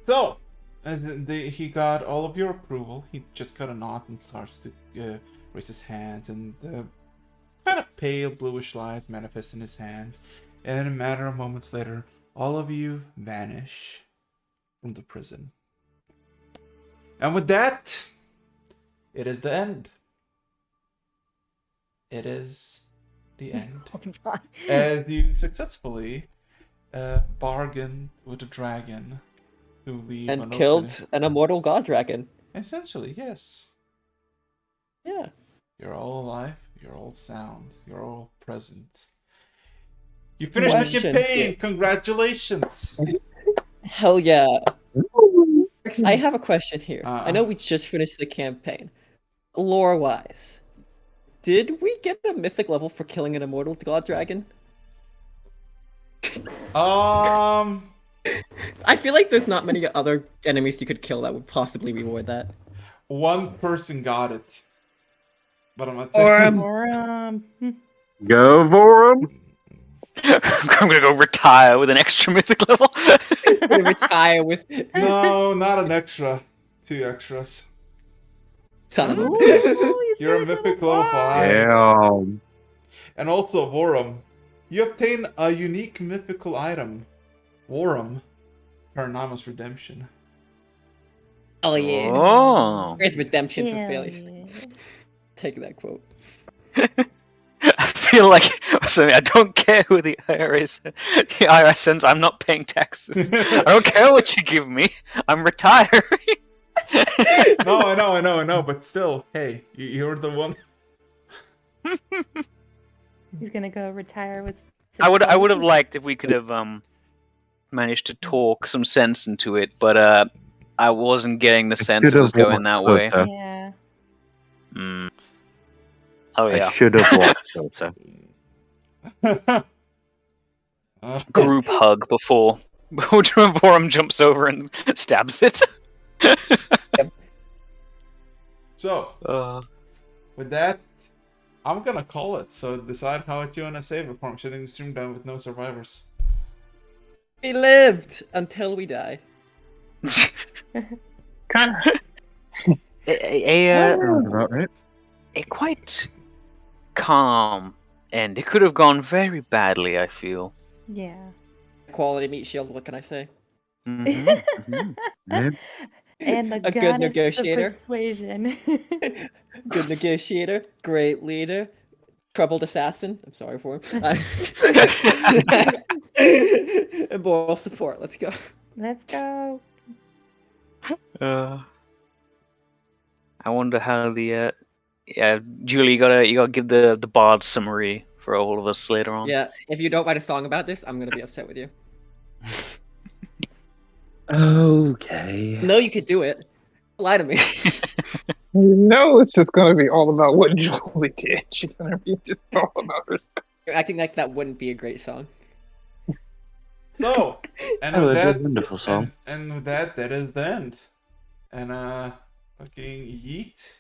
So, as he got all of your approval, he just kind of nods and starts to raise his hands, and kind of pale bluish light manifests in his hands. And in a matter of moments later, all of you vanish from the prison. And with that, it is the end. It is the end. Hold on. As you successfully bargained with the dragon to leave And an killed an immortal god dragon. Essentially, yes. Yeah. You're all alive, you're all sound, you're all present. You finished the Question, campaign! yeah. Congratulations! Hell yeah. I have a question here. I know Uh-uh. we just finished the campaign. Lore-wise, did we get a mythic level for killing an immortal god dragon? Um, I feel like there's not many other enemies you could kill that would possibly reward that. one person got it. But I'm not Or, saying. Or Go for him. I'm gonna go retire with an extra mythic level. gonna retire with No, not an extra. 2 extras. son of a Ooh, bitch. he's You're a mythic mythic level 5. Damn. And also, Vorum. You obtain a unique mythical item. Vorum. Paranama's Redemption. Oh yeah. Oh. Where's redemption for Hell failures? yeah. Take that quote. I feel like I don't care who the IRS sends. I'm not paying taxes. I don't care what you give me. I'm retiring. No, I know, but still, hey, you're the one. He's gonna go retire with. I would have 6,000. liked if we could have managed to talk some sense into it, but I wasn't getting the sense it was going that way. Yeah. Mm. Oh I yeah. should have watched Dota. Group hug before Vorum jumps over and stabs it. So, with that, I'm gonna call it. So decide how you wanna save it from shutting the stream down with no survivors. We lived until we die. Kind of. Sounds about right. A quite calm end. It could have gone very badly, I feel. Yeah. Quality meat shield, what can I say? Yeah. And the A good goddess of negotiator. persuasion. Good negotiator, great leader, troubled assassin. I'm sorry for him. And moral support. Let's go. Let's go. I wonder how the Julie, you gotta give the bard summary for all of us later on. Yeah, if you don't write a song about this, I'm gonna be upset with you. Okay. No, you could do it. Lie to me. You know it's just gonna be all about what Julie did. She's gonna be just all about her. You're acting like that wouldn't be a great song. So, and Oh, with that's a that, wonderful song. and with that, that is the end. And fucking yeet.